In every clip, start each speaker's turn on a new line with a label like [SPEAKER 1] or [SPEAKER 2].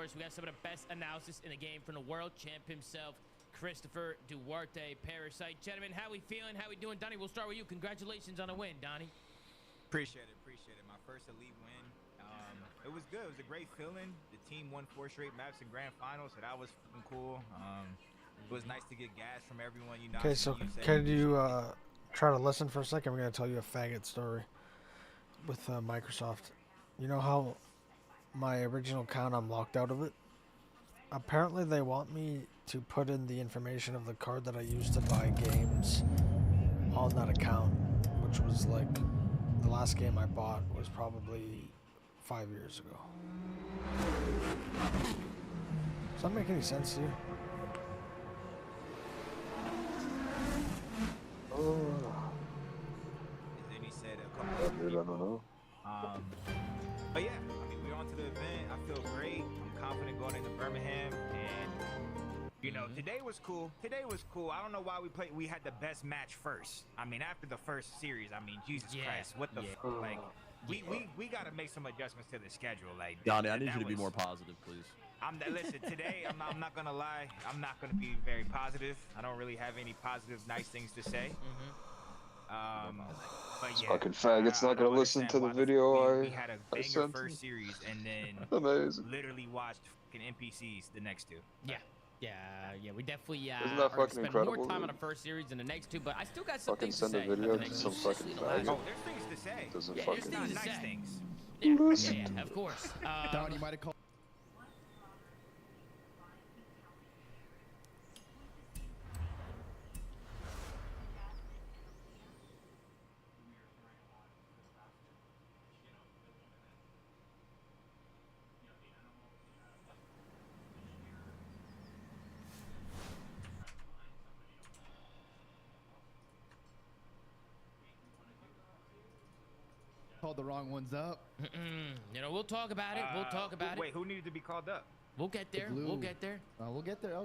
[SPEAKER 1] course, we got some of the best analysis in the game from the world champ himself, Christopher Duarte, Parasite. Gentlemen, how we feeling? How we doing? Donnie, we'll start with you. Congratulations on the win, Donnie.
[SPEAKER 2] Appreciate it. My first elite win. It was good. It was a great feeling. The team won 4 straight maps in grand finals, so that was fucking cool. It was nice to get gas from everyone. You know.
[SPEAKER 3] Okay, so can you try to listen for a second? We're gonna tell you a faggot story with Microsoft. You know how my original account, I'm locked out of it? Apparently they want me to put in the information of the card that I used to buy games on that account, which was like the last game I bought was probably 5 years ago. Does that make any sense to you?
[SPEAKER 2] Then he said a couple of people.
[SPEAKER 4] I don't know.
[SPEAKER 2] But yeah, I mean, we're on to the event. I feel great. I'm confident going into Birmingham, and you know, today was cool. I don't know why we had the best match first. I mean, after the first series, I mean, Jesus Christ, what the like? We got to make some adjustments to the schedule. Like,
[SPEAKER 5] Donnie, I need you to be more positive, please.
[SPEAKER 2] Listen, today I'm not gonna lie. I'm not gonna be very positive. I don't really have any positive, nice things to say. But yeah,
[SPEAKER 4] fucking faggots not gonna listen to the video
[SPEAKER 2] we had a banger first series and then
[SPEAKER 4] amazing.
[SPEAKER 2] Literally watched fucking NPCs the next two.
[SPEAKER 1] Yeah, we definitely
[SPEAKER 4] Isn't that fucking
[SPEAKER 1] spend
[SPEAKER 4] incredible,
[SPEAKER 1] more time
[SPEAKER 4] dude?
[SPEAKER 1] on the first series than the next two, but I still got some
[SPEAKER 4] Fucking
[SPEAKER 1] things to
[SPEAKER 4] send
[SPEAKER 1] say.
[SPEAKER 4] a video to some fucking faggot.
[SPEAKER 2] Oh, there's things to say.
[SPEAKER 4] Doesn't
[SPEAKER 1] there's
[SPEAKER 4] fucking
[SPEAKER 1] things to
[SPEAKER 2] nice
[SPEAKER 1] say.
[SPEAKER 2] things.
[SPEAKER 1] Yeah, of course.
[SPEAKER 6] Don, you might have called. Called the wrong ones up.
[SPEAKER 1] You know, we'll talk about it.
[SPEAKER 2] Wait, who needed to be called up?
[SPEAKER 1] We'll get there.
[SPEAKER 6] We'll get there. We'll get there.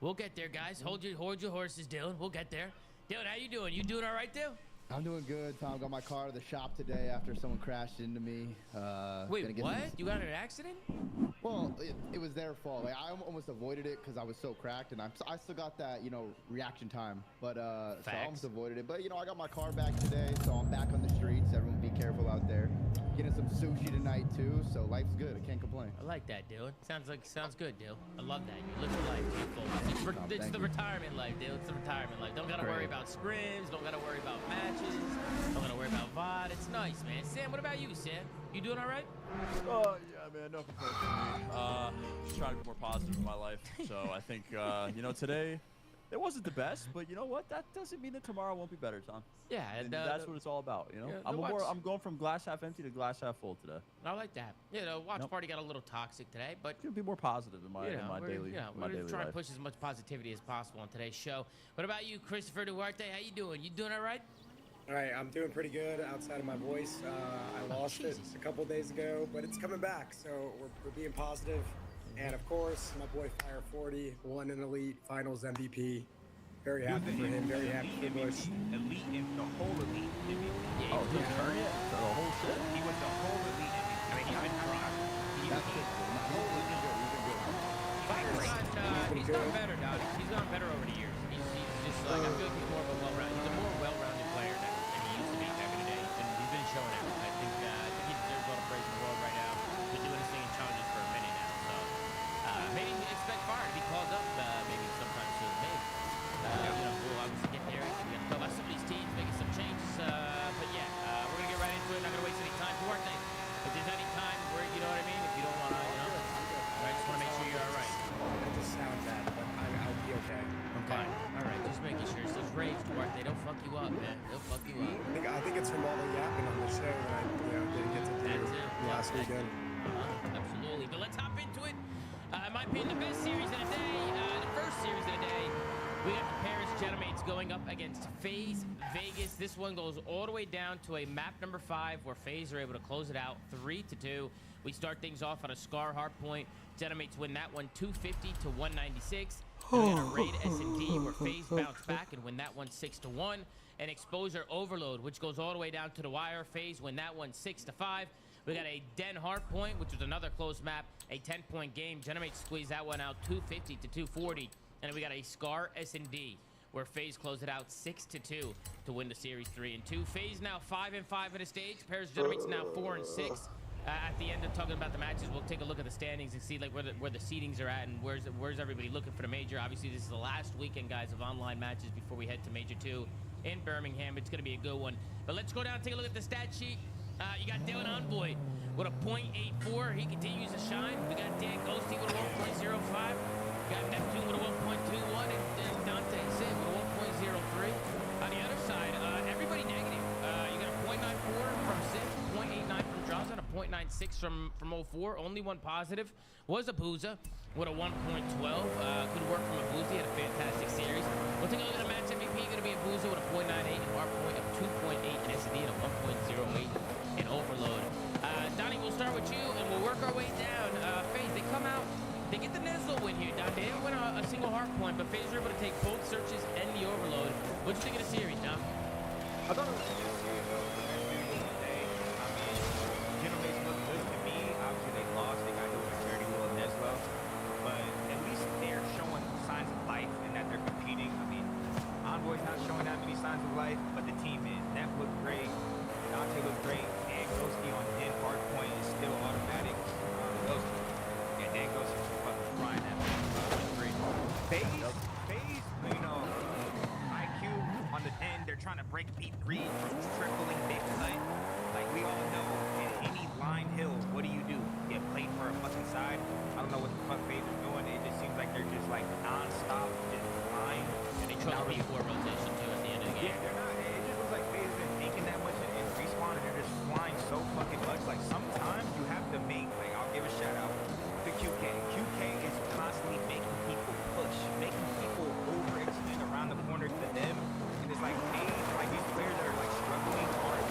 [SPEAKER 1] We'll get there, guys. Hold your horses, Dylan. We'll get there. Dylan, how you doing? You doing all right, Dylan?
[SPEAKER 6] I'm doing good, Tom. Got my car to the shop today after someone crashed into me.
[SPEAKER 1] Wait, what? You got in an accident?
[SPEAKER 6] Well, it was their fault. Like, I almost avoided it because I was so cracked, and I still got that, you know, reaction time. But so I almost avoided it. But you know, I got my car back today, so I'm back on the streets. Everyone, be careful out there. Getting some sushi tonight too, so life's good. I can't complain.
[SPEAKER 1] I like that, Dylan. Sounds good, Dylan. I love that. You live your life, people. It's the retirement life, Dylan. It's the retirement life. Don't gotta worry about scrims. Don't gotta worry about matches. Don't gotta worry about VOD. It's nice, man. Sam, what about you, Sam? You doing all right?
[SPEAKER 5] Yeah, man, no complaints from me. Just trying to be more positive in my life. So I think, you know, today, it wasn't the best, but you know what? That doesn't mean that tomorrow won't be better, Tom.
[SPEAKER 1] Yeah,
[SPEAKER 5] and that's what it's all about, you know?
[SPEAKER 1] Yeah,
[SPEAKER 5] I'm going from glass half empty to glass half full today.
[SPEAKER 1] I like that. You know, watch party got a little toxic today, but
[SPEAKER 5] Gonna be more positive in my daily
[SPEAKER 1] we're
[SPEAKER 5] daily
[SPEAKER 1] trying
[SPEAKER 5] life.
[SPEAKER 1] to push as much positivity as possible on today's show. What about you, Christopher Duarte? How you doing? You doing all right?
[SPEAKER 7] All right, I'm doing pretty good outside of my voice. I lost it a couple days ago, but it's coming back, so we're being positive. And of course, my boy Fire 40 won an Elite Finals MVP. Very happy for him. Very happy for Bush.
[SPEAKER 2] Elite in the whole Elite MVP.
[SPEAKER 1] Yeah,
[SPEAKER 5] Oh, did turn it? The whole shit?
[SPEAKER 2] He was the whole Elite MVP. I mean, he's been rocked. He was the whole Elite.
[SPEAKER 1] He's gotten better, Dog. He's gotten better over the years. He's just like, I feel like he's more of a well-rounded player than he used to be back in the day. He's been showing it. I think he deserves a lot of praise in the world right now. He's been doing his thing in challenges for a minute now. So maybe expect Fire to be called up maybe sometime soon. Maybe. You know, we'll obviously get there. We have to talk about some of these teams, making some changes. But yeah, we're going to get right into it. Not going to waste any time. Duarte, if there's any time where, you know what I mean? If you don't want to, you know, I just want to make sure you're all right.
[SPEAKER 7] I just sound bad, but I'll be okay.
[SPEAKER 1] Fine. All right, just making sure. It's those rage, Duarte. They'll fuck you up, man. They'll fuck you up.
[SPEAKER 7] I think it's from all the yapping on the show that I didn't get to do last weekend.
[SPEAKER 1] Absolutely. But let's hop into it. It might be the best series of the day. The first series of the day. We have the Paris Gentlemen going up against FaZe Vegas. This one goes all the way down to a map number 5 where FaZe are able to close it out 3-2. We start things off on a Scar hard point. Gentlemen win that one 250 to 196. And we got a raid S&D where FaZe bounce back and win that one 6-1. An exposure overload, which goes all the way down to the wire. FaZe win that one 6-5. We got a Den Hardpoint, which was another close map, a 10-point game. Generate squeezed that one out 250 to 240. And then we got a Scar S&D, where FaZe closed it out 6-2 to win the Series 3 and 2. FaZe now 5-5 in the stage. Pairs of Generate's now 4-6. At the end of talking about the matches, we'll take a look at the standings and see like where the seedings are at and where's everybody looking for the major. Obviously, this is the last weekend, guys, of online matches before we head to Major 2 in Birmingham. It's going to be a good one. But let's go down and take a look at the stat sheet. You got Dylan Envoy with a .84. He continues to shine. We got Dan Ghosty with a 1.05. We got Neptune with a 1.21 and Dante Sid with a 1.03. On the other side, everybody negative. You got a .94 from Sid, .89 from Drawson, a .96 from 04. Only one positive was Abuza with a 1.12. Good work from Abuza. He had a fantastic series. We'll take a look at the match MVP. Going to be Abuza with a .98 and hard point of 2.8 and SD and a 1.08 in overload. Donnie, we'll start with you and we'll work our way down. FaZe, they come out. They get the Neslo win here, Don. They didn't win a single hard point, but FaZe were able to take both searches and the overload. What'd you think of the series, Don?
[SPEAKER 2] I thought it was a good series, though. Today. I mean, Genomates looked good to me. Obviously, they lost. They got to a dirty little Neslo. But at least they're showing signs of life and that they're competing. I mean, Envoy's not showing that many signs of life, but the team is. Neff looked great. Dante looked great. And Ghosty on Den hard point is still automatic. Ghosty. Yeah, Dan Ghosty was fucking frying that man. FaZe, you know, IQ on the Den, they're trying to break P3 from tripling big cut. Like we all know, in any line hill, what do? Get played for a fucking side. I don't know what the fuck FaZe are doing. It just seems like they're just like non-stop, just flying.
[SPEAKER 1] And they try to be for rotation too at the end of the game.
[SPEAKER 2] Yeah, they're not. It just looks like FaZe isn't thinking that much in respawn, and they're just flying so fucking much. Like sometimes you have to make. Like I'll give a shout out to QK. QK is constantly making people push, making people overextend around the corner to them. And it's like, hey, like these players that are like struggling hard.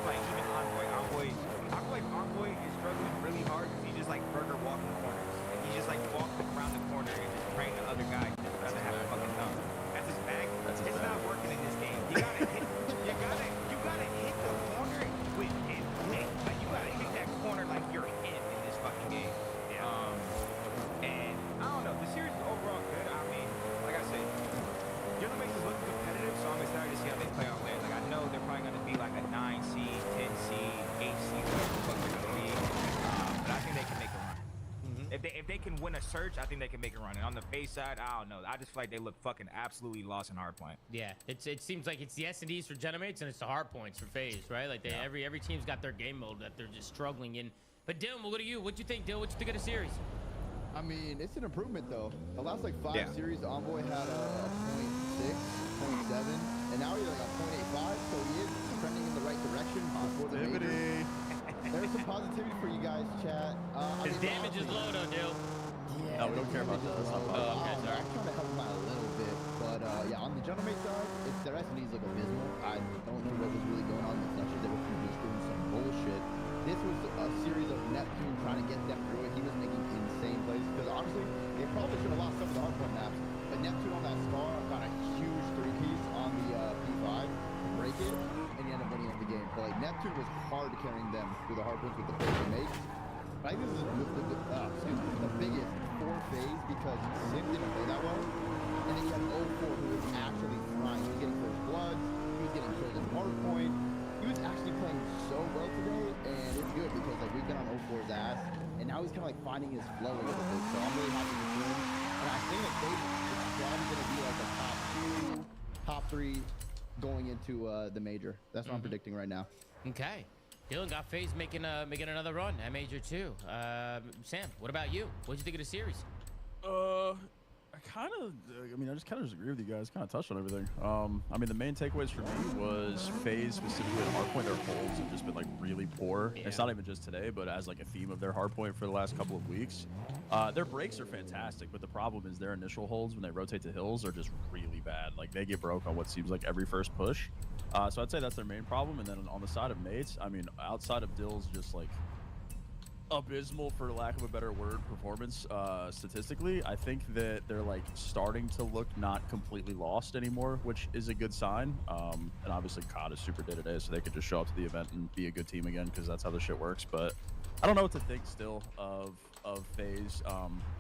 [SPEAKER 2] Like even Envoy is struggling really hard because he just like burger walking corners. And he just like walking around the corner and just praying to other guys just doesn't have a fucking thumb. That's his bag. It's not working in this game. You gotta hit the corner with intent. Like you gotta hit that corner like you're in this fucking game. Yeah. And I don't know. The series is overall good. I mean, like I said, Genomates is looking competitive, so I'm excited to see how they play out later. Like I know they're probably gonna be like a 9 seed, 10 seed, 8 seed, whatever the fuck they're gonna be. But I think they can make a run. If they can win a search, I think they can make a run. And on the FaZe side, I don't know. I just feel like they look fucking absolutely lost in hardpoint.
[SPEAKER 1] Yeah, it seems like it's the S&Ds for Genemates and it's the hard points for FaZe, right? Like every team's got their game mode that they're just struggling in. But Dylan, we'll go to you. What you think, Dylan? What you think of the series?
[SPEAKER 6] I mean, it's an improvement though. The last like 5 series, Envoy had a .6, .7, and now he's like a .85, so he is trending in the right direction before the major. There's some positivity for you guys, chat.
[SPEAKER 1] His damage is low though, Dylan.
[SPEAKER 6] Yeah,
[SPEAKER 5] No, we don't care about that. That's not
[SPEAKER 1] Oh, okay, sorry.
[SPEAKER 6] I'm trying to help him out a little bit, but yeah, on the Genomate side, it's their S&Ds look abysmal. I don't know what was really going on. It's not sure they were just doing some bullshit. This was a series of Neptune trying to get them through it. He was making insane plays because honestly, they probably should have lost some of the hardpoint maps. But Neptune on that Scar got a huge 3-piece on the P5 to break it, and he ended up winning the game. But like Neptune was hard carrying them through the hardpoints with the plays they make. But I think this is the biggest for FaZe because Sim didn't play that well. And then you have 04 who was actually flying. He was getting first bloods. He was getting killed in hardpoint. He was actually playing so well today, and it's good because like we've been on 04's ass, and now he's kind of like finding his flow a little bit. So I'm really happy with him. And I think that FaZe is probably going to be like a top 3 going into the major. That's what I'm predicting right now.
[SPEAKER 1] Okay. Dylan got FaZe making another run at Major 2. Sam, what about you? What'd you think of the series?
[SPEAKER 5] I just kind of agree with you guys. Kind of touched on everything. I mean, the main takeaways for me was FaZe specifically at hardpoint. Their holds have just been like really poor. Yeah. It's not even just today, but as like a theme of their hardpoint for the last couple of weeks. Their breaks are fantastic, but the problem is their initial holds when they rotate to hills are just really bad. Like they get broke on what seems like every first push. So I'd say that's their main problem. And then on the side of mates, I mean, outside of Dill's just like abysmal, for lack of a better word, performance statistically. I think that they're like starting to look not completely lost anymore, which is a good sign. And obviously COD is super day to day, so they could just show up to the event and be a good team again, because that's how the shit works. But I don't know what to think still of FaZe.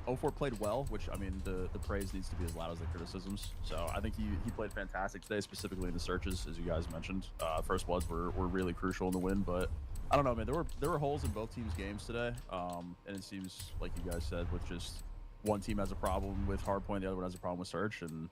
[SPEAKER 5] 04 played well, which, I mean, the praise needs to be as loud as the criticisms. So I think he played fantastic today, specifically in the searches, as you guys mentioned. First bloods were really crucial in the win, but I don't know, man. There were holes in both teams' games today, and it seems like you guys said, with just one team has a problem with hardpoint, the other one has a problem with search, and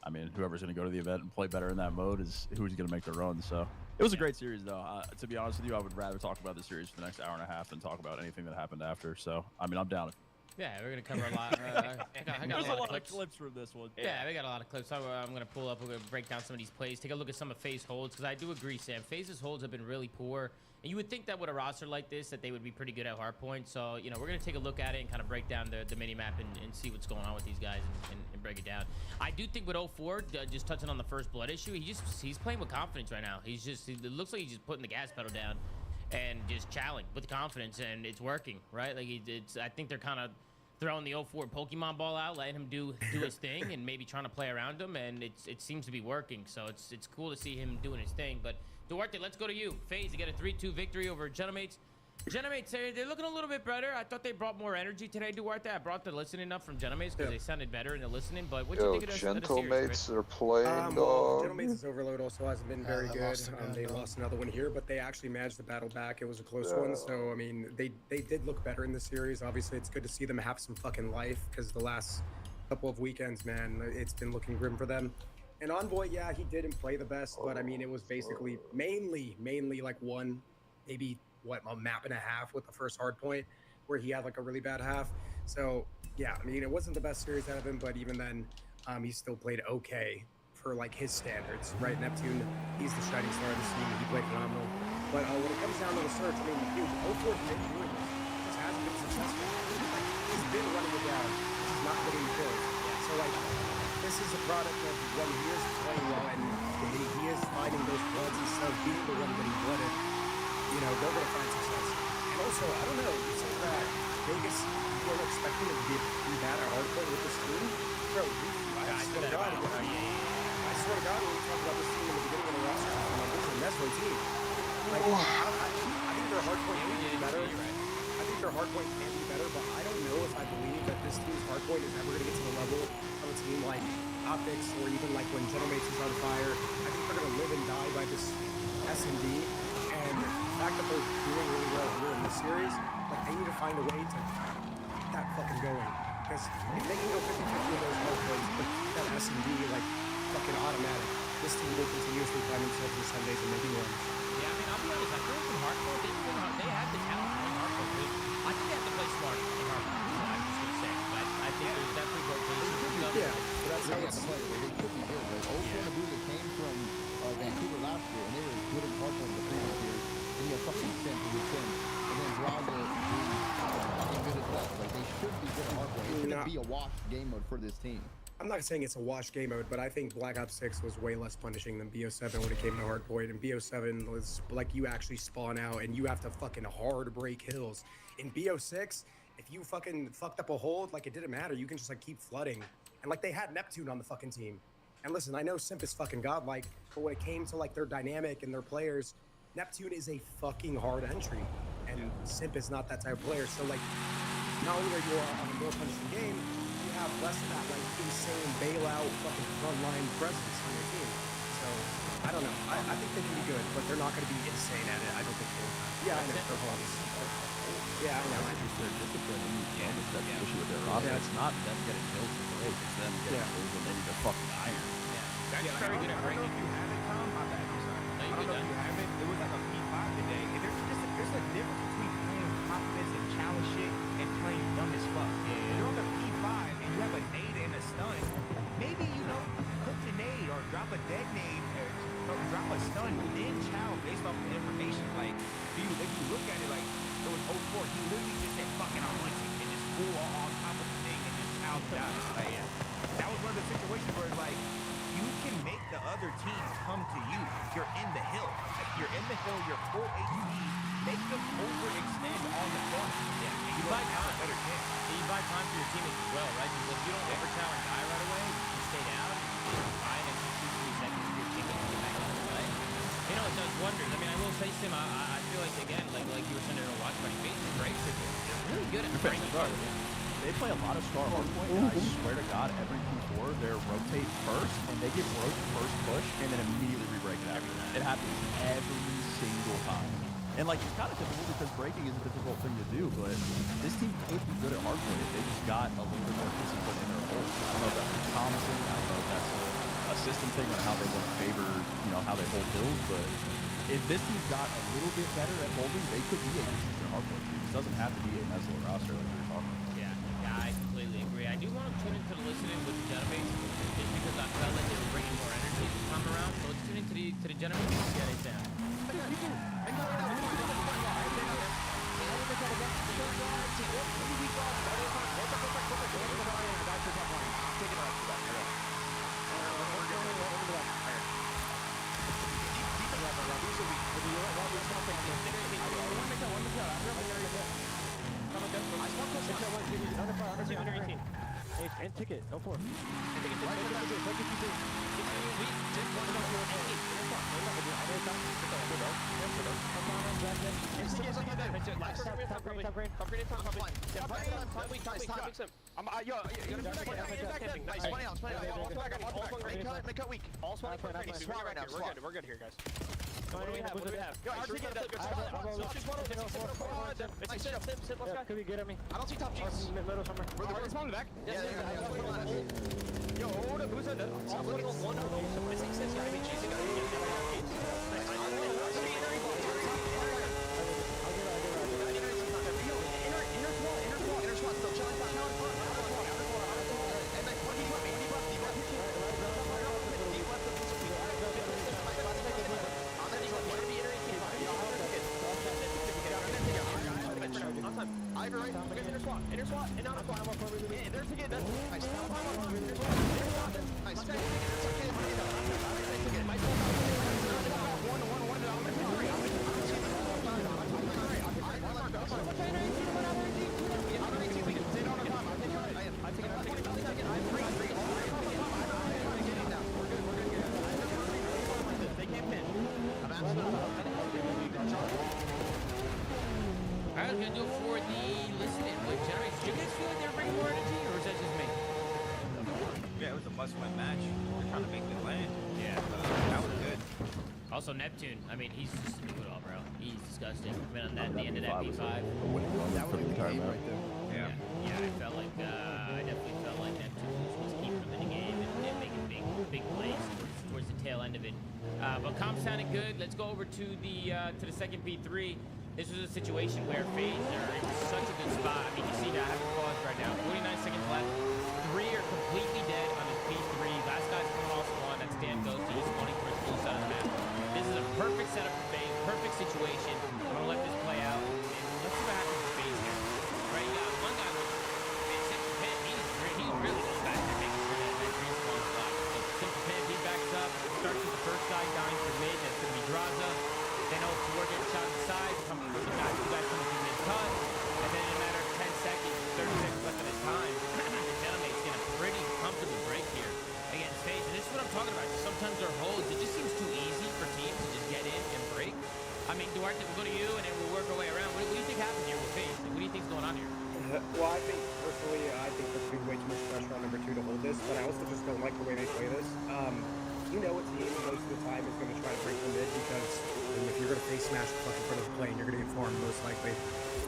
[SPEAKER 5] I mean, whoever's going to go to the event and play better in that mode is who's going to make the run. So it was a great series, though. To be honest with you, I would rather talk about the series for the next hour and a half than talk about anything that happened after. So I mean, I'm down.
[SPEAKER 1] Yeah, we're gonna cover a lot. I got
[SPEAKER 5] There's a lot of clips from this one.
[SPEAKER 1] Yeah, we got a lot of clips. I'm gonna pull up. We're gonna break down some of these plays. Take a look at some of FaZe holds, because I do agree, Sam. FaZe's holds have been really poor, and you would think that with a roster like this, that they would be pretty good at hardpoint. So you know, we're gonna take a look at it and kind of break down the mini map and see what's going on with these guys and break it down. I do think with 04, just touching on the first blood issue, he's playing with confidence right now. It looks like he's just putting the gas pedal down and just chowing with confidence, and it's working, right? Like I think they're kind of throwing the 04 Pokemon ball out, letting him do his thing, and maybe trying to play around him, and it seems to be working. So it's cool to see him doing his thing. But Duarte, let's go to you. FaZe, you get a 3-2 victory over Genomates. Genomates, they're looking a little bit better. I thought they brought more energy today, Duarte. I brought the listening up from Genomates because they sounded better in the listening. But what do you think of the series?
[SPEAKER 4] Gentlemates are playing,
[SPEAKER 7] well,
[SPEAKER 4] dog.
[SPEAKER 7] Gentlemates' overload also hasn't been very good. They lost another one here, but they actually managed to battle back. It was a close one. So, I mean, they did look better in the series. Obviously, it's good to see them have some fucking life, because the last couple of weekends, man, it's been looking grim for them. And Envoy, yeah, he didn't play the best, but I mean, it was basically mainly like one, maybe a map and a half with the first hard point, where he had like a really bad half. So yeah, I mean, it wasn't the best series out of him, but even then, he still played okay for like his standards, right? Neptune, he's the shining star of the team. He played phenomenal. But when it comes down to the search, I mean, dude, 04's been doing this. Just hasn't been successful. Like, he's been running it down, just not getting the kills. So like, this is a product of when he is playing well and he is finding those bloods instead of being the one that he wanted. You know, they're going to find success. And also, I don't know, you said that Vegas, you weren't expecting it to be bad at hardcore with this team? Bro, I swear to God, when we talked about this team in the beginning of the roster, this is a Nesro team. Like, I think their hardpoint can be better. I think their hardpoint can be better, but I don't know if I believe that this team's hardpoint is ever going to get to the level of a team like Optics, or even like when Genomates is on fire. I think they're going to live and die by this S&D. And the fact that they're doing really well here in this series, like, they need to find a way to keep that fucking going. Because if they can go 50-50 in those hardpoints, but keep that S&D like fucking automatic, this team will continuously find themselves in Sundays and making runs.
[SPEAKER 1] Yeah, I mean, I'll be honest. I feel like in hardcore, they have the talent in hardcore. I think they have to play smart in hardcore. I'm just gonna say. But I think there's definitely rotation.
[SPEAKER 7] Yeah, but that's how it's
[SPEAKER 6] played. They could be good. Like, Old Abuja came from Vancouver last year, and they were good in hardcore the previous years. And you have fucking Sin who was Sin, and then Raza being fucking good as well. Like, they should be good at hardcore. It's gonna be a wash game mode for this team.
[SPEAKER 7] I'm not saying it's a wash game mode, but I think Black Ops 6 was way less punishing than BO7 when it came to hardpoint. And BO7 was like, you actually spawn out and you have to fucking hard break hills. In BO6, if you fucking fucked up a hold, like, it didn't matter. You can just like keep flooding. And like, they had Neptune on the fucking team. And listen, I know Simp is fucking godlike, but when it came to like their dynamic and their players, Neptune is a fucking hard entry. And Simp is not that type of player. So like, not only are you on a more punishing game, you have less of that like insane bailout fucking frontline presence on your team. So I don't know. I think they can be good, but they're not going to be insane at it. I don't think they're. Yeah, I know they're homies. Yeah, I know.
[SPEAKER 5] It's their discipline and that's the issue with their roster. It's not them getting kills to break. It's them getting kills when they need to fucking iron.
[SPEAKER 1] Yeah, that's very good at breaking.
[SPEAKER 2] I don't know if you have it, Tom. My bad. I'm sorry. I don't know if you have it. It was like a P5 today, and there's a difference between playing confidence and challenge shit and playing dumb as fuck. You're on the P5 and you have a nade and a stun. Maybe, you know, cook the nade or drop a dead nade or drop a stun, then chow based off the information. Like, if you look at it, like, it was 04, he literally just said fucking anointing and just flew on top of the thing and just chowed down. Like, that was one of the situations where it's like, you can make the other team come to you. You're in the hill. Like, you're in the hill, you're full HP, make them overextend on the front.
[SPEAKER 1] Yeah,
[SPEAKER 2] You buy time. Better chance.
[SPEAKER 1] You buy time for your teammates as well, right? Because if you don't overtower and die right away, you stay down, you buy an extra 2-3 seconds for your teammates to get back into the play. You know, it does wonders. I mean, I will say, Sim, I feel like, again, like you were saying in a watch party, Faith and Breaks are really good at breaking guard.
[SPEAKER 5] They play a lot of star hardpoint, and I swear to God, every Q4, they rotate first, and they get broke first push, and then immediately re-break it after. It happens every single time. And, like, it's kind of difficult because breaking is a difficult thing to do, but this team could be good at hardpoint if they just got a little bit more discipline in their holes. I don't know if that's a common thing. I don't know if that's a system thing on how they want to favor, you know, how they hold builds, but if this team got a little bit better at holding, they could be a consistent hardpoint team. It doesn't have to be a Meslo roster like we were talking about.
[SPEAKER 1] Yeah, I completely agree. I do want to tune into the listening with the Genomates just because I felt like they were bringing more energy this time around. So let's tune into the Genomates and see how they sound.
[SPEAKER 8] And ticket, 04.
[SPEAKER 9] We're good here, guys.
[SPEAKER 8] What do we have? What do we have? Could be good at me.
[SPEAKER 9] I don't see top cheese.
[SPEAKER 8] Middle somewhere.
[SPEAKER 9] We're spawning back.
[SPEAKER 8] Yeah.
[SPEAKER 9] Yo, hold up. Who's in there? One of those missing six. I mean, cheese. Inner squad still chilling. Ivy, right? Inner squad, and outer squad. Yeah, there's again. Nice. Nice.
[SPEAKER 1] I was going to do it for the listening with Genomates. Do you guys feel like they're bringing more energy, or is that just me?
[SPEAKER 2] Yeah, it was a must-win match. They're trying to make the land.
[SPEAKER 1] Yeah.
[SPEAKER 2] That was good.
[SPEAKER 1] Also, Neptune. I mean, he's just do it all, bro. He's disgusting. Been on that, the end of that P5.
[SPEAKER 6] That was a game right there.
[SPEAKER 2] Yeah.
[SPEAKER 1] I felt like, I definitely felt like Neptune was keeping him in the game and making big plays towards the tail end of it. But comp sounded good. Let's go over to the second P3. This was a situation where FaZe are in such a good spot. I mean, you see that I have a pause right now. 49 seconds left. 3 are completely dead on this P3. Last guy's coming off spawn. That's Dan Ghost. He's wanting for his blue side of the map. This is a perfect setup for FaZe. Perfect situation. I'm going to let this play out. And let's see what happens with FaZe here. Right, you got one guy with Simple Pin. He's really going back there making sure that green spawn's alive. So Simple Pin, he backs up. Starts with the first guy dying for mid. That's going to be Draza. Then over to getting shot on the side, two guys coming from mid-cut, and then in a matter of 10 seconds, 30 seconds left of his time, the Genomates get a pretty comfortable break here against FaZe. And this is what I'm talking about. Sometimes their holds, it just seems too easy for teams to just get in and break. I mean, Duarte, we'll go to you, and then we'll work our way around. What do you think happened here with FaZe? What do you think's going on here?
[SPEAKER 7] Well, I think personally, I think there's been way too much pressure on number 2 to hold this, but I also just don't like the way they play this. You know a team most of the time is going to try to break the mid because if you're going to face smash the fuck in front of the plane, you're going to get farmed most likely.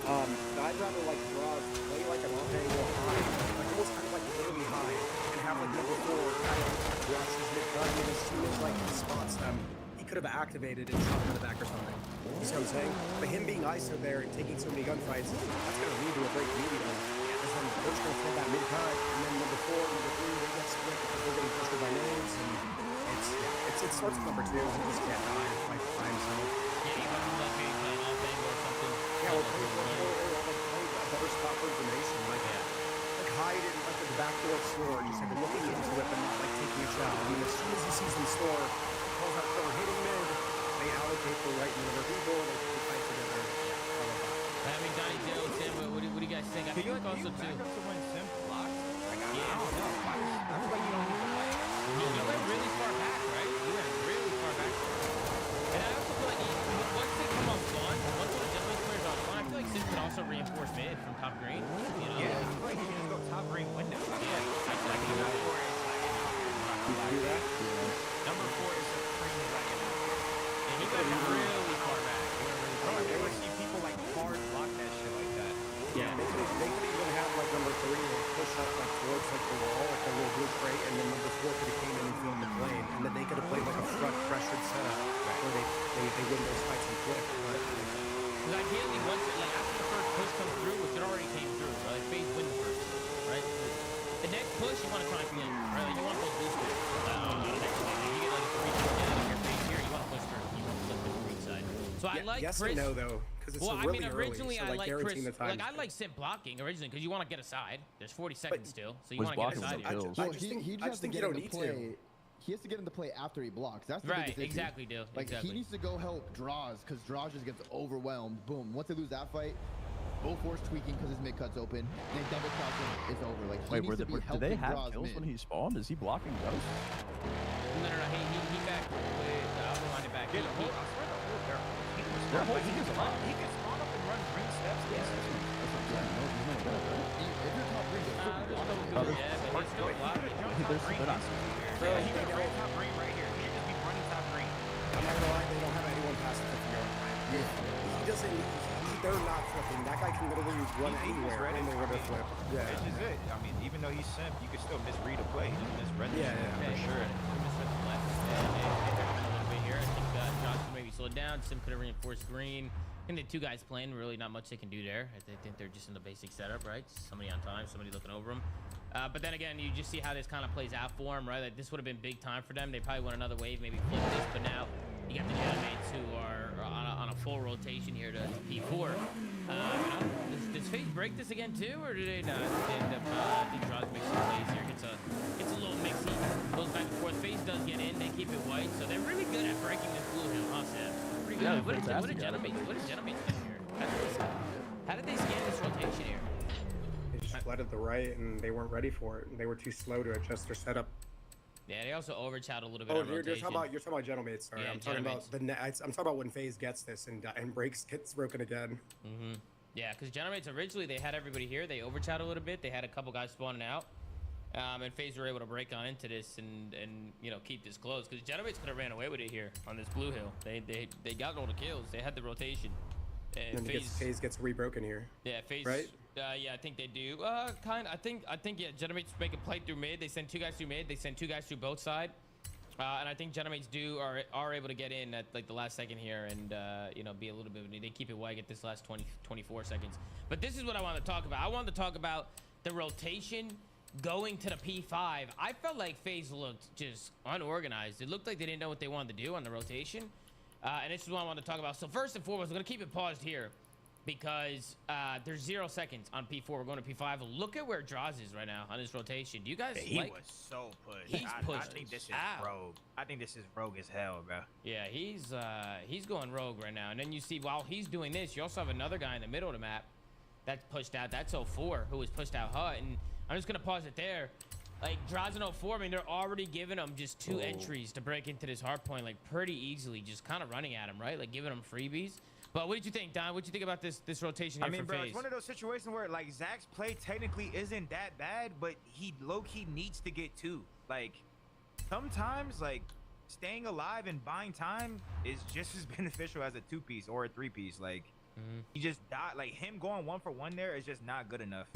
[SPEAKER 7] I'd rather like Draws play like an off-angle high, like almost kind of like early high, and have like number 4 kind of watch his mid-cut, and as soon as like he spots them, he could have activated and shot to the back or something. You see what I'm saying? But him being ISO there and taking so many gunfights, that's going to lead to a break immediately. Because then they're just going to throw that mid-cut, and then number 4, number 3, they get split because they're getting pushed by nades, and it starts with number 2, he just can't die like by himself.
[SPEAKER 1] Yeah, you want to like maybe play an off-angle or something.
[SPEAKER 7] Yeah, or play a better spot for information, like hide in like the backdoor store, just like looking into it, but not like taking a shot. I mean, as soon as he sees them store, he calls out for hitting mid, they allocate the right number of people, they fight together.
[SPEAKER 1] guys think? I
[SPEAKER 2] Can
[SPEAKER 1] feel
[SPEAKER 2] you,
[SPEAKER 1] like also
[SPEAKER 2] back
[SPEAKER 1] too.
[SPEAKER 2] up to when Sim blocked? Like, I
[SPEAKER 1] Yeah.
[SPEAKER 2] don't know. I feel like you don't need to like.
[SPEAKER 1] You went really far back, right? You went really far back. And I also feel like once they come on spawn, once one of the gentlemen players on spawn, I feel like Sim could also reinforce mid from top green. You know?
[SPEAKER 2] Yeah, I feel like you can just go top green window.
[SPEAKER 1] Yeah. I feel like
[SPEAKER 2] Number 4 is like,
[SPEAKER 7] Did you do that?
[SPEAKER 2] number 4 is supremely like
[SPEAKER 1] and he went really far back. He went really far
[SPEAKER 2] I
[SPEAKER 1] back.
[SPEAKER 2] would see people like hard block that shit like that.
[SPEAKER 1] Yeah.
[SPEAKER 7] They could even have like number 3 like push up like towards like the wall, like a little blue crate, and then number 4 could have came in and filled the lane, and then they could have played like a front pressured setup where they win those fights and quick. But
[SPEAKER 1] Because ideally, once like after the first push comes through, which it already came through, right? Like FaZe win the first, right? The next push you want to try and flank, right? Like you want those boosters. The next one, you get like a 3 down on your FaZe here, you want to push through, you want to flip the green side. So I like
[SPEAKER 7] yes
[SPEAKER 1] Chris.
[SPEAKER 7] and no though, because it's
[SPEAKER 1] Well, I
[SPEAKER 7] really
[SPEAKER 1] mean, originally
[SPEAKER 7] early, so,
[SPEAKER 1] I like Chris.
[SPEAKER 7] guaranteeing the time.
[SPEAKER 1] Like I like Sim blocking originally because you want to get aside. There's 40 seconds still, so you
[SPEAKER 5] Was
[SPEAKER 1] want to get
[SPEAKER 5] blocking
[SPEAKER 1] aside
[SPEAKER 5] was
[SPEAKER 1] here.
[SPEAKER 5] kills.
[SPEAKER 6] Well,
[SPEAKER 7] I just
[SPEAKER 6] he
[SPEAKER 7] think
[SPEAKER 6] has to
[SPEAKER 7] you
[SPEAKER 6] get
[SPEAKER 7] don't
[SPEAKER 6] into
[SPEAKER 7] need
[SPEAKER 6] play.
[SPEAKER 7] to.
[SPEAKER 6] He has to get into play after he blocks. That's the
[SPEAKER 1] Right,
[SPEAKER 6] biggest issue.
[SPEAKER 1] exactly, dude.
[SPEAKER 6] Like
[SPEAKER 1] Exactly.
[SPEAKER 6] he needs to go help Draws because Draws just gets overwhelmed. Boom. Once they lose that fight, 04's tweaking because his mid cut's open. Then double crossing is over. Like he
[SPEAKER 5] Wait,
[SPEAKER 6] needs to be
[SPEAKER 5] do
[SPEAKER 6] helping
[SPEAKER 5] they have
[SPEAKER 6] Draws
[SPEAKER 5] kills
[SPEAKER 6] mid.
[SPEAKER 5] when he spawned? Is he blocking ghosts?
[SPEAKER 1] No. He back with. I'll rewind it back.
[SPEAKER 2] Yeah, the whole, I swear the whole they're
[SPEAKER 5] They're
[SPEAKER 2] like, he
[SPEAKER 5] holding
[SPEAKER 2] can
[SPEAKER 5] his line.
[SPEAKER 2] he can spawn up and run green steps.
[SPEAKER 5] That's what I'm saying. No, he's not good, right?
[SPEAKER 6] If you're top green,
[SPEAKER 1] There's no
[SPEAKER 5] Oh,
[SPEAKER 1] good yet, but he's still blocking.
[SPEAKER 5] They're not.
[SPEAKER 2] Yeah, he could run top green right here. He could just be running top green.
[SPEAKER 7] I'm not gonna lie, they don't have anyone past the 50 yard line. He doesn't. They're not flipping. That guy can literally run
[SPEAKER 2] He
[SPEAKER 7] anywhere
[SPEAKER 2] misread
[SPEAKER 7] when
[SPEAKER 2] it.
[SPEAKER 7] they were to flip. Yeah.
[SPEAKER 2] This is it. I mean, even though he's simp, you can still misread a play. Just misread it.
[SPEAKER 7] Yeah,
[SPEAKER 2] for sure.
[SPEAKER 1] Josh can maybe slow it down. Sim could have reinforced green. I think the two guys playing, really not much they can do there. I think they're just in the basic setup, right? Somebody on time, somebody looking over them. But then again, you just see how this kind of plays out for them, right? Like this would have been big time for them. They probably want another wave, maybe flip this, but now you got the Genemates who are on a full rotation here to P4. Does FaZe break this again too, or do they not? They end up, I think Draws makes some plays here. Gets a little mixy. Goes back and forth. FaZe does get in. They keep it white, so they're really good at breaking this blue hill, huh, Sam? Pretty good.
[SPEAKER 5] Yeah,
[SPEAKER 1] What did
[SPEAKER 5] fantastic at it.
[SPEAKER 1] Genemates do here? How did they scan this rotation here?
[SPEAKER 7] They just fled at the right, and they weren't ready for it. They were too slow to adjust their setup.
[SPEAKER 1] Yeah, they also overshot a little bit
[SPEAKER 7] Oh,
[SPEAKER 1] on
[SPEAKER 7] you're
[SPEAKER 1] rotation.
[SPEAKER 7] talking about Gentlemates. Sorry,
[SPEAKER 1] Yeah,
[SPEAKER 7] I'm talking about
[SPEAKER 1] Gentlemates.
[SPEAKER 7] I'm talking about when FaZe gets this and breaks gets broken again.
[SPEAKER 1] Mm-hmm. Yeah, because Generates originally they had everybody here. They overshot a little bit. They had a couple guys spawning out, and FaZe were able to break on into this and you know keep this close. Because Generates could have ran away with it here on this blue hill. They got all the kills. They had the rotation.
[SPEAKER 7] And FaZe gets rebroken here.
[SPEAKER 1] Yeah, FaZe.
[SPEAKER 7] Right?
[SPEAKER 1] Yeah, I think they do. Kind. I think yeah. Generates make a play through mid. They send two guys through mid. They send two guys through both side. And I think Genemates are able to get in at like the last second here and you know be a little bit. They keep it white at this last 24 seconds. But this is what I want to talk about. I wanted to talk about the rotation going to the P5. I felt like FaZe looked just unorganized. It looked like they didn't know what they wanted to do on the rotation. And this is what I wanted to talk about. So first and foremost, I'm gonna keep it paused here because there's 0 seconds on P4. We're going to P5. Look at where Draws is right now on his rotation. Do you guys
[SPEAKER 2] He
[SPEAKER 1] like?
[SPEAKER 2] was so pushed.
[SPEAKER 1] He's
[SPEAKER 2] I
[SPEAKER 1] pushed
[SPEAKER 2] think this is
[SPEAKER 1] out.
[SPEAKER 2] rogue. I think this is rogue as hell, bro.
[SPEAKER 1] Yeah, he's going rogue right now. And then you see while he's doing this, you also have another guy in the middle of the map that's pushed out. That's 04 who was pushed out Hut. And I'm just gonna pause it there. Like Draws and 04, I mean, they're already giving him just two entries to break into this hard point like pretty easily, just kind of running at him, right? Like giving him freebies. But what did you think, Don? What did you think about this rotation here
[SPEAKER 2] I mean,
[SPEAKER 1] from
[SPEAKER 2] bro,
[SPEAKER 1] FaZe?
[SPEAKER 2] it's one of those situations where like Zach's play technically isn't that bad, but he low-key needs to get two. Like sometimes like staying alive and buying time is just as beneficial as a 2-piece or a 3-piece. Like he just died. Like him going 1-for-1 there is just not good enough.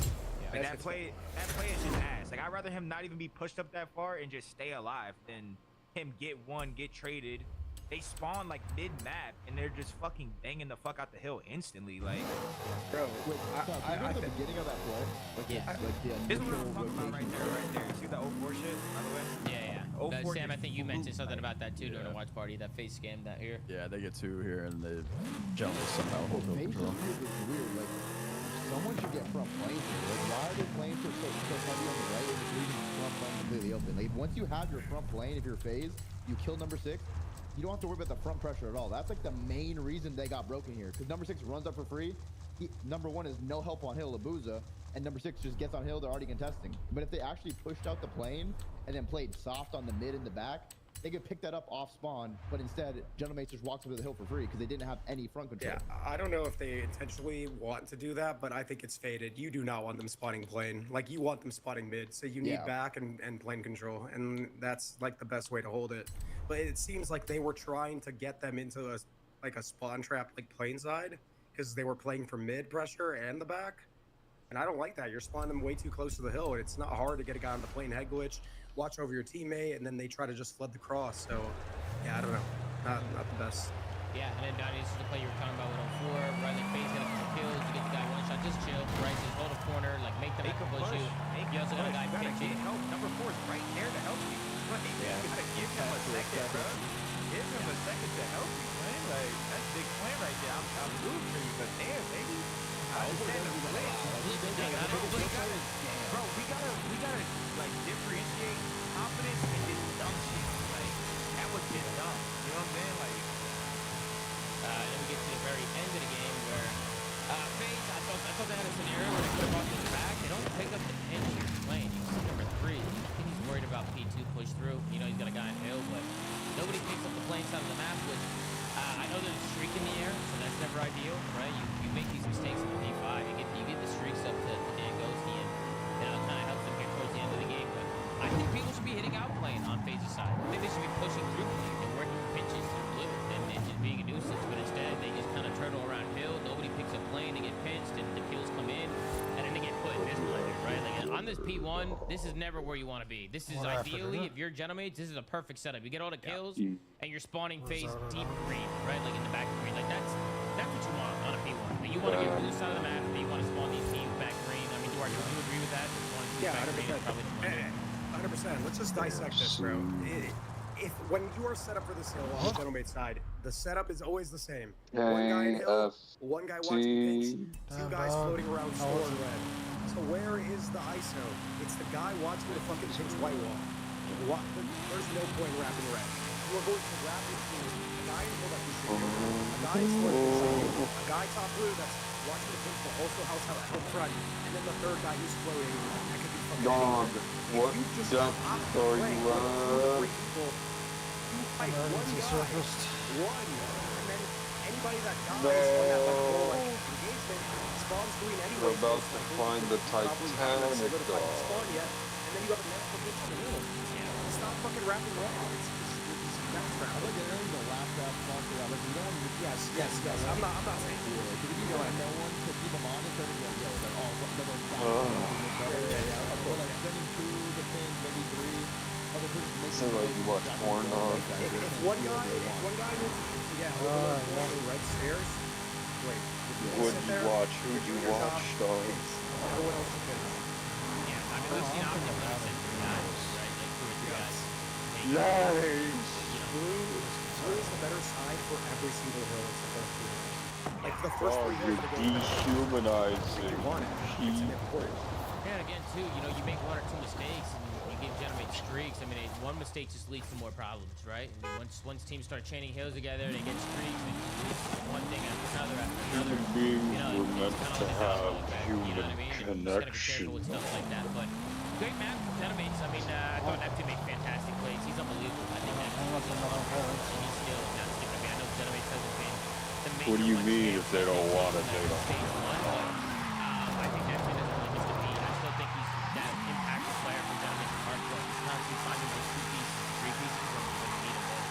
[SPEAKER 2] Like that play is just ass. Like I'd rather him not even be pushed up that far and just stay alive than him get one, get traded. They spawn like mid-map and they're just fucking banging the fuck out the hill instantly. Like,
[SPEAKER 7] Bro,
[SPEAKER 6] Wait, I the beginning of that play. Like,
[SPEAKER 1] Yeah.
[SPEAKER 2] this is what I'm talking about right there. You see the 04 shit, by the way?
[SPEAKER 1] Yeah.
[SPEAKER 2] 04
[SPEAKER 1] Sam, I
[SPEAKER 2] just
[SPEAKER 1] think you mentioned
[SPEAKER 2] flew,
[SPEAKER 1] something
[SPEAKER 2] like,
[SPEAKER 1] about that too during the watch party. That FaZe scammed that here.
[SPEAKER 5] Yeah, they get two here, and the Gentlemen somehow hold no
[SPEAKER 6] FaZe
[SPEAKER 5] control.
[SPEAKER 6] is weird. Like, someone should get front lane here. Like, why are they playing so heavy on the right and just leaving front lane completely open? Like, once you have your front lane, if you're FaZe, you kill number 6. You don't have to worry about the front pressure at all. That's like the main reason they got broken here. Because number 6 runs up for free. number one is no help on hill, Abuza, and number 6 just gets on hill. They're already contesting. But if they actually pushed out the plane and then played soft on the mid and the back, they could pick that up off spawn. But instead, Gentlemates just walks over the hill for free because they didn't have any front control.
[SPEAKER 7] Yeah, I don't know if they intentionally want to do that, but I think it's faded. You do not want them spotting plane. Like, you want them spotting mid, so you need back and plane control, and that's like the best way to hold it. But it seems like they were trying to get them into a spawn trap like plane side because they were playing for mid pressure and the back. And I don't like that. You're spawning them way too close to the hill, and it's not hard to get a guy on the plane head glitch, watch over your teammate, and then they try to just flood the cross. So, yeah, I don't know. Not the best.
[SPEAKER 1] Yeah, and then Donnie, this is the play you were talking about with 04, right? Like, FaZe got a couple kills, you get the guy one shot, just chill, right? Just hold a corner, like, make them have to push you. You also got a guy pitching.
[SPEAKER 2] Help. Number 4 is right there to help you. Like, you gotta give him a second, bro. Give him a second to help you, man. Like, that's big plan right there. I'm rooting for you, but damn, baby. I understand the play. Bro, we gotta like differentiate confidence and just dumb shit. Like, that was just dumb. You know what I'm saying? Like,
[SPEAKER 1] and then we get to the very end of the game where FaZe, I thought they had a scenario where they could have brought this back. They don't pick up the pinch here playing. You see number 3. I think he's worried about P2 push through. You know, he's got a guy in hill, but nobody picks up the plane side of the map, which I know there's a streak in the air, so that's never ideal, right? You make these mistakes in the P5, you get the streaks up to Dan Ghosty, and it kind of helps them get towards the end of the game. But I think people should be hitting out playing on FaZe's side. I think they should be pushing through playing and working pitches through blue and just being a nuisance. But instead, they just kind of turtle around hill. Nobody picks up plane, they get pinched, and the kills come in, and then they get put in this play, right? Like on this P1, this is never where you want to be. This is ideally, if you're Gentlemates, this is a perfect setup. You get all the kills, and you're spawning FaZe deep green, right? Like in the back of green. Like that's what you want on a P1. But you want to get blue side of the map, and you want to spawn these teams back green. I mean, do you agree with that?
[SPEAKER 7] Yeah, 100%. Let's just dissect this, bro. If when you are set up for this hill on the Gentlemate side, the setup is always the same. One guy in hill, one guy watching pinch, 2 guys floating around store red. So where is the ISO? It's the guy watching the fucking pinch white wall. There's no point in wrapping red. You are going to wrap your team. A guy in hill that you should do. A guy in floating, a guy top blue that's watching the pinch but also house out front, and then the third guy who's floating. That could be fucking
[SPEAKER 4] Dog, what depth are you at?
[SPEAKER 7] One guy,
[SPEAKER 3] surfaced.
[SPEAKER 7] one, and then anybody that dies on that like engagement spawns green anyway.
[SPEAKER 4] We're about to find the
[SPEAKER 7] Titanic,
[SPEAKER 4] dog.
[SPEAKER 7] spawn yet, and then you have a natural pitch on the hill. Stop fucking wrapping around. It's that's
[SPEAKER 6] I
[SPEAKER 7] round.
[SPEAKER 6] look at it, the last spawn for that. Like, you don't want to
[SPEAKER 7] Yes. I'm not saying
[SPEAKER 6] because if you don't have no one to keep them honest, they're gonna go, yo, like, oh, they're gonna stop. Or like sending 2 to pins, maybe 3. Other people make
[SPEAKER 4] Sounds like you watch porn, dog.
[SPEAKER 7] If one guy moves, over red stairs. Wait.
[SPEAKER 4] What'd you watch? Who'd you watch, dog?
[SPEAKER 7] Everyone else is good.
[SPEAKER 1] Yeah, I mean, we've seen Optic last in 3 guys, right? Like 2 or 3 guys.
[SPEAKER 4] Nice!
[SPEAKER 7] Blue is the better side for every single hill except for the blue. Like the first 3 hills
[SPEAKER 4] You're
[SPEAKER 7] are going
[SPEAKER 4] dehumanizing.
[SPEAKER 7] It's important.
[SPEAKER 1] Yeah, and again, too, you know, you make 1 or 2 mistakes and you give Gentlemates streaks. I mean, 1 mistake just leads to more problems, right? I mean, once teams start chaining hills together, they get streaks, and it leads to one thing after another after another.
[SPEAKER 4] Human beings
[SPEAKER 1] You know,
[SPEAKER 4] were meant
[SPEAKER 1] it's
[SPEAKER 4] to
[SPEAKER 1] kind of
[SPEAKER 4] have
[SPEAKER 1] like a
[SPEAKER 4] human
[SPEAKER 1] you know what I mean? You just gotta be careful with stuff like that. But great map from Gentlemates. I mean, I thought Neptune made fantastic plays. He's unbelievable. I think Neptune was and he's still not skipping. I mean, I know Gentlemates hasn't been the major.
[SPEAKER 4] What do you mean if they don't want it, they don't?
[SPEAKER 1] Stage 1, but I think Neptune doesn't really miss the beat. I still think he's that impactful player for Gentlemates and Hardcore. He's constantly finding those 2 pieces, 3 pieces when you need them.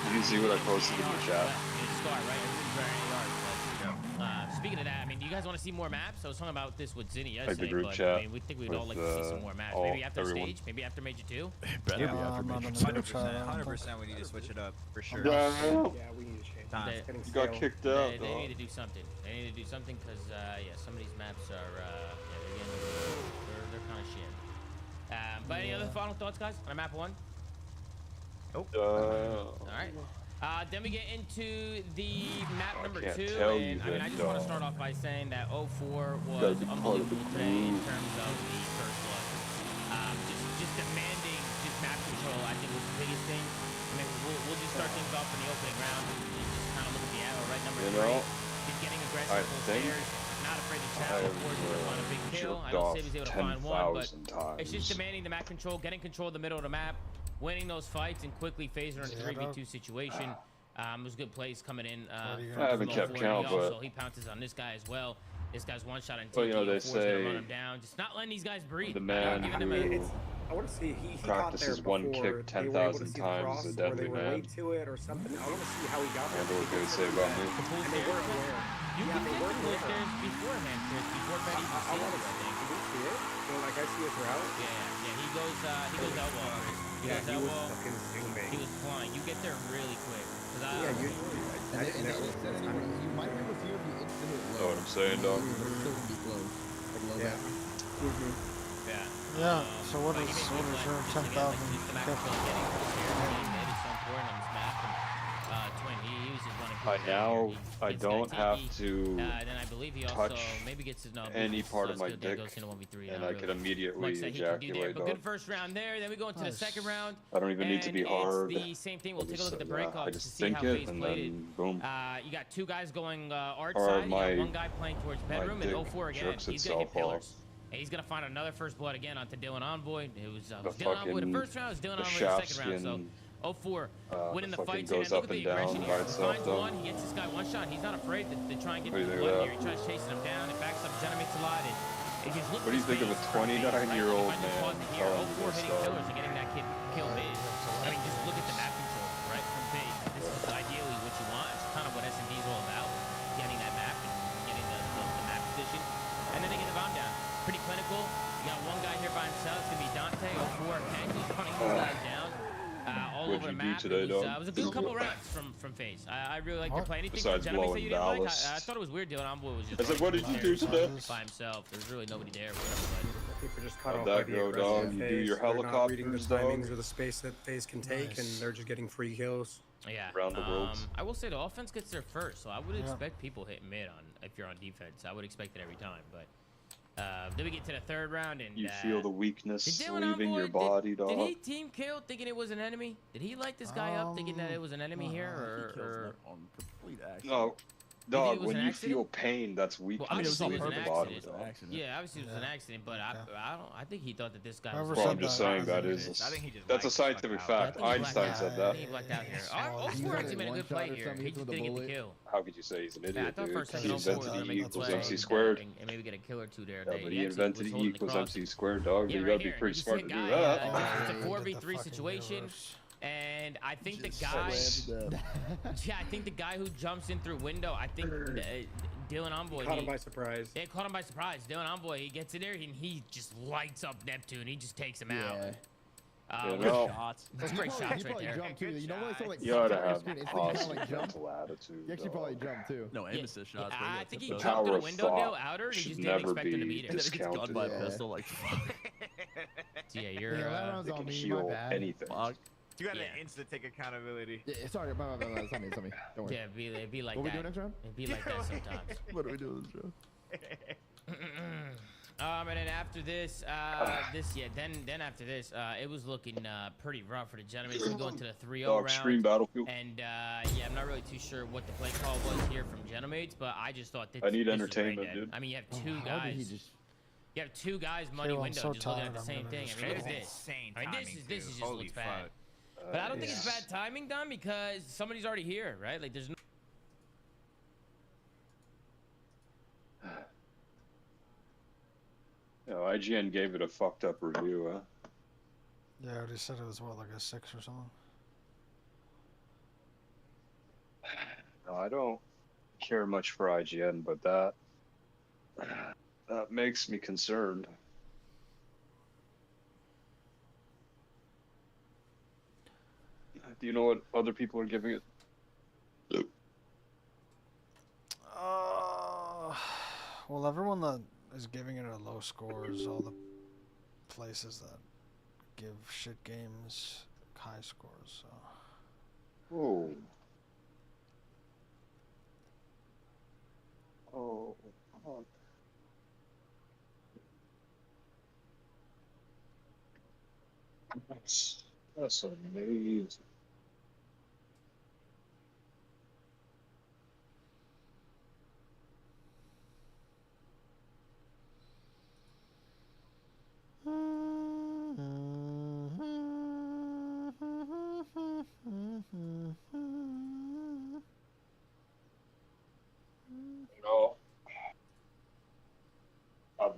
[SPEAKER 4] Did you see what I posted in the chat?
[SPEAKER 1] It's Scar, right? Everybody's wearing ARs. Speaking of that, I mean, do you guys want to see more maps? I was talking about this with Zinni yesterday,
[SPEAKER 4] group
[SPEAKER 1] but
[SPEAKER 4] chat
[SPEAKER 1] I mean, we think we'd all like to see some more maps. Maybe after stage, maybe after Major 2.
[SPEAKER 5] Better be after Major
[SPEAKER 2] 100%. We need to switch it up for sure.
[SPEAKER 7] Yeah, we need to change.
[SPEAKER 2] Time.
[SPEAKER 4] You got kicked out,
[SPEAKER 1] They need to do something. They need to do something because, yeah, some of these maps are, they're kind of shit. But any other final thoughts, guys, on map 1?
[SPEAKER 2] Nope.
[SPEAKER 1] All right. Then we get into the map number 2, and I mean, I just want to start off by saying that 04 was unbelievable today in terms of the first look. Just demanding just map control, I think, was the biggest thing. I mean, we'll just start things off in the opening round and just kind of look at the arrow, right? Number 3. He's getting aggressive.
[SPEAKER 4] I think
[SPEAKER 1] not afraid to
[SPEAKER 4] I
[SPEAKER 1] tap. Of course, he want a big kill. I know Sid was able to find one, but
[SPEAKER 4] 10,000 times.
[SPEAKER 1] it's just demanding the map control, getting control of the middle of the map, winning those fights, and quickly phasing in a 3v2 situation. It was good plays coming in.
[SPEAKER 4] I haven't kept count, but
[SPEAKER 1] he pounces on this guy as well. This guy's one shot and
[SPEAKER 4] well, you know, they say
[SPEAKER 1] run him down. Just not letting these guys breathe.
[SPEAKER 4] the man who
[SPEAKER 7] I want to see he
[SPEAKER 4] practices one kick 10,000 times is a deadly man.
[SPEAKER 7] To it or something. I want to see how he got
[SPEAKER 4] And what can you say about me?
[SPEAKER 7] And they weren't aware.
[SPEAKER 1] You can take the pull stairs beforehand, Chris, before Betty even
[SPEAKER 7] I want to
[SPEAKER 1] sees it.
[SPEAKER 7] see. Did you see it? So, like I see it throughout.
[SPEAKER 1] Yeah. He goes elbow. He goes
[SPEAKER 7] He was
[SPEAKER 1] elbow.
[SPEAKER 7] fucking zooming.
[SPEAKER 1] He was flying. You get there really quick.
[SPEAKER 7] Yeah, I didn't know.
[SPEAKER 6] You might be able to see if you instant hit
[SPEAKER 4] Know
[SPEAKER 6] low.
[SPEAKER 4] what I'm saying, dog?
[SPEAKER 6] But it's still gonna be close. Like low
[SPEAKER 7] Yeah.
[SPEAKER 6] back.
[SPEAKER 3] Yeah. So what is your 10,000
[SPEAKER 4] I don't have to
[SPEAKER 1] then I believe he also
[SPEAKER 4] touch
[SPEAKER 1] maybe gets his
[SPEAKER 4] any part of my dick, and I could immediately ejaculate,
[SPEAKER 1] But
[SPEAKER 4] dog.
[SPEAKER 1] good first round there. Then we go into the second round.
[SPEAKER 4] I don't even need to be hard.
[SPEAKER 1] It's the same thing. We'll take a look at the
[SPEAKER 4] Yeah,
[SPEAKER 1] breakoffs
[SPEAKER 4] I
[SPEAKER 1] to
[SPEAKER 4] just
[SPEAKER 1] see
[SPEAKER 4] think
[SPEAKER 1] how
[SPEAKER 4] it,
[SPEAKER 1] FaZe
[SPEAKER 4] and
[SPEAKER 1] played it.
[SPEAKER 4] then boom.
[SPEAKER 1] You got two guys going art
[SPEAKER 4] Or
[SPEAKER 1] side. You
[SPEAKER 4] my-
[SPEAKER 1] got one guy playing towards bedroom, and
[SPEAKER 4] dick
[SPEAKER 1] 04 again.
[SPEAKER 4] jerks
[SPEAKER 1] He's gonna hit
[SPEAKER 4] itself off.
[SPEAKER 1] pillars. And he's gonna find another first blood again onto Dylan Envoy. It was
[SPEAKER 4] The
[SPEAKER 1] Dylan Envoy the
[SPEAKER 4] fucking-
[SPEAKER 1] first round. It was Dylan
[SPEAKER 4] the
[SPEAKER 1] Envoy the
[SPEAKER 4] shaft
[SPEAKER 1] second round. So
[SPEAKER 4] skin,
[SPEAKER 1] 04 winning the
[SPEAKER 4] fucking
[SPEAKER 1] fights.
[SPEAKER 4] goes
[SPEAKER 1] And look
[SPEAKER 4] up
[SPEAKER 1] at the
[SPEAKER 4] and down
[SPEAKER 1] aggression
[SPEAKER 4] by
[SPEAKER 1] here. He
[SPEAKER 4] itself,
[SPEAKER 1] finds
[SPEAKER 4] though.
[SPEAKER 1] one. He gets this guy one shot. He's not afraid to try and get
[SPEAKER 4] What do you
[SPEAKER 1] the
[SPEAKER 4] think
[SPEAKER 1] blood
[SPEAKER 4] of
[SPEAKER 1] here. He
[SPEAKER 4] that?
[SPEAKER 1] tries chasing him down. It backs up Genomates a lot. And just look
[SPEAKER 4] What do you
[SPEAKER 1] at
[SPEAKER 4] think
[SPEAKER 1] his
[SPEAKER 4] of a
[SPEAKER 1] face from FaZe,
[SPEAKER 4] 29-year-old
[SPEAKER 1] right? If I just
[SPEAKER 4] man
[SPEAKER 1] pause it here,
[SPEAKER 4] telling
[SPEAKER 1] 04
[SPEAKER 4] this
[SPEAKER 1] hitting
[SPEAKER 4] stuff?
[SPEAKER 1] pillars and getting that kid killed is. I mean, just look at the map control, right, from FaZe. This is ideally what you want. It's kind of what S&D is all about, getting that map and getting the map position. And then they get the bomb down. Pretty clinical. You got one guy here by himself. It's going to be Dante. 04 again. He's running these guys down. All
[SPEAKER 4] What'd
[SPEAKER 1] over the
[SPEAKER 4] you do
[SPEAKER 1] map.
[SPEAKER 4] today,
[SPEAKER 1] It
[SPEAKER 4] dog?
[SPEAKER 1] was a good couple rounds from FaZe. I really like their play. Anything
[SPEAKER 4] Besides
[SPEAKER 1] from Genomates that
[SPEAKER 4] blowing
[SPEAKER 1] you didn't like?
[SPEAKER 4] ballast.
[SPEAKER 1] I thought it was weird. Dylan Envoy was just
[SPEAKER 4] I said, what did you do today?
[SPEAKER 1] by himself. There's really nobody there. Whatever,
[SPEAKER 7] People just cut
[SPEAKER 4] How'd
[SPEAKER 7] off
[SPEAKER 4] that
[SPEAKER 7] by the
[SPEAKER 4] go,
[SPEAKER 7] aggressive
[SPEAKER 4] dog? You do
[SPEAKER 7] phase.
[SPEAKER 4] your
[SPEAKER 7] They're not reading the
[SPEAKER 4] helicopters, dog?
[SPEAKER 7] timings or the space that FaZe can take, and they're just getting free kills.
[SPEAKER 1] but yeah.
[SPEAKER 4] Around the world.
[SPEAKER 1] I will say the offense gets there first, so I would expect people hitting mid on if you're on defense. I would expect it every time, but then we get to the third round and
[SPEAKER 4] You feel the weakness
[SPEAKER 1] did Dylan
[SPEAKER 4] leaving
[SPEAKER 1] Envoy,
[SPEAKER 4] your body, dog.
[SPEAKER 1] Did he team kill thinking it was an enemy? Did he light this guy up thinking that it was an enemy here, or
[SPEAKER 5] on complete accident.
[SPEAKER 4] No,
[SPEAKER 1] it
[SPEAKER 4] dog.
[SPEAKER 1] was
[SPEAKER 4] When
[SPEAKER 1] an
[SPEAKER 4] you
[SPEAKER 1] accident?
[SPEAKER 4] feel pain, that's weakness.
[SPEAKER 1] Well, obviously it was an
[SPEAKER 4] leaving the body,
[SPEAKER 1] accident.
[SPEAKER 4] dog.
[SPEAKER 1] Yeah, obviously it was an accident, but I think he thought that this guy
[SPEAKER 3] Whoever
[SPEAKER 1] was.
[SPEAKER 4] Well,
[SPEAKER 3] said
[SPEAKER 4] I'm just
[SPEAKER 3] that,
[SPEAKER 4] saying
[SPEAKER 3] I
[SPEAKER 4] that
[SPEAKER 3] think
[SPEAKER 4] is.
[SPEAKER 2] I think he just
[SPEAKER 4] That's a
[SPEAKER 2] blacked the fuck
[SPEAKER 4] scientific
[SPEAKER 2] out.
[SPEAKER 4] fact.
[SPEAKER 1] I think he
[SPEAKER 4] Einstein
[SPEAKER 1] blacked
[SPEAKER 4] said
[SPEAKER 1] out. I
[SPEAKER 4] that.
[SPEAKER 1] think he blacked out here.
[SPEAKER 3] Small.
[SPEAKER 1] Oh,
[SPEAKER 6] He
[SPEAKER 1] four
[SPEAKER 6] was
[SPEAKER 1] actually
[SPEAKER 6] at
[SPEAKER 1] made a
[SPEAKER 6] one
[SPEAKER 1] good
[SPEAKER 6] shot
[SPEAKER 1] play
[SPEAKER 6] or
[SPEAKER 1] here.
[SPEAKER 6] something,
[SPEAKER 1] He
[SPEAKER 6] hit
[SPEAKER 1] just
[SPEAKER 6] with a
[SPEAKER 1] didn't get the
[SPEAKER 6] bullet.
[SPEAKER 1] kill.
[SPEAKER 4] How could you say he's an
[SPEAKER 1] Yeah, I
[SPEAKER 4] idiot,
[SPEAKER 1] thought
[SPEAKER 4] dude?
[SPEAKER 1] for a second
[SPEAKER 4] He
[SPEAKER 1] 04 was gonna
[SPEAKER 4] invented
[SPEAKER 1] make
[SPEAKER 4] E
[SPEAKER 1] a
[SPEAKER 4] equals
[SPEAKER 1] play
[SPEAKER 4] MC squared.
[SPEAKER 1] and maybe get a kill or two there.
[SPEAKER 4] Yeah,
[SPEAKER 1] They-
[SPEAKER 4] but
[SPEAKER 1] he
[SPEAKER 4] he
[SPEAKER 1] actually
[SPEAKER 4] invented
[SPEAKER 1] was
[SPEAKER 4] E
[SPEAKER 1] holding the
[SPEAKER 4] equals
[SPEAKER 1] cross.
[SPEAKER 4] MC squared, dog.
[SPEAKER 1] Yeah,
[SPEAKER 4] You
[SPEAKER 1] right
[SPEAKER 4] gotta be
[SPEAKER 1] here.
[SPEAKER 4] pretty
[SPEAKER 1] Just
[SPEAKER 4] smart
[SPEAKER 1] hit
[SPEAKER 4] to do
[SPEAKER 1] guy,
[SPEAKER 4] that.
[SPEAKER 1] It's a
[SPEAKER 3] the
[SPEAKER 1] 4v3
[SPEAKER 3] fucking
[SPEAKER 1] situation.
[SPEAKER 3] universe.
[SPEAKER 1] And I think the
[SPEAKER 5] Just
[SPEAKER 1] guy,
[SPEAKER 5] slammed down.
[SPEAKER 1] yeah, I think the guy who jumps in through window, I think Dylan Envoy.
[SPEAKER 7] Caught him by surprise.
[SPEAKER 1] Yeah, caught him by surprise. Dylan Envoy, he gets in there and he just lights up Neptune. He just takes him out.
[SPEAKER 6] Yeah.
[SPEAKER 4] You
[SPEAKER 1] With
[SPEAKER 4] know,
[SPEAKER 5] Shots.
[SPEAKER 1] Those great
[SPEAKER 6] He
[SPEAKER 1] shots right
[SPEAKER 6] probably
[SPEAKER 1] there.
[SPEAKER 6] jumped too. You know what? I saw like
[SPEAKER 4] you ought to
[SPEAKER 6] six on your
[SPEAKER 4] have
[SPEAKER 6] screen. It's like he
[SPEAKER 4] awesome
[SPEAKER 6] kinda, like, jumped.
[SPEAKER 4] mental attitude.
[SPEAKER 6] He actually
[SPEAKER 4] dog.
[SPEAKER 6] probably jumped too.
[SPEAKER 5] No, aim assist shots. but
[SPEAKER 1] I
[SPEAKER 5] yeah,
[SPEAKER 1] think
[SPEAKER 5] it's
[SPEAKER 1] he
[SPEAKER 5] the-
[SPEAKER 1] jumped
[SPEAKER 4] Power
[SPEAKER 1] through the
[SPEAKER 4] of
[SPEAKER 1] window,
[SPEAKER 4] thought
[SPEAKER 1] Dale Outer, and he
[SPEAKER 4] should
[SPEAKER 1] just didn't
[SPEAKER 4] never
[SPEAKER 1] expect him to
[SPEAKER 4] be
[SPEAKER 1] beat him.
[SPEAKER 5] And then it gets gunned by a
[SPEAKER 6] Yeah.
[SPEAKER 5] pistol. Like, fuck.
[SPEAKER 1] Yeah, you're.
[SPEAKER 6] Yeah, that round's
[SPEAKER 4] They
[SPEAKER 6] on
[SPEAKER 4] can
[SPEAKER 6] me. My
[SPEAKER 4] heal
[SPEAKER 6] bad.
[SPEAKER 4] anything.
[SPEAKER 5] Fuck.
[SPEAKER 2] You gotta
[SPEAKER 1] Yeah.
[SPEAKER 2] instant take accountability.
[SPEAKER 6] Yeah, sorry, my bad. It's on me. It's on me. Don't worry.
[SPEAKER 1] Yeah, it'd be like
[SPEAKER 6] What we
[SPEAKER 1] that.
[SPEAKER 6] doing next round?
[SPEAKER 1] It'd be like that sometimes.
[SPEAKER 5] What are we doing this show?
[SPEAKER 1] And then after this, then after this, it was looking pretty rough for the Genomates. We go into the 3-0
[SPEAKER 4] Dog,
[SPEAKER 1] round.
[SPEAKER 4] Stream Battlefield.
[SPEAKER 1] And yeah, I'm not really too sure what the play call was here from Genomates, but I just thought this.
[SPEAKER 4] I need
[SPEAKER 1] this was
[SPEAKER 4] entertainment,
[SPEAKER 1] brain dead.
[SPEAKER 4] dude.
[SPEAKER 1] I mean, you have two
[SPEAKER 6] How did he
[SPEAKER 1] guys.
[SPEAKER 6] just?
[SPEAKER 1] You have two guys money
[SPEAKER 3] I'm
[SPEAKER 1] window
[SPEAKER 3] so
[SPEAKER 1] just looking
[SPEAKER 3] tired,
[SPEAKER 1] at the
[SPEAKER 3] I'm
[SPEAKER 1] same
[SPEAKER 3] gonna
[SPEAKER 1] thing.
[SPEAKER 3] just
[SPEAKER 1] I mean, look
[SPEAKER 2] That
[SPEAKER 1] at
[SPEAKER 2] is
[SPEAKER 1] this.
[SPEAKER 2] insane
[SPEAKER 1] I mean,
[SPEAKER 2] timing,
[SPEAKER 1] this
[SPEAKER 2] too.
[SPEAKER 1] just
[SPEAKER 2] Holy
[SPEAKER 1] looks bad.
[SPEAKER 2] fuck.
[SPEAKER 1] But I don't think it's
[SPEAKER 4] Yes.
[SPEAKER 1] bad timing, Don, because somebody's already here, right? Like, there's no.
[SPEAKER 4] You know, IGN gave it a fucked up review, huh?
[SPEAKER 3] Yeah, I already said it was what, like a 6 or something.
[SPEAKER 4] No, I don't care much for IGN, but that makes me concerned. Do you know what other people are giving it?
[SPEAKER 3] Well, everyone that is giving it a low score is all the places that give shit games high scores. So.
[SPEAKER 4] Oh. Oh. Oh. That's amazing.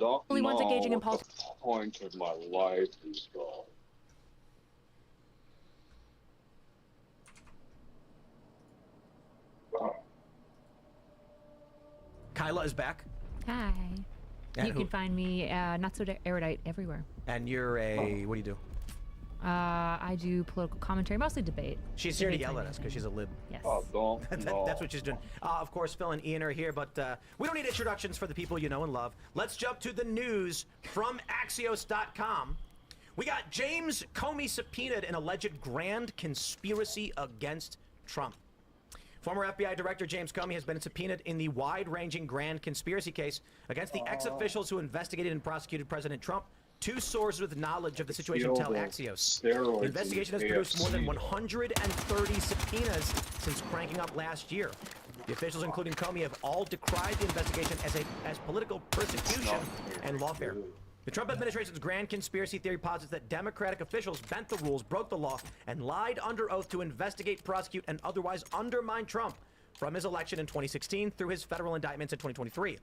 [SPEAKER 4] don't
[SPEAKER 10] Only ones
[SPEAKER 4] know
[SPEAKER 10] engaging in
[SPEAKER 4] what the point of my life is, though.
[SPEAKER 9] Kyla is back.
[SPEAKER 10] Hi.
[SPEAKER 9] And
[SPEAKER 10] You
[SPEAKER 9] who-
[SPEAKER 10] can find me not so erudite everywhere.
[SPEAKER 9] And you're a what do you do?
[SPEAKER 10] I do political commentary, mostly debate.
[SPEAKER 9] She's here to
[SPEAKER 10] Debate's
[SPEAKER 9] yell
[SPEAKER 10] my
[SPEAKER 9] at
[SPEAKER 10] main
[SPEAKER 9] us because
[SPEAKER 10] thing.
[SPEAKER 9] she's a lib.
[SPEAKER 10] Yes.
[SPEAKER 4] Oh, don't.
[SPEAKER 9] That's what she's doing. Of course, Phil and Ian are here, but we don't need introductions for the people you know and love. Let's jump to the news from Axios.com. We got James Comey subpoenaed an alleged grand conspiracy against Trump. Former FBI Director James Comey has been subpoenaed in the wide-ranging grand conspiracy case against the ex-officials who investigated and prosecuted President Trump. Two sources with knowledge of the situation tell Axios. The investigation has produced more than 130 subpoenas since cranking up last year. The officials, including Comey, have all decried the investigation as political persecution and lawfare. The Trump administration's grand conspiracy theory posits that Democratic officials bent the rules, broke the law, and lied under oath to investigate, prosecute, and otherwise undermine Trump from his election in 2016 through his federal indictments in 2023.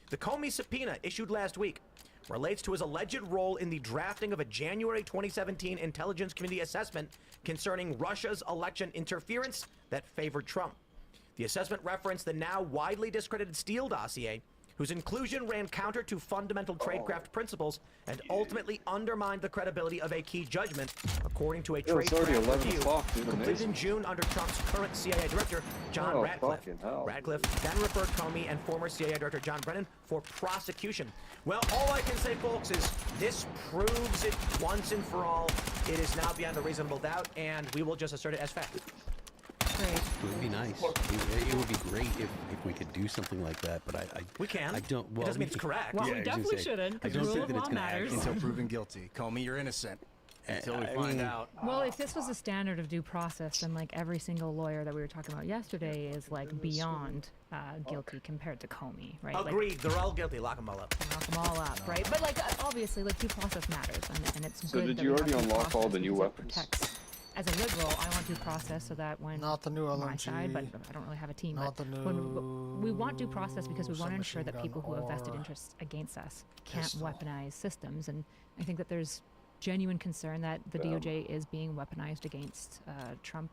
[SPEAKER 9] The Comey subpoena issued last week relates to his alleged role in the drafting of a January 2017 Intelligence Committee assessment concerning Russia's election interference that favored Trump. The assessment referenced the now widely discredited Steele dossier, whose inclusion ran counter to fundamental tradecraft principles and ultimately undermined the credibility of a key judgment, according to a
[SPEAKER 4] It's already
[SPEAKER 9] tradecraft
[SPEAKER 4] 11
[SPEAKER 9] review
[SPEAKER 4] o'clock, dude.
[SPEAKER 9] completed
[SPEAKER 4] Amazing.
[SPEAKER 9] in June under Trump's current CIA director, John
[SPEAKER 4] Oh,
[SPEAKER 9] Radcliffe.
[SPEAKER 4] fucking hell.
[SPEAKER 9] Radcliffe then referred Comey and former CIA Director John Brennan for prosecution. Well, all I can say, folks, is this proves it once and for all. It is now beyond a reasonable doubt, and we will just assert it as fact.
[SPEAKER 10] Great.
[SPEAKER 11] It would be nice. It would be great if we could do something like that, but I
[SPEAKER 9] We can.
[SPEAKER 11] I don't. Well,
[SPEAKER 9] it doesn't mean it's correct.
[SPEAKER 10] Well,
[SPEAKER 11] Yeah,
[SPEAKER 10] we
[SPEAKER 11] I was gonna
[SPEAKER 10] definitely
[SPEAKER 11] say,
[SPEAKER 10] shouldn't,
[SPEAKER 11] I
[SPEAKER 10] because
[SPEAKER 11] don't
[SPEAKER 10] rule
[SPEAKER 11] think
[SPEAKER 10] of
[SPEAKER 11] that it's
[SPEAKER 10] law
[SPEAKER 11] gonna
[SPEAKER 10] matters.
[SPEAKER 11] actually-
[SPEAKER 12] Until proven guilty. Comey, you're innocent. Until we
[SPEAKER 11] I
[SPEAKER 12] find
[SPEAKER 11] mean-
[SPEAKER 12] out.
[SPEAKER 10] Well, if this was a standard of due process, then like every single lawyer that we were talking about yesterday is like beyond guilty compared to Comey, right?
[SPEAKER 9] Agreed. They're all guilty. Lock them all up.
[SPEAKER 10] Like, knock them all up, right? But like obviously, like due process matters, and it's
[SPEAKER 4] So
[SPEAKER 10] good.
[SPEAKER 4] did
[SPEAKER 10] that
[SPEAKER 4] you
[SPEAKER 10] we
[SPEAKER 4] already
[SPEAKER 10] have due
[SPEAKER 4] unlock all
[SPEAKER 10] process
[SPEAKER 4] the new
[SPEAKER 10] because it
[SPEAKER 4] weapons?
[SPEAKER 10] protects- As a liberal, I want due process so that when
[SPEAKER 3] Not the new
[SPEAKER 10] my
[SPEAKER 3] LMG.
[SPEAKER 10] side, but I don't really have a team.
[SPEAKER 3] Not
[SPEAKER 10] but
[SPEAKER 3] the
[SPEAKER 10] when we want due process because we want to ensure that
[SPEAKER 3] submachine
[SPEAKER 10] people who have vested
[SPEAKER 3] gun or
[SPEAKER 10] interests against us can't
[SPEAKER 3] pistol.
[SPEAKER 10] weaponize systems, and I think that there's genuine concern that the DOJ is being weaponized against Trump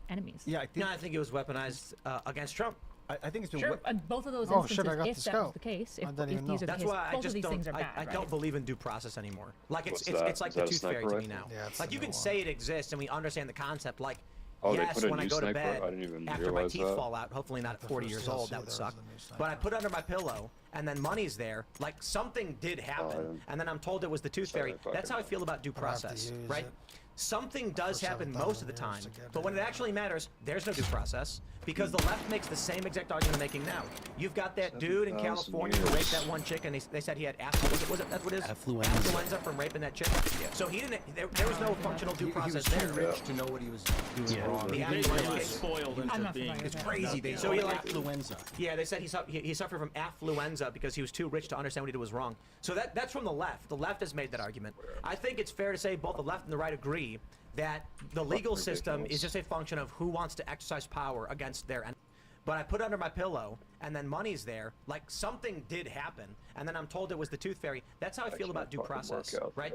[SPEAKER 10] enemies.
[SPEAKER 12] Yeah, I think,
[SPEAKER 9] No, I think it was weaponized against Trump.
[SPEAKER 12] I think it's been.
[SPEAKER 10] Sure, and both of those
[SPEAKER 3] Oh,
[SPEAKER 10] instances,
[SPEAKER 3] shit, I got
[SPEAKER 10] if
[SPEAKER 3] the
[SPEAKER 10] that was
[SPEAKER 3] scope.
[SPEAKER 10] the case,
[SPEAKER 3] I
[SPEAKER 10] if
[SPEAKER 3] didn't even
[SPEAKER 10] these
[SPEAKER 3] know.
[SPEAKER 10] are the
[SPEAKER 9] That's
[SPEAKER 10] case,
[SPEAKER 9] why I
[SPEAKER 10] both of
[SPEAKER 9] just
[SPEAKER 10] these things
[SPEAKER 9] don't.
[SPEAKER 10] are bad,
[SPEAKER 9] I
[SPEAKER 10] right?
[SPEAKER 9] don't believe in due process anymore. Like
[SPEAKER 4] What's
[SPEAKER 9] it's
[SPEAKER 4] that?
[SPEAKER 9] it's like
[SPEAKER 4] Is
[SPEAKER 9] the
[SPEAKER 4] that a
[SPEAKER 9] tooth fairy
[SPEAKER 4] sniper
[SPEAKER 9] to me
[SPEAKER 4] rifle?
[SPEAKER 9] now.
[SPEAKER 3] Yeah, it's
[SPEAKER 9] Like
[SPEAKER 3] the
[SPEAKER 9] you
[SPEAKER 3] new
[SPEAKER 9] can
[SPEAKER 3] one.
[SPEAKER 9] say it exists and we understand the concept. Like
[SPEAKER 4] Oh, they
[SPEAKER 9] yes,
[SPEAKER 4] put a
[SPEAKER 9] when I
[SPEAKER 4] new
[SPEAKER 9] go to
[SPEAKER 4] sniper?
[SPEAKER 9] bed
[SPEAKER 4] I didn't even
[SPEAKER 9] after my
[SPEAKER 4] realize
[SPEAKER 9] teeth
[SPEAKER 4] that.
[SPEAKER 9] fall out, hopefully not at
[SPEAKER 3] The
[SPEAKER 9] 40
[SPEAKER 3] first
[SPEAKER 9] years
[SPEAKER 3] DLC,
[SPEAKER 9] old, that
[SPEAKER 3] there
[SPEAKER 9] would
[SPEAKER 3] was
[SPEAKER 9] suck.
[SPEAKER 3] a new sniper.
[SPEAKER 9] But I put it under my pillow and then money's there. Like something did happen, and then I'm told it was the tooth fairy. That's how I feel about due
[SPEAKER 3] But I have to
[SPEAKER 9] process,
[SPEAKER 3] use
[SPEAKER 9] right?
[SPEAKER 3] it
[SPEAKER 9] Something does
[SPEAKER 3] for
[SPEAKER 9] happen most of the
[SPEAKER 3] 7,000
[SPEAKER 9] time,
[SPEAKER 3] years to get
[SPEAKER 9] but when it
[SPEAKER 3] it.
[SPEAKER 9] actually matters, there's no due process because the left makes the same exact argument I'm making now. You've got that dude in
[SPEAKER 4] 7,000
[SPEAKER 9] California who
[SPEAKER 4] years.
[SPEAKER 9] raped that one chick, and they said he had was it that's what it is?
[SPEAKER 11] Affluenza.
[SPEAKER 9] Affluenza from raping that chick. So he didn't. There was no functional due
[SPEAKER 12] He was
[SPEAKER 9] process
[SPEAKER 12] too
[SPEAKER 9] there.
[SPEAKER 12] rich to know what he was doing
[SPEAKER 11] Yeah.
[SPEAKER 12] wrong.
[SPEAKER 9] The
[SPEAKER 12] He
[SPEAKER 9] affluenza
[SPEAKER 12] didn't realize-
[SPEAKER 9] spoiled
[SPEAKER 10] I'm not familiar with
[SPEAKER 12] It's
[SPEAKER 10] that.
[SPEAKER 12] crazy. They
[SPEAKER 9] So
[SPEAKER 12] so
[SPEAKER 9] he
[SPEAKER 12] he
[SPEAKER 9] like-
[SPEAKER 12] affluenza.
[SPEAKER 9] Yeah, they said he suffered from affluenza because he was too rich to understand what he did was wrong. So that's from the left. The left has made that argument. I think it's fair to say both the left and the right agree that the legal system is just a function of who wants to exercise power against their enemy. But I put it under my pillow, and then money's there. Like something did happen, and then I'm told it was the tooth fairy. That's how I feel about due process, right?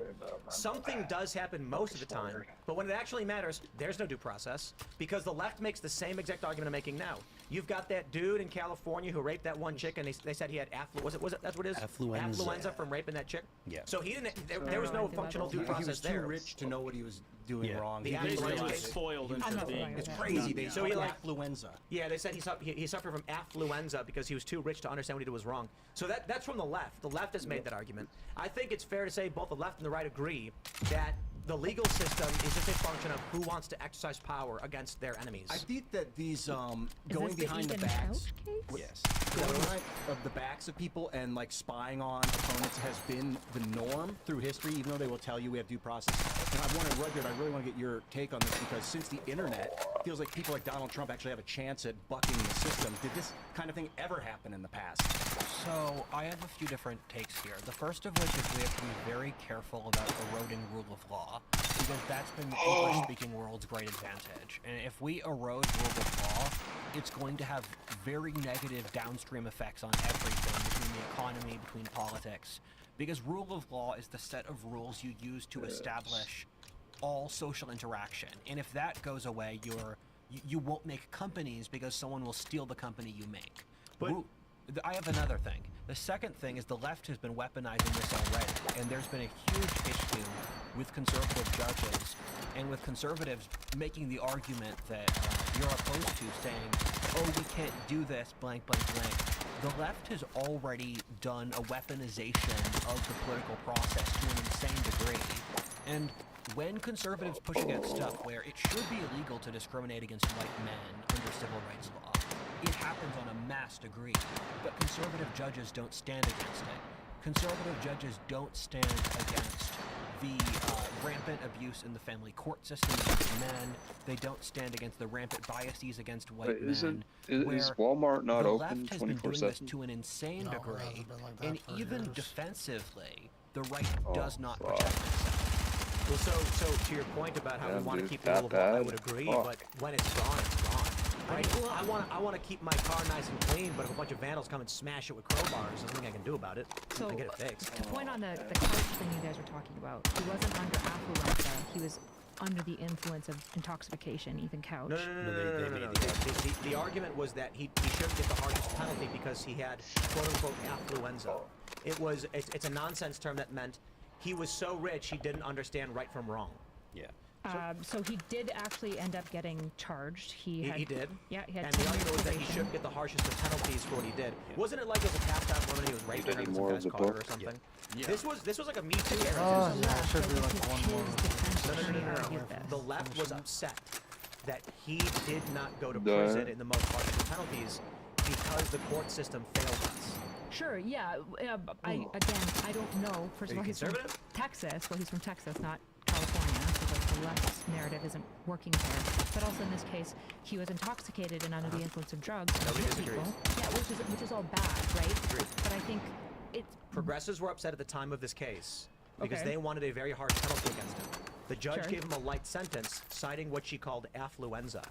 [SPEAKER 9] Something does happen most of the time, but when it actually matters, there's no due process because the left makes the same exact argument I'm making now. You've got that dude in California who raped that one chick, and they said he had was it that's what it is?
[SPEAKER 11] Affluenza.
[SPEAKER 9] Affluenza from raping that chick.
[SPEAKER 11] Yeah.
[SPEAKER 9] So he didn't. There was no functional due
[SPEAKER 12] He
[SPEAKER 9] process
[SPEAKER 12] was too
[SPEAKER 9] there.
[SPEAKER 12] rich to know what he was doing
[SPEAKER 11] Yeah.
[SPEAKER 12] wrong.
[SPEAKER 9] The
[SPEAKER 12] He didn't
[SPEAKER 9] affluenza
[SPEAKER 12] realize-
[SPEAKER 9] case.
[SPEAKER 8] spoiled
[SPEAKER 10] I'm not
[SPEAKER 8] into
[SPEAKER 10] familiar
[SPEAKER 8] being.
[SPEAKER 10] with
[SPEAKER 12] It's
[SPEAKER 10] that.
[SPEAKER 12] crazy. They
[SPEAKER 9] So he
[SPEAKER 12] so
[SPEAKER 9] like-
[SPEAKER 12] affluenza.
[SPEAKER 9] Yeah, they said he suffered from affluenza because he was too rich to understand what he did was wrong. So that's from the left. The left has made that argument. I think it's fair to say both the left and the right agree that the legal system is just a function of who wants to exercise power against their enemies.
[SPEAKER 12] I think that these
[SPEAKER 10] Is
[SPEAKER 12] going
[SPEAKER 10] this
[SPEAKER 12] behind the
[SPEAKER 10] Ethan
[SPEAKER 12] backs.
[SPEAKER 10] Couch case?
[SPEAKER 12] Yes. Going behind of the backs of people and like spying on opponents has been the norm through history, even though they will tell you we have due process. And I want to, Rudyard, I really want to get your take on this because since the internet, it feels like people like Donald Trump actually have a chance at bucking the system. Did this kind of thing ever happen in the past?
[SPEAKER 13] So I have a few different takes here. The first of which is we have to be very careful about eroding rule of law, because that's been the English-speaking world's great advantage. And if we erode rule of law, it's going to have very negative downstream effects on everything, between the economy, between politics, because rule of law is the set of rules you use to establish all social interaction. And if that goes away, you won't make companies because someone will steal the company you make. But I have another thing. The second thing is the left has been weaponizing this already, and there's been a huge issue with conservative judges and with conservatives making the argument that you're opposed to, saying, oh, we can't do this, blank, blank, blank. The left has already done a weaponization of the political process to an insane degree. And when conservatives push against stuff where it should be illegal to discriminate against white men under civil rights law, it happens on a mass degree, but conservative judges don't stand against it. Conservative judges don't stand against the rampant abuse in the family court system against men. They don't stand against the rampant biases against white men.
[SPEAKER 4] Is Walmart not
[SPEAKER 13] the
[SPEAKER 4] open
[SPEAKER 13] left has been doing
[SPEAKER 4] 24/7?
[SPEAKER 13] this to an insane degree, and even defensively, the right does not protect itself.
[SPEAKER 9] Well, so to your point about how we want to keep the
[SPEAKER 4] that
[SPEAKER 9] rule of law, I
[SPEAKER 4] bad?
[SPEAKER 9] would agree,
[SPEAKER 4] Fuck.
[SPEAKER 9] but when it's gone, it's gone. Right? I want to keep my car nice and clean, but if a bunch of vandals come and smash it with crowbars, there's nothing I can do about it.
[SPEAKER 10] So
[SPEAKER 9] I get it fixed.
[SPEAKER 10] to point on the couch thing you guys were talking about, he wasn't under affluenza. He was under the influence of intoxication, Ethan Couch.
[SPEAKER 9] No. The argument was that he shouldn't get the hardest penalty because he had quote-unquote affluenza. It's a nonsense term that meant he was so rich he didn't understand right from wrong.
[SPEAKER 5] Yeah.
[SPEAKER 10] So he did actually end up getting charged. He
[SPEAKER 9] did?
[SPEAKER 10] Yeah, he had
[SPEAKER 9] And
[SPEAKER 10] 10
[SPEAKER 9] the argument was that he
[SPEAKER 10] probation.
[SPEAKER 9] shouldn't get the harshest of penalties for what he did. Wasn't it like as a past out woman he was raping her in some guy's car or something?
[SPEAKER 5] Yeah.
[SPEAKER 9] This was like a Me Too era.
[SPEAKER 3] Oh, yeah, it should be like
[SPEAKER 10] His
[SPEAKER 3] one more.
[SPEAKER 10] defense attorney
[SPEAKER 9] No.
[SPEAKER 10] argued this.
[SPEAKER 9] The left was upset that he did not go to prison in the most harsh of penalties because the court system failed us.
[SPEAKER 10] Sure, yeah. I don't know. First of all, he's from
[SPEAKER 9] conservative?
[SPEAKER 10] Texas. Well, he's from Texas, not California, so the left's narrative isn't working here. But also in this case, he was intoxicated and under the influence of drugs. and
[SPEAKER 9] Nobody
[SPEAKER 10] hit
[SPEAKER 9] disagrees.
[SPEAKER 10] people. Yeah, which is all bad, right?
[SPEAKER 9] Agreed.
[SPEAKER 10] But I think it's
[SPEAKER 9] Progressives were upset at the time of this case because
[SPEAKER 10] Okay.
[SPEAKER 9] they wanted a very harsh penalty against him. The judge
[SPEAKER 10] Sure.
[SPEAKER 9] gave him a light sentence, citing what she called affluenza.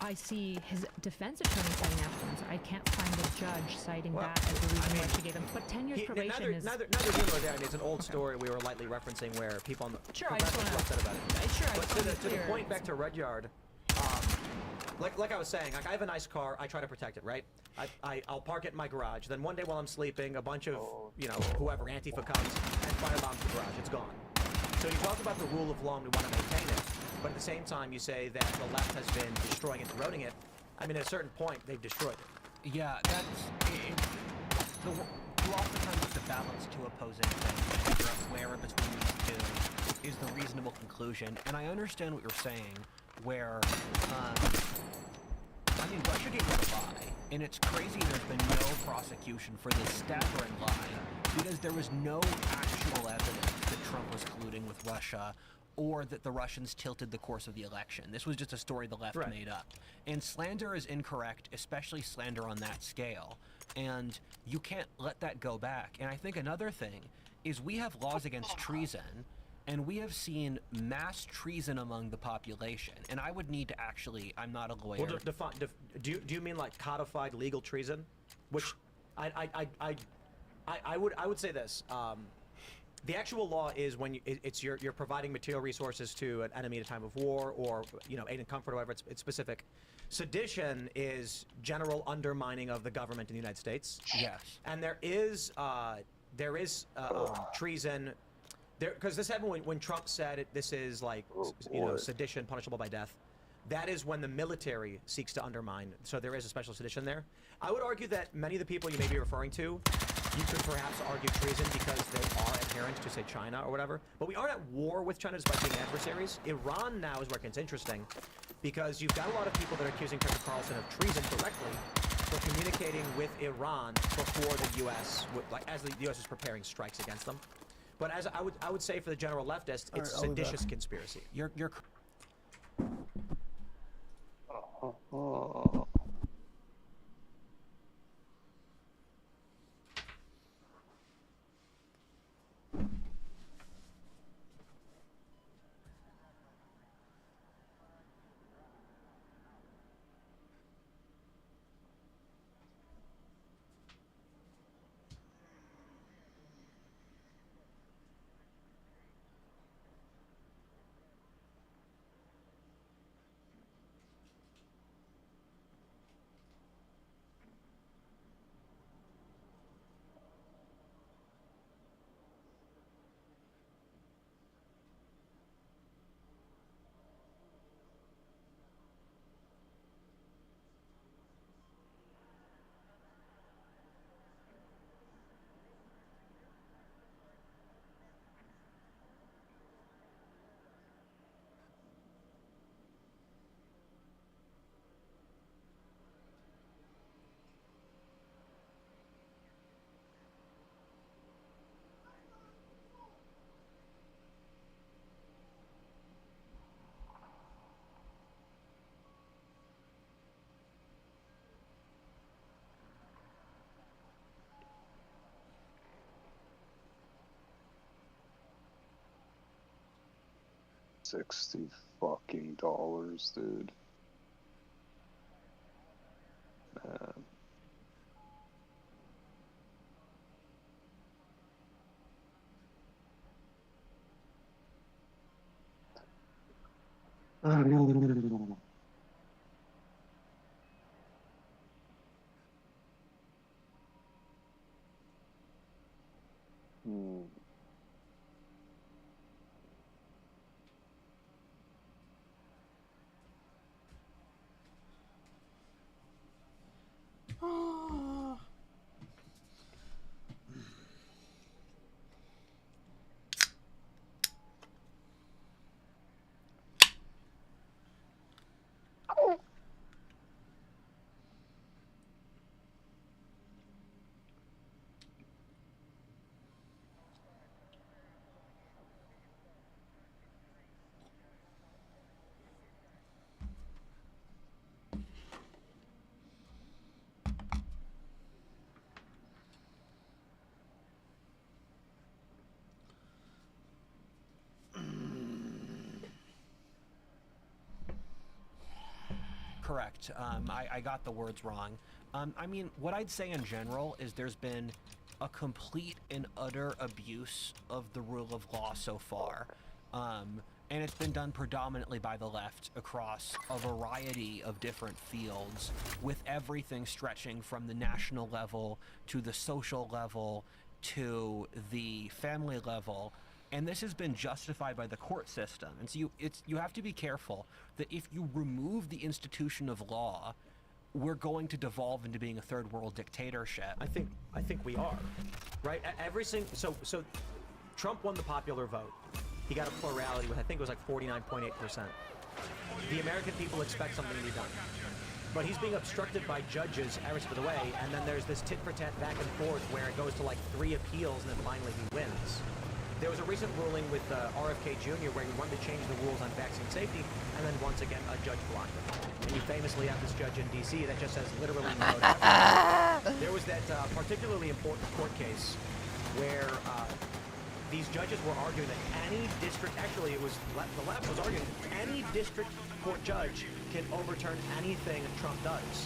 [SPEAKER 10] I see his defense attorney citing affluence. I can't find the judge citing that as the reason why she gave him. But 10 years probation is.
[SPEAKER 9] Neither here nor there. I mean, it's an old story we were lightly referencing where people on the
[SPEAKER 10] Sure, I just
[SPEAKER 9] progressives were
[SPEAKER 10] wanna-
[SPEAKER 9] upset about it.
[SPEAKER 10] Sure, I
[SPEAKER 9] But
[SPEAKER 10] just wanna be
[SPEAKER 9] to the
[SPEAKER 10] clear.
[SPEAKER 9] point back to Rudyard, like I was saying, like I have a nice car, I try to protect it, right? I'll park it in my garage. Then one day while I'm sleeping, a bunch of whoever Antifa comes and firebombs the garage. It's gone. So you talk about the rule of law and we want to maintain it, but at the same time you say that the left has been destroying it, eroding it. I mean, at a certain point, they've destroyed it.
[SPEAKER 13] Yeah, you oftentimes have to balance two opposing things and figure out where between these two is the reasonable conclusion. And I understand what you're saying, where, I mean, Russia gave us a lie, and it's crazy there's been no prosecution for this staggering lie, because there was no actual evidence that Trump was colluding with Russia, or that the Russians tilted the course of the election. This was just a story the left made up. And slander is incorrect, especially slander on that scale. And you can't let that go back. And I think another thing is we have laws against treason, and we have seen mass treason among the population. And I would need to actually, I'm not a lawyer.
[SPEAKER 9] Well, do you mean like codified legal treason? Which I would say this. The actual law is when you're providing material resources to an enemy at a time of war, or aid and comfort, or whatever. It's specific. Sedition is general undermining of the government in the United States.
[SPEAKER 13] Yes.
[SPEAKER 9] And there is treason. Because this happened when Trump said this is like sedition punishable by death. That is when the military seeks to undermine. So there is a special sedition there. I would argue that many of the people you may be referring to, you could perhaps argue treason because they are adherent to, say, China or whatever. But we aren't at war with China despite being adversaries. Iran now is where it gets interesting because you've got a lot of people that are accusing Tucker Carlson of treason directly for communicating with Iran before the U.S., as the U.S. is preparing strikes against them. But as I would say for the general leftist, it's a seditious conspiracy.
[SPEAKER 13] You're
[SPEAKER 4] $60 fucking dollars, dude. Man.
[SPEAKER 13] Correct. I got the words wrong. I mean, what I'd say in general is there's been a complete and utter abuse of the rule of law so far. And it's been done predominantly by the left across a variety of different fields, with everything stretching from the national level to the social level to the family level. And this has been justified by the court system. And so you have to be careful that if you remove the institution of law, we're going to devolve into being a third world dictatorship.
[SPEAKER 9] I think we are, right? So Trump won the popular vote. He got a plurality with, I think it was like 49.8%. The American people expect something to be done. But he's being obstructed by judges every step of the way, and then there's this tit for tat back and forth where it goes to like 3 appeals and then finally he wins. There was a recent ruling with RFK Jr. where he wanted to change the rules on vaccine safety, and then once again a judge blocked it. And you famously have this judge in D.C. that just says literally no. There was that particularly important court case where these judges were arguing that any district, actually it was the left was arguing any district court judge can overturn anything Trump does.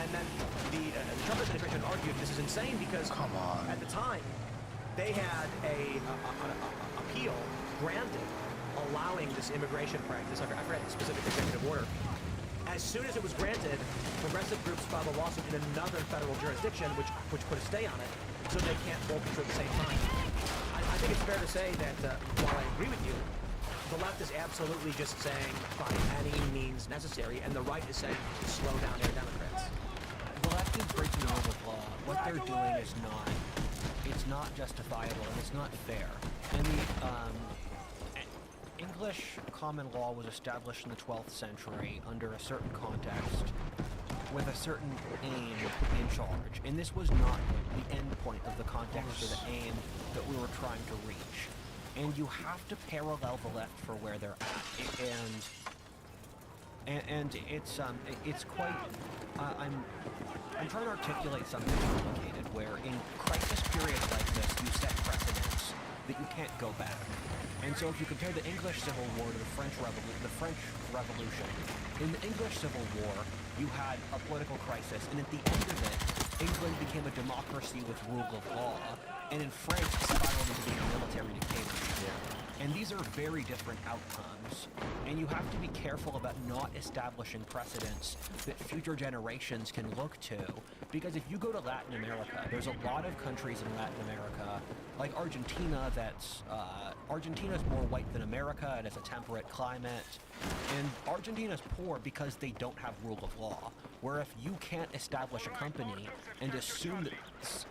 [SPEAKER 9] And then the Trump administration argued this is insane because at the time they had an appeal granted allowing this immigration practice. I forget the specific executive order. As soon as it was granted, progressive groups filed a lawsuit in another federal jurisdiction, which put a stay on it, so they can't both at the same time. I think it's fair to say that while I agree with you, the left is absolutely just saying by any means necessary, and the right is saying slow down their Democrats.
[SPEAKER 13] The left is breaking the rule of law. What they're doing is it's not justifiable and it's not fair. And the English common law was established in the 12th century under a certain context with a certain aim in charge. And this was not the end point of the context or the aim that we were trying to reach. And you have to parallel the left for where they're at. And it's quite, I'm trying to articulate something complicated where in crisis periods like this, you set precedents that you can't go back. And so if you compare the English Civil War to the French Revolution, in the English Civil War, you had a political crisis, and at the end of it, England became a democracy with rule of law, and in France, it spiraled into being a military dictatorship. And these are very different outcomes, and you have to be careful about not establishing precedents that future generations can look to, because if you go to Latin America, there's a lot of countries in Latin America, like Argentina, Argentina's more white than America, it has a temperate climate, and Argentina's poor because they don't have rule of law, where if you can't establish a company and assume that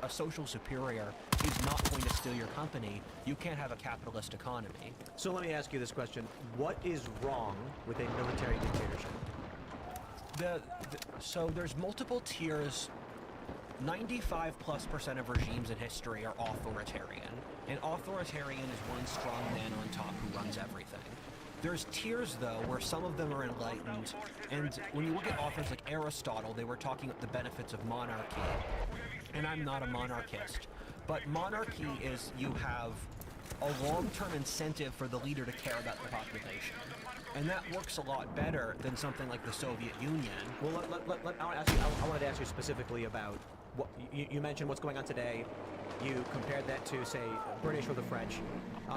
[SPEAKER 13] a social superior is not going to steal your company, you can't have a capitalist economy.
[SPEAKER 9] So let me ask you this question. What is wrong with a military dictatorship?
[SPEAKER 13] So there's multiple tiers. 95+% of regimes in history are authoritarian. And authoritarian is one strong man on top who runs everything. There's tiers, though, where some of them are enlightened, and when you look at authors like Aristotle, they were talking about the benefits of monarchy. And I'm not a monarchist, but monarchy is you have a long-term incentive for the leader to care about the population. And that works a lot better than something like the Soviet Union.
[SPEAKER 9] Well, I wanted to ask you specifically about what you mentioned what's going on today. You compared that to, say, British or the French.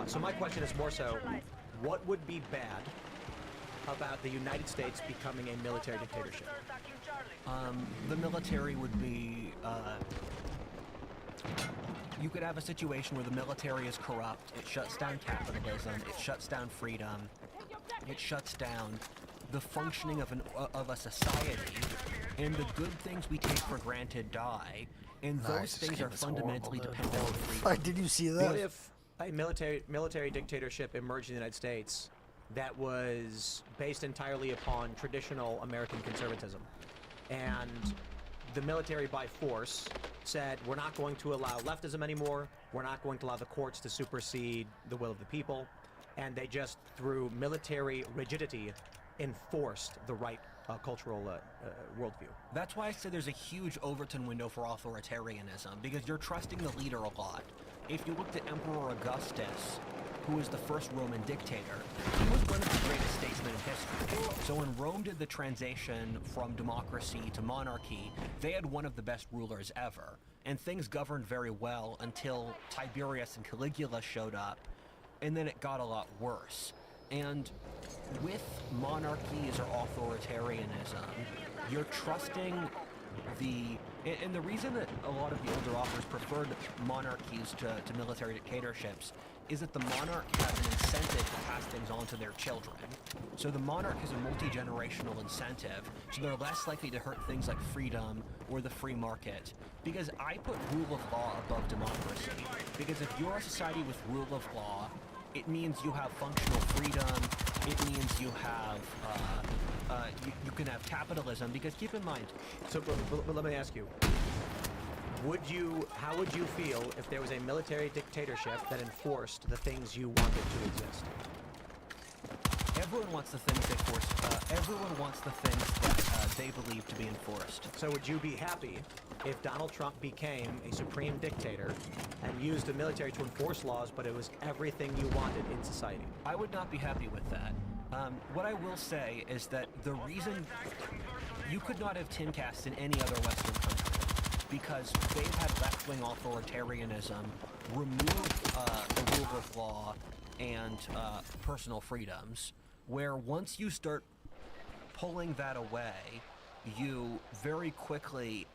[SPEAKER 9] So my question is more so, what would be bad about the United States becoming a military dictatorship?
[SPEAKER 13] The military would be, you could have a situation where the military is corrupt, it shuts down capitalism, it shuts down freedom, it shuts down the functioning of a society, and the good things we take for granted die, and those things are fundamentally dependent on freedom.
[SPEAKER 3] Did you see that?
[SPEAKER 9] What if a military dictatorship emerged in the United States that was based entirely upon traditional American conservatism, and the military by force said, we're not going to allow leftism anymore, we're not going to allow the courts to supersede the will of the people, and they just, through military rigidity, enforced the right cultural worldview?
[SPEAKER 13] That's why I say there's a huge Overton window for authoritarianism, because you're trusting the leader a lot. If you looked at Emperor Augustus, who was the first Roman dictator, he was one of the greatest statesmen in history. So when Rome did the transition from democracy to monarchy, they had one of the best rulers ever. And things governed very well until Tiberius and Caligula showed up, and then it got a lot worse. And with monarchies or authoritarianism, you're trusting and the reason that a lot of the older authors preferred monarchies to military dictatorships is that the monarch has an incentive to pass things on to their children. So the monarch has a multi-generational incentive, so they're less likely to hurt things like freedom or the free market. Because I put rule of law above democracy. Because if you're a society with rule of law, it means you have functional freedom, it means you have, you can have capitalism, because keep in mind...
[SPEAKER 9] So, but let me ask you, how would you feel if there was a military dictatorship that enforced the things you wanted to exist?
[SPEAKER 13] Everyone wants the things they force. Everyone wants the things that they believe to be enforced.
[SPEAKER 9] So would you be happy if Donald Trump became a supreme dictator and used the military to enforce laws, but it was everything you wanted in society?
[SPEAKER 13] I would not be happy with that. What I will say is that the reason you could not have timcasts in any other Western country, because they've had left-wing authoritarianism remove the rule of law and personal freedoms, where once you start pulling that away, you very quickly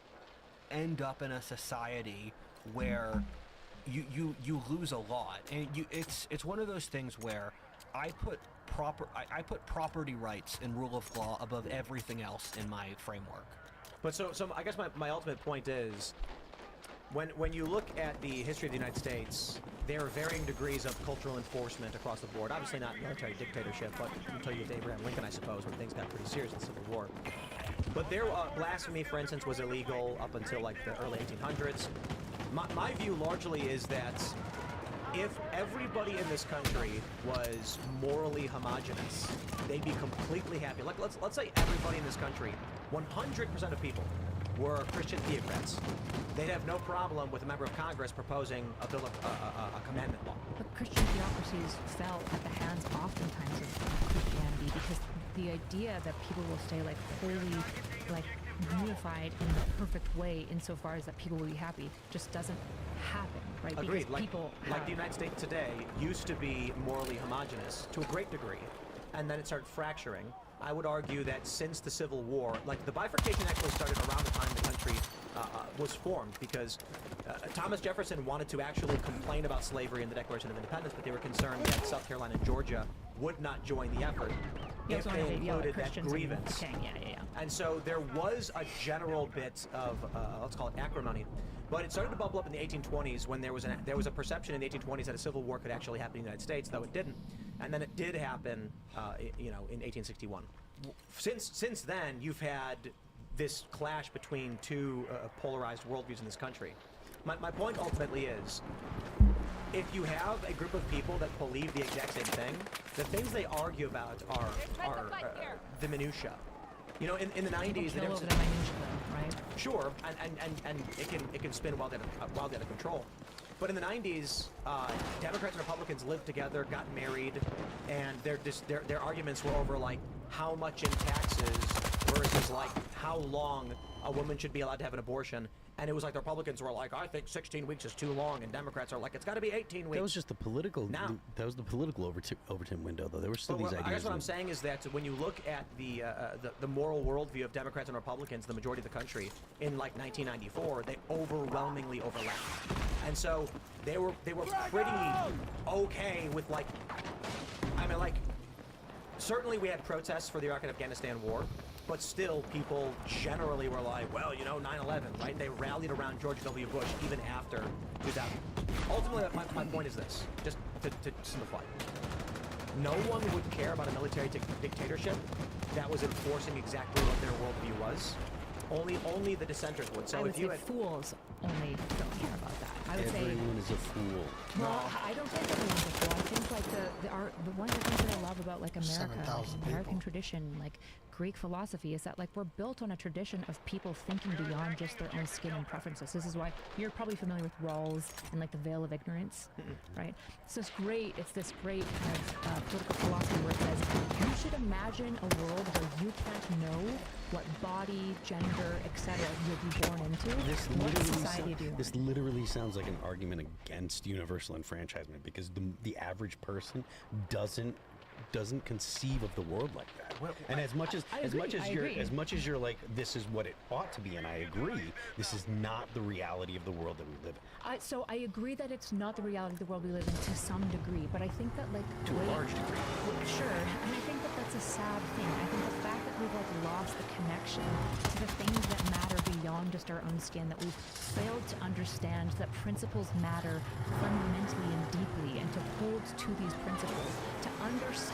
[SPEAKER 13] end up in a society where you lose a lot. And it's one of those things where I put property rights and rule of law above everything else in my framework.
[SPEAKER 9] But so I guess my ultimate point is, when you look at the history of the United States, there are varying degrees of cultural enforcement across the board. Obviously not military dictatorship, but until you get to Abraham Lincoln, I suppose, when things got pretty serious in the Civil War. But blasphemy, for instance, was illegal up until like the early 1800s. My view largely is that if everybody in this country was morally homogenous, they'd be completely happy. Like let's say everybody in this country, 100% of people, were Christian theocrats. They'd have no problem with a member of Congress proposing a bill of a commandment law.
[SPEAKER 10] But Christian theocracies fell at the hands oftentimes of Christianity, because the idea that people will stay like wholly, like unified in the perfect way insofar as that people will be happy just doesn't happen, right?
[SPEAKER 9] Agreed.
[SPEAKER 10] Because people
[SPEAKER 9] like the United States today used to be morally homogenous to a great degree, and then it started fracturing. I would argue that since the Civil War, like the bifurcation actually started around the time the country was formed, because Thomas Jefferson wanted to actually complain about slavery in the Declaration of Independence, but they were concerned that South Carolina and Georgia would not join the effort if they included that grievance. And so there was a general bit of, let's call it acrimony. But it started to bubble up in the 1820s when there was a perception in the 1820s that a civil war could actually happen in the United States, though it didn't. And then it did happen, in 1861. Since then, you've had this clash between two polarized worldviews in this country. My point ultimately is, if you have a group of people that believe the exact same thing, the things they argue about are the minutia. You know, in the 90s, the difference.
[SPEAKER 10] Right?
[SPEAKER 9] Sure, and it can spin wildly out of control. But in the 90s, Democrats and Republicans lived together, got married, and their arguments were over like how much in taxes versus like how long a woman should be allowed to have an abortion. And it was like the Republicans were like, I think 16 weeks is too long, and Democrats are like, it's got to be 18 weeks.
[SPEAKER 11] That was just the political. That was the political Overton window, though. There were still these ideas.
[SPEAKER 9] I guess what I'm saying is that when you look at the moral worldview of Democrats and Republicans, the majority of the country in like 1994, they overwhelmingly overlapped, and so they were pretty okay with like, I mean, like, certainly we had protests for the Iraq and Afghanistan war. But still, people generally were like, well, you know, 9/11, right? They rallied around George W. Bush even after 2000. Ultimately, my point is this, just to simplify. No one would care about a military dictatorship that was enforcing exactly what their worldview was. Only the dissenters would. So
[SPEAKER 10] I would
[SPEAKER 9] if you
[SPEAKER 10] say
[SPEAKER 9] had
[SPEAKER 10] fools only don't care about that. I would
[SPEAKER 11] Everyone is a fool.
[SPEAKER 10] Well, I don't think everyone's a fool. I think like the one of the things that I love about like America, like American tradition, like Greek philosophy, is that like we're built on a tradition of people thinking beyond just their own skin and preferences. This is why you're probably familiar with Rawls and like the veil of ignorance, right? It's this great kind of political philosophy where it says you should imagine a world where you can't know what body, gender, etc. you'll be born into.
[SPEAKER 11] This literally sounds like an argument against universal enfranchisement because the average person doesn't conceive of the world like that.
[SPEAKER 10] Well,
[SPEAKER 11] and as much as you're like, this is what it ought to be, and I agree, this is not the reality of the world that we live in.
[SPEAKER 10] So I agree that it's not the reality of the world we live in to some degree, but I think that like
[SPEAKER 11] to a large degree.
[SPEAKER 10] Sure, and I think that that's a sad thing. I think the fact that we've like lost the connection to the things that matter beyond just our own skin, that we've failed to understand that principles matter fundamentally and deeply, and to hold to these principles, to understand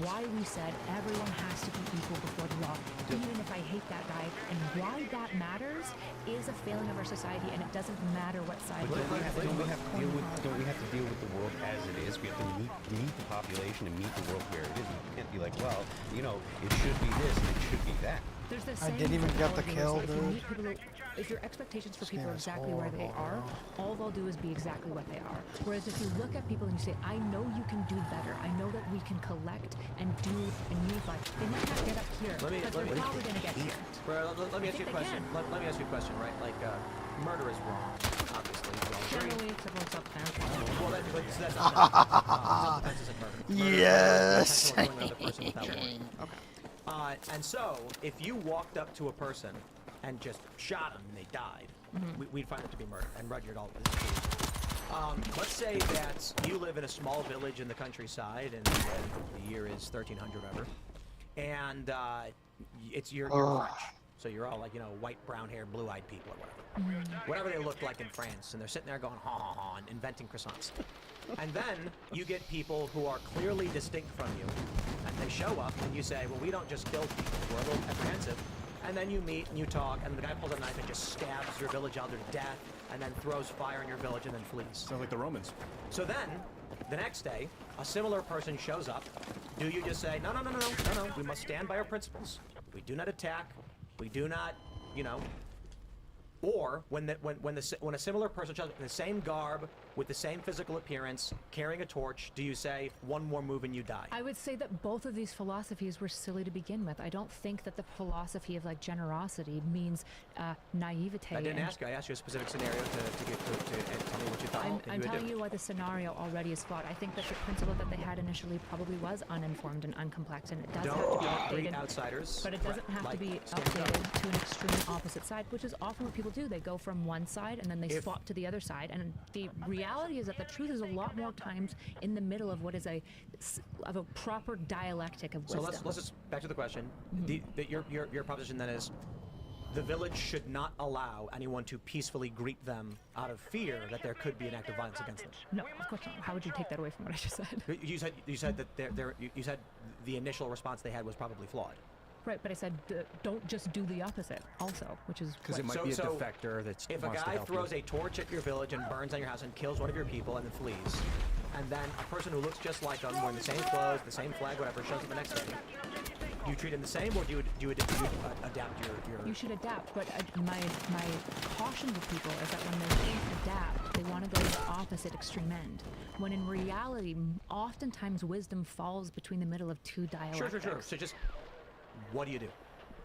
[SPEAKER 10] why we said everyone has to be equal before the law, even if I hate that guy, and why that matters is a failing of our society, and it doesn't matter what side.
[SPEAKER 11] But don't we have to deal with the world as it is? We have to meet the population and meet the world where it is. We can't be like, well, you know, it should be this and it should be that.
[SPEAKER 10] There's this
[SPEAKER 3] I didn't even get the kill, dude.
[SPEAKER 10] If your expectations for people are exactly where they are, all they'll do is be exactly what they are. Whereas if you look at people and you say, I know you can do better, I know that we can collect and do and unify, they might not get up here, but they're probably going to get here.
[SPEAKER 9] Let me ask you a question. Let me ask you a question, right? Like, murder is wrong, obviously.
[SPEAKER 10] Generally, except when it's self-defense.
[SPEAKER 9] Well, that's not self-defense isn't murder.
[SPEAKER 3] Yes.
[SPEAKER 9] Okay. And so, if you walked up to a person and just shot them and they died, we'd find it to be murder. And Rudyard all this is let's say that you live in a small village in the countryside, and the year is 1300 ever, and you're French, so you're all like, you know, white, brown-haired, blue-eyed people or whatever. Whatever they look like in France, and they're sitting there going, ha ha ha, and inventing croissants. And then you get people who are clearly distinct from you, and they show up, and you say, well, we don't just kill people, we're a little apprehensive. And then you meet and you talk, and the guy pulls a knife and just stabs your village elder to death, and then throws fire in your village and then flees.
[SPEAKER 12] Sounds like the Romans.
[SPEAKER 9] So then, the next day, a similar person shows up. Do you just say, no, we must stand by our principles. We do not attack. We do not, you know. Or when a similar person shows up in the same garb, with the same physical appearance, carrying a torch, do you say, one more move and you die?
[SPEAKER 10] I would say that both of these philosophies were silly to begin with. I don't think that the philosophy of like generosity means naivete.
[SPEAKER 9] I didn't ask you. I asked you a specific scenario to tell me what you thought.
[SPEAKER 10] I'm telling you why the scenario already is flawed. I think that the principle that they had initially probably was uninformed and uncomplex, and it does have to be updated.
[SPEAKER 9] Greet outsiders.
[SPEAKER 10] But it doesn't have to be updated to an extreme opposite side, which is often what people do. They go from one side and then they swap to the other side, and the reality is that the truth is a lot more times in the middle of what is a proper dialectic of wisdom.
[SPEAKER 9] So let's just back to the question. Your proposition then is the village should not allow anyone to peacefully greet them out of fear that there could be an act of violence against them.
[SPEAKER 10] No, of course not. How would you take that away from what I just said?
[SPEAKER 9] You said that you said the initial response they had was probably flawed.
[SPEAKER 10] Right, but I said don't just do the opposite also, which is...
[SPEAKER 12] Because it might be a defector that's
[SPEAKER 9] if a guy throws a torch at your village and burns down your house and kills one of your people and then flees, and then a person who looks just like them, wearing the same clothes, the same flag, whatever, shows up the next day, Do you treat him the same, or do you adapt your?
[SPEAKER 10] You should adapt, but my caution to people is that when they think adapt, they want to go to the opposite extreme end. When in reality, oftentimes wisdom falls between the middle of two dialectics.
[SPEAKER 9] Sure. So just, what do you do?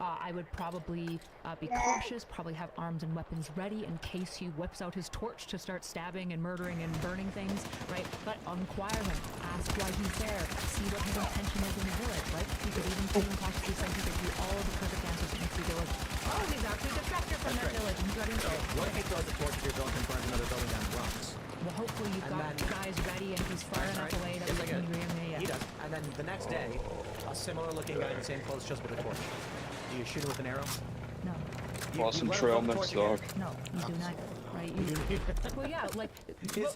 [SPEAKER 10] I would probably be cautious, probably have arms and weapons ready in case he whips out his torch to start stabbing and murdering and burning things, right? But inquire him, ask why he's there, see what his intention is in the village, right? You could even see him cautiously saying he could do all of the perfect answers in the village. Oh, he's actually defected from that village. And got him
[SPEAKER 9] What if he throws a torch at your village and burns another building down and runs?
[SPEAKER 10] Well, hopefully you've got guys ready and he's far enough away that we can hear him.
[SPEAKER 9] He does. And then the next day, a similar looking guy in the same clothes just with a torch. Do you shoot him with an arrow?
[SPEAKER 10] No.
[SPEAKER 4] Awesome trail mix, dog.
[SPEAKER 10] No, you do not. Right? Well, yeah, like,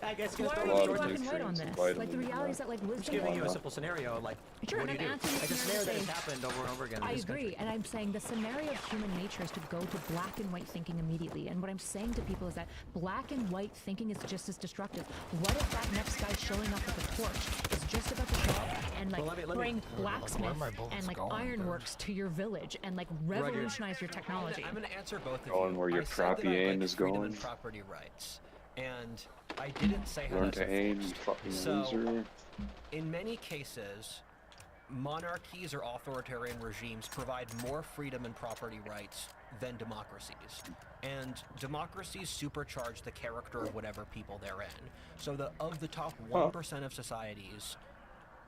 [SPEAKER 9] I guess
[SPEAKER 10] why are you black and white on this? Like, the reality is that, like, wisdom...
[SPEAKER 9] I'm just giving you a simple scenario, like,
[SPEAKER 10] sure,
[SPEAKER 9] what do you do?
[SPEAKER 10] Like
[SPEAKER 9] a scenario that has happened over and over again in
[SPEAKER 10] I
[SPEAKER 9] this
[SPEAKER 10] agree,
[SPEAKER 9] country.
[SPEAKER 10] and I'm saying the scenario of human nature is to go to black and white thinking immediately. And what I'm saying to people is that black and white thinking is just as destructive. What if that next guy showing up with a torch is just about to show up and, like, bring blacksmith and, like, ironworks to your village and, like, revolutionize your technology?
[SPEAKER 13] I'm going to answer both of you.
[SPEAKER 4] Going where your crappy aim is
[SPEAKER 13] freedom
[SPEAKER 4] going.
[SPEAKER 13] and property rights. And I didn't say how
[SPEAKER 4] Learn
[SPEAKER 13] that's
[SPEAKER 4] to aim,
[SPEAKER 13] enforced.
[SPEAKER 4] fucking
[SPEAKER 13] So,
[SPEAKER 4] loser.
[SPEAKER 13] in many cases, monarchies or authoritarian regimes provide more freedom and property rights than democracies. And democracies supercharge the character of whatever people they're in. So of the top 1% of societies,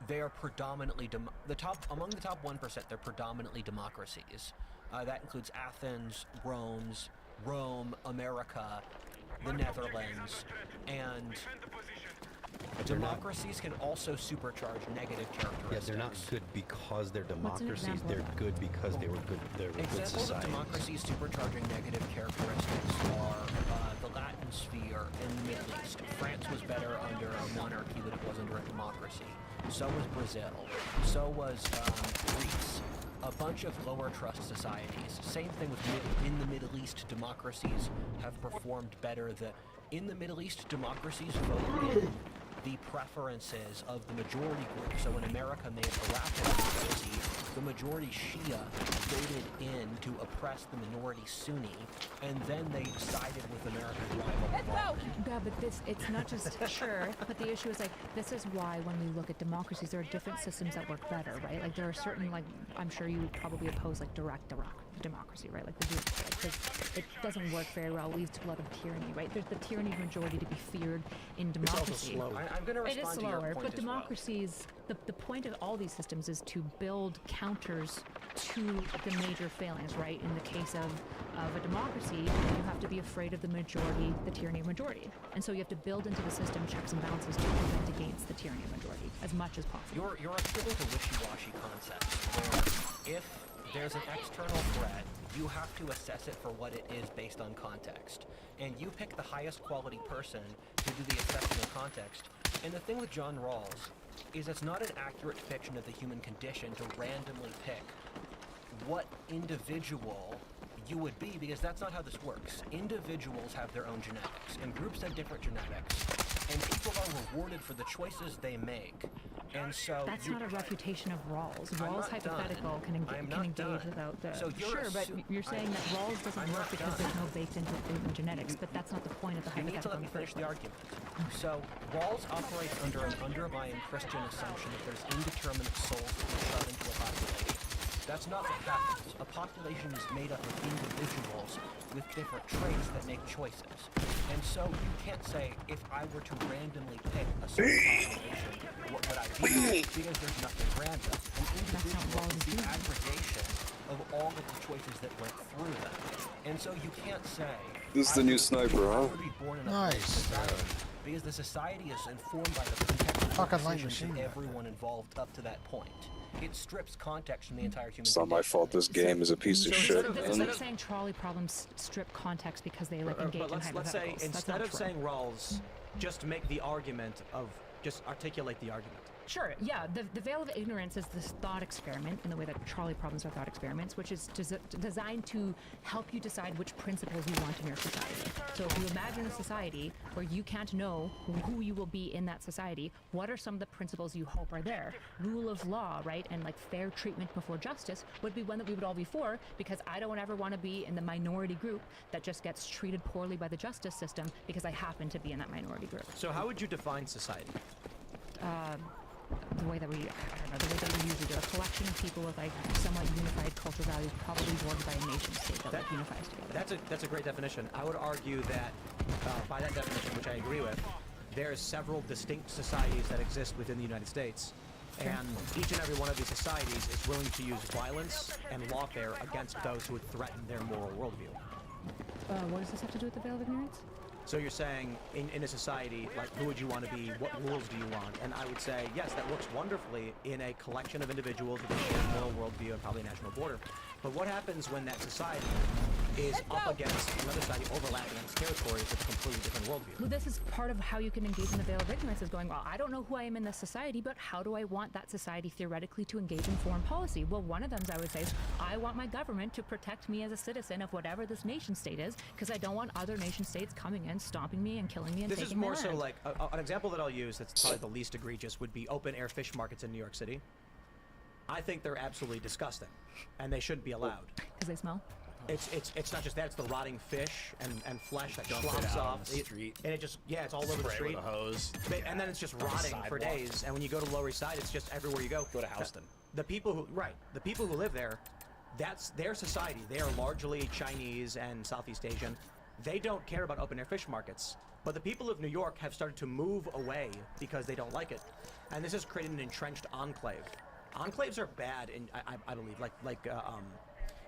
[SPEAKER 13] they are predominantly among the top 1%, they're predominantly democracies. That includes Athens, Rome, America, the Netherlands, and democracies can also supercharge negative characteristics.
[SPEAKER 11] Yeah, they're not good because they're democracies. They're good because they were good. They're a good
[SPEAKER 13] Examples of
[SPEAKER 11] society.
[SPEAKER 13] democracies supercharging negative characteristics are the Latin sphere and the Middle East. France was better under a monarchy than it was under a democracy. So was Brazil. So was Greece. A bunch of lower trust societies. Same thing with in the Middle East, democracies have performed better. In the Middle East, democracies vote in the preferences of the majority group. So when America made Iraq a democracy, the majority Shia voted in to oppress the minority Sunni, and then they sided with America's rival.
[SPEAKER 10] Yeah, but it's not just sure, but the issue is, like, this is why when we look at democracies, there are different systems that work better, right? Like, there are certain, like, I'm sure you would probably oppose, like, direct democracy, right? Like, because it doesn't work very well, it leads to a lot of tyranny, right? There's the tyranny of majority to be feared in democracy.
[SPEAKER 13] It's also slow. I'm going to respond
[SPEAKER 10] it is
[SPEAKER 13] to your
[SPEAKER 10] slower,
[SPEAKER 13] point
[SPEAKER 10] but
[SPEAKER 13] as
[SPEAKER 10] democracies, the point of all these systems is to build counters to the major failings, right? In the case of a democracy, you have to be afraid of the majority, the tyranny of majority. And so you have to build into the system checks and balances to prevent against the tyranny of majority as much as possible.
[SPEAKER 13] You're appealing to wishy-washy concepts where if there's an external threat, you have to assess it for what it is based on context. And you pick the highest quality person to do the assessment of context. And the thing with John Rawls is it's not an accurate depiction of the human condition to randomly pick what individual you would be, because that's not how this works. Individuals have their own genetics, and groups have different genetics, and people are rewarded for the choices they make. And so
[SPEAKER 10] that's not a refutation of Rawls. Rawls' hypothetical can engage without the...
[SPEAKER 13] So
[SPEAKER 10] but you're saying that Rawls doesn't work because there's no baked-into genetics, but that's not the point of the hypothetical.
[SPEAKER 13] You need to let me finish the argument. So Rawls operates under an underlying Christian assumption that there's indeterminate souls that are shoved into a population. That's not what happens. A population is made up of individuals with different traits that make choices. And so you can't say, if I were to randomly pick a certain population, what would I be? Because there's nothing random. An individual is the aggregation of all of the choices that went through them. And so you can't say,
[SPEAKER 4] This is the new sniper, huh?
[SPEAKER 3] Nice.
[SPEAKER 13] Because the society is informed by the contextual decisions of everyone involved up to that point. It strips context from the entire human
[SPEAKER 4] It's not my fault this game is a piece of shit,
[SPEAKER 10] Instead
[SPEAKER 4] man.
[SPEAKER 10] of saying trolley problems strip context because they like engage in hypotheticals.
[SPEAKER 9] Let's say,
[SPEAKER 10] That's
[SPEAKER 9] instead
[SPEAKER 10] not
[SPEAKER 9] of
[SPEAKER 10] true.
[SPEAKER 9] saying Rawls, just make the argument of, just articulate the argument.
[SPEAKER 10] Sure, yeah. The veil of ignorance is this thought experiment in the way that Charlie problems are thought experiments, which is designed to help you decide which principles you want in your society. So if you imagine a society where you can't know who you will be in that society, what are some of the principles you hope are there? Rule of law, right? And like fair treatment before justice would be one that we would all be for, because I don't ever want to be in the minority group that just gets treated poorly by the justice system because I happen to be in that minority group.
[SPEAKER 9] So how would you define society?
[SPEAKER 10] The way that we, I don't know, the way that we usually do, a collection of people with like somewhat unified cultural values, probably bordered by a nation state that like, unifies together.
[SPEAKER 9] That's a great definition. I would argue that by that definition, which I agree with, there's several distinct societies that exist within the United States.
[SPEAKER 10] Sure.
[SPEAKER 9] And each and every one of these societies is willing to use violence and lawfare against those who would threaten their moral worldview.
[SPEAKER 10] What does this have to do with the veil of ignorance?
[SPEAKER 9] So you're saying, in a society, like, who would you want to be? What rules do you want? And I would say, yes, that works wonderfully in a collection of individuals with a shared moral worldview and probably a national border. But what happens when that society is up against another society overlapping against territories with a completely different worldview?
[SPEAKER 10] Well, this is part of how you can engage in the veil of ignorance, is going, well, I don't know who I am in this society, but how do I want that society theoretically to engage in foreign policy? Well, one of them, I would say, is I want my government to protect me as a citizen of whatever this nation state is, because I don't want other nation states coming in, stomping me and killing me and
[SPEAKER 9] This
[SPEAKER 10] taking
[SPEAKER 9] is more
[SPEAKER 10] my
[SPEAKER 9] so
[SPEAKER 10] land.
[SPEAKER 9] like, an example that I'll use that's probably the least egregious would be open air fish markets in New York City. I think they're absolutely disgusting, and they shouldn't be allowed.
[SPEAKER 10] Because they smell?
[SPEAKER 9] It's not just that, it's the rotting fish and flesh that
[SPEAKER 5] Dump it
[SPEAKER 9] slops
[SPEAKER 5] out
[SPEAKER 9] off
[SPEAKER 5] on the street.
[SPEAKER 9] and it just, yeah, it's all over the
[SPEAKER 5] Spray
[SPEAKER 9] street.
[SPEAKER 5] with a hose.
[SPEAKER 9] And then it's just
[SPEAKER 5] On the
[SPEAKER 9] rotting for
[SPEAKER 5] sidewalk.
[SPEAKER 9] days, and when you go to Lower East Side, it's just everywhere you go.
[SPEAKER 5] Go to Houston.
[SPEAKER 9] The people who live there, that's their society. They are largely Chinese and Southeast Asian. They don't care about open air fish markets. But the people of New York have started to move away because they don't like it. And this has created an entrenched enclave. Enclaves are bad, I believe.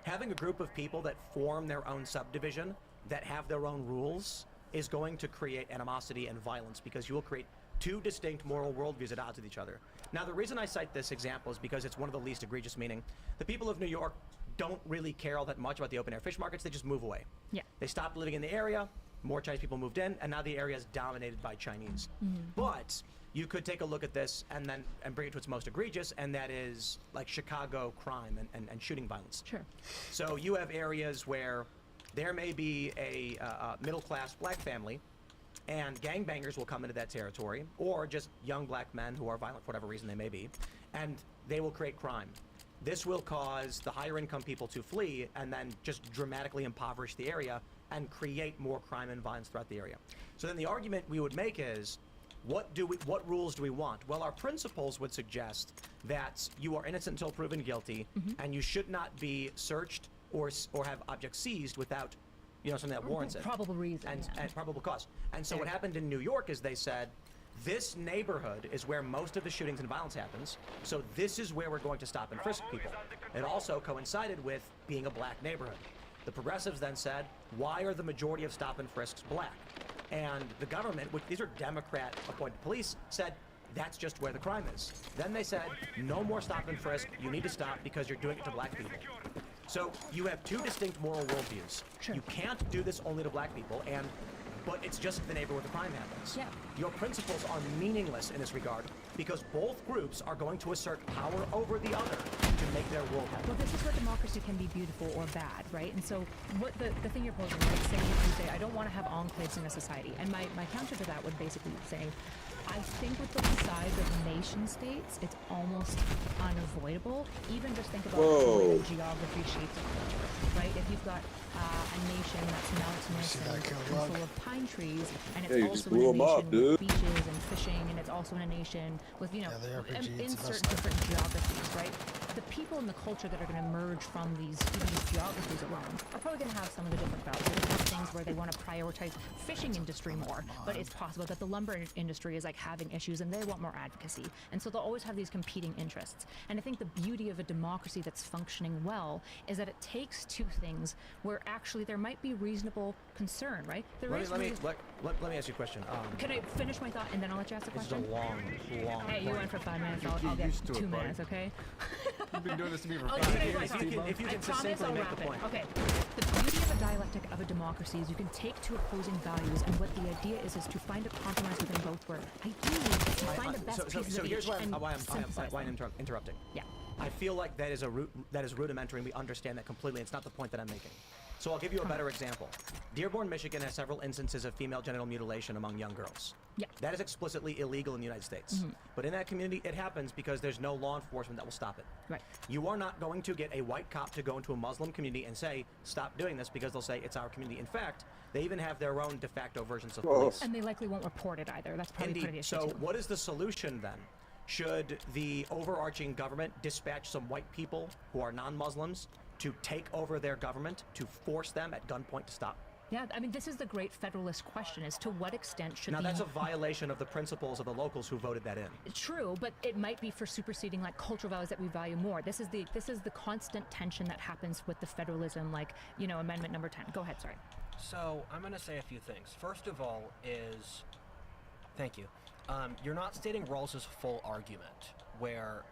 [SPEAKER 9] Having a group of people that form their own subdivision, that have their own rules, is going to create animosity and violence, because you will create two distinct moral worldviews at odds with each other. Now, the reason I cite this example is because it's one of the least egregious, meaning the people of New York don't really care all that much about the open air fish markets. They just move away.
[SPEAKER 10] Yeah.
[SPEAKER 9] They stopped living in the area, more Chinese people moved in, and now the area is dominated by Chinese. But you could take a look at this and bring it to its most egregious, and that is like Chicago crime and shooting violence.
[SPEAKER 10] Sure.
[SPEAKER 9] So you have areas where there may be a middle-class black family, and gangbangers will come into that territory, or just young black men who are violent for whatever reason they may be, and they will create crime. This will cause the higher income people to flee and then just dramatically impoverish the area and create more crime and violence throughout the area. So then the argument we would make is, what rules do we want? Well, our principles would suggest that you are innocent until proven guilty, and you should not be searched or have objects seized without, something that warrants it.
[SPEAKER 10] Probable reason.
[SPEAKER 9] And probable cause. And so what happened in New York is they said, this neighborhood is where most of the shootings and violence happens, so this is where we're going to stop and frisk people. It also coincided with being a black neighborhood. The progressives then said, why are the majority of stop and frisks black? And the government, which these are Democrat-appointed police, said, that's just where the crime is. Then they said, no more stop and frisk, you need to stop because you're doing it to black people. So you have two distinct moral worldviews.
[SPEAKER 10] Sure.
[SPEAKER 9] You can't do this only to black people, but it's just the neighborhood where the crime happens.
[SPEAKER 10] Yeah.
[SPEAKER 9] Your principles are meaningless in this regard because both groups are going to assert power over the other to make their world happen.
[SPEAKER 10] Well, this is where democracy can be beautiful or bad, right? And so what the thing you're posing is saying, you say, I don't want to have enclaves in a society. And my counter to that would basically be saying, I think with the size of nation states, it's almost unavoidable. Even just think about the way that geography shapes a culture, right? If you've got a nation that's mountainous and full of pine trees, and it's also in a nation with beaches and fishing, and it's also in a nation with, insert different geographies, right? The people and the culture that are going to emerge from these geographies alone are probably going to have some of the different values. There's going to be things where they want to prioritize fishing industry more, but it's possible that the lumber industry is like having issues and they want more advocacy. And so they'll always have these competing interests. And I think the beauty of a democracy that's functioning well is that it takes two things where actually there might be reasonable concern, right?
[SPEAKER 9] Let me ask you a question.
[SPEAKER 10] Can I finish my thought and then I'll let you ask the
[SPEAKER 9] This is
[SPEAKER 10] question?
[SPEAKER 9] a long
[SPEAKER 10] Hey, you went for 5 minutes. I'll get 2 minutes, okay?
[SPEAKER 5] You've been doing this to me for
[SPEAKER 10] I'll
[SPEAKER 5] 5
[SPEAKER 10] finish
[SPEAKER 5] years.
[SPEAKER 10] my thought.
[SPEAKER 9] If you can
[SPEAKER 10] I promise
[SPEAKER 9] succinctly
[SPEAKER 10] I'll
[SPEAKER 9] make
[SPEAKER 10] wrap
[SPEAKER 9] the
[SPEAKER 10] it.
[SPEAKER 9] point.
[SPEAKER 10] Okay. The beauty of a dialectic of a democracy is you can take two opposing values, and what the idea is to find a compromise within both, where ideally you find the best pieces
[SPEAKER 9] so
[SPEAKER 10] of
[SPEAKER 9] here's
[SPEAKER 10] each and
[SPEAKER 9] why
[SPEAKER 10] synthesize
[SPEAKER 9] I'm
[SPEAKER 10] them.
[SPEAKER 9] interrupting.
[SPEAKER 10] Yeah.
[SPEAKER 9] I feel like that is rudimentary, and we understand that completely. It's not the point that I'm making. So I'll give you a better example. Dearborn, Michigan has several instances of female genital mutilation among young girls.
[SPEAKER 10] Yeah.
[SPEAKER 9] That is explicitly illegal in the United States. But in that community, it happens because there's no law enforcement that will stop it.
[SPEAKER 10] Right.
[SPEAKER 9] You are not going to get a white cop to go into a Muslim community and say, stop doing this, because they'll say it's our community. In fact, they even have their own de facto versions of police.
[SPEAKER 10] And they likely won't report it either. That's probably
[SPEAKER 9] Indeed.
[SPEAKER 10] part of the issue
[SPEAKER 9] So
[SPEAKER 10] too.
[SPEAKER 9] what is the solution then? Should the overarching government dispatch some white people who are non-Muslims to take over their government, to force them at gunpoint to stop?
[SPEAKER 10] Yeah, I mean, this is the great federalist question: is to what extent should
[SPEAKER 9] Now
[SPEAKER 10] the
[SPEAKER 9] that's a violation of the principles of the locals who voted that in.
[SPEAKER 10] True, but it might be for superseding like cultural values that we value more. This is the constant tension that happens with the federalism, like, you know, amendment number 10. Go ahead, sorry.
[SPEAKER 13] So I'm going to say a few things. First of all is, thank you. You're not stating Rawls's full argument, where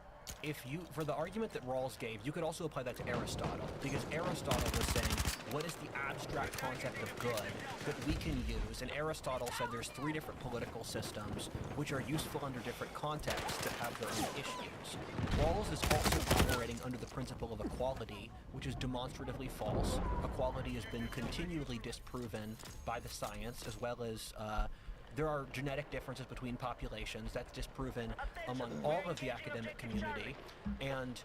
[SPEAKER 13] if you, for the argument that Rawls gave, you could also apply that to Aristotle, because Aristotle was saying, what is the abstract concept of good that we can use? And Aristotle said there's 3 different political systems which are useful under different contexts that have their own issues. Rawls is also operating under the principle of equality, which is demonstratively false. Equality has been continually disproven by the science, as well as there are genetic differences between populations. That's disproven among all of the academic community. And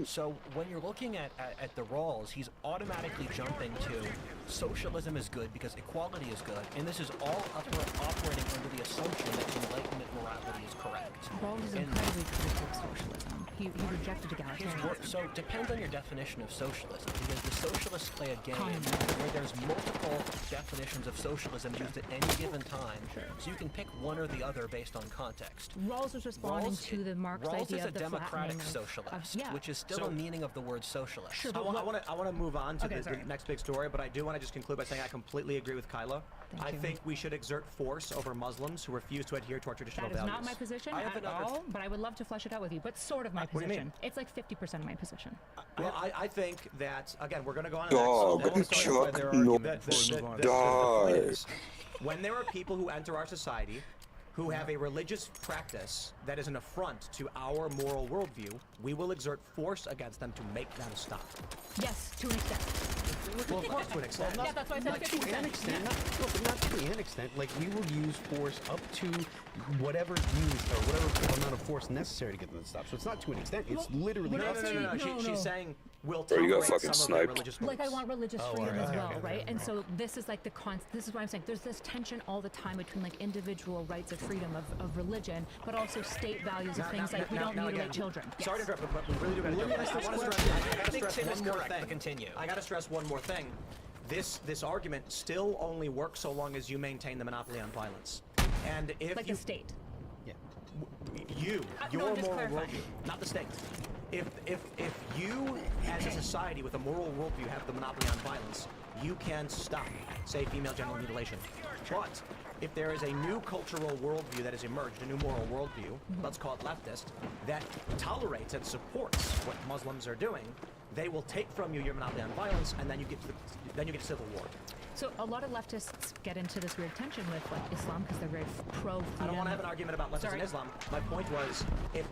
[SPEAKER 13] so when you're looking at the Rawls, he's automatically jumping to socialism is good because equality is good, and this is all operating under the assumption that Enlightenment morality is correct.
[SPEAKER 10] Rawls is incredibly critical of socialism. He rejected egalitarianism.
[SPEAKER 13] So it depends on your definition of socialism, because the socialists play a game where there's multiple definitions of socialism used at any given time, so you can pick one or the other based on context.
[SPEAKER 10] Rawls was responding to the Marx
[SPEAKER 13] Rawls
[SPEAKER 10] idea
[SPEAKER 13] is a
[SPEAKER 10] of the
[SPEAKER 13] democratic
[SPEAKER 10] flattening
[SPEAKER 13] socialist,
[SPEAKER 10] yeah.
[SPEAKER 13] which is still a meaning of the word socialist.
[SPEAKER 10] Sure,
[SPEAKER 9] I want to move on to
[SPEAKER 10] Okay,
[SPEAKER 9] the next big story, but I do want to just conclude by saying I completely agree with Kyla. I think we should exert force over Muslims who refuse to adhere to our traditional
[SPEAKER 10] That is
[SPEAKER 9] values.
[SPEAKER 10] not my position at all, but I would love to flesh it out with you. But sort of my
[SPEAKER 9] What do you
[SPEAKER 10] position.
[SPEAKER 9] mean?
[SPEAKER 10] It's like 50% of my position.
[SPEAKER 9] Well, I think that, again, we're going to go on
[SPEAKER 4] Dog, Chuck, no,
[SPEAKER 9] the
[SPEAKER 4] die.
[SPEAKER 9] point is, when there are people who enter our society who have a religious practice that is an affront to our moral worldview, we will exert force against them to make them stop.
[SPEAKER 10] Yes, to an extent.
[SPEAKER 9] Well, of course, to an extent.
[SPEAKER 10] Yeah, that's why I said
[SPEAKER 11] Not to
[SPEAKER 10] 50%.
[SPEAKER 11] an extent, not to an extent. Like, we will use force up to whatever used or whatever amount of force necessary to get them to stop. So it's not to an extent. It's literally
[SPEAKER 9] No. She's saying we'll
[SPEAKER 4] There you go,
[SPEAKER 9] tolerate
[SPEAKER 4] fucking
[SPEAKER 9] some of their
[SPEAKER 4] snipe.
[SPEAKER 9] religious
[SPEAKER 10] Like,
[SPEAKER 9] beliefs.
[SPEAKER 10] I want religious freedom as well,
[SPEAKER 3] okay,
[SPEAKER 10] right? And so this is like this is what I'm saying. There's this tension all the time between like individual rights of freedom of religion, but also state values of things like we don't mutilate
[SPEAKER 9] again,
[SPEAKER 10] children.
[SPEAKER 9] Sorry to interrupt, but we really do got to do it. I gotta stress one more thing.
[SPEAKER 13] Continue.
[SPEAKER 9] I gotta stress one more thing. This argument still only works so long as you maintain the monopoly on violence. And if
[SPEAKER 10] Like
[SPEAKER 9] you
[SPEAKER 10] the state.
[SPEAKER 9] your
[SPEAKER 10] no, just
[SPEAKER 9] moral
[SPEAKER 10] clarifying.
[SPEAKER 9] worldview, not the state. If you, as a society with a moral worldview, have the monopoly on violence, you can stop, say, female genital mutilation. But if there is a new cultural worldview that has emerged, a new moral worldview, let's call it leftist, that tolerates and supports what Muslims are doing, they will take from you your monopoly on violence, and then you get civil war.
[SPEAKER 10] So a lot of leftists get into this weird tension with like Islam because they're very pro-freedom.
[SPEAKER 9] I don't want to have an argument about leftists and Islam. My point was, if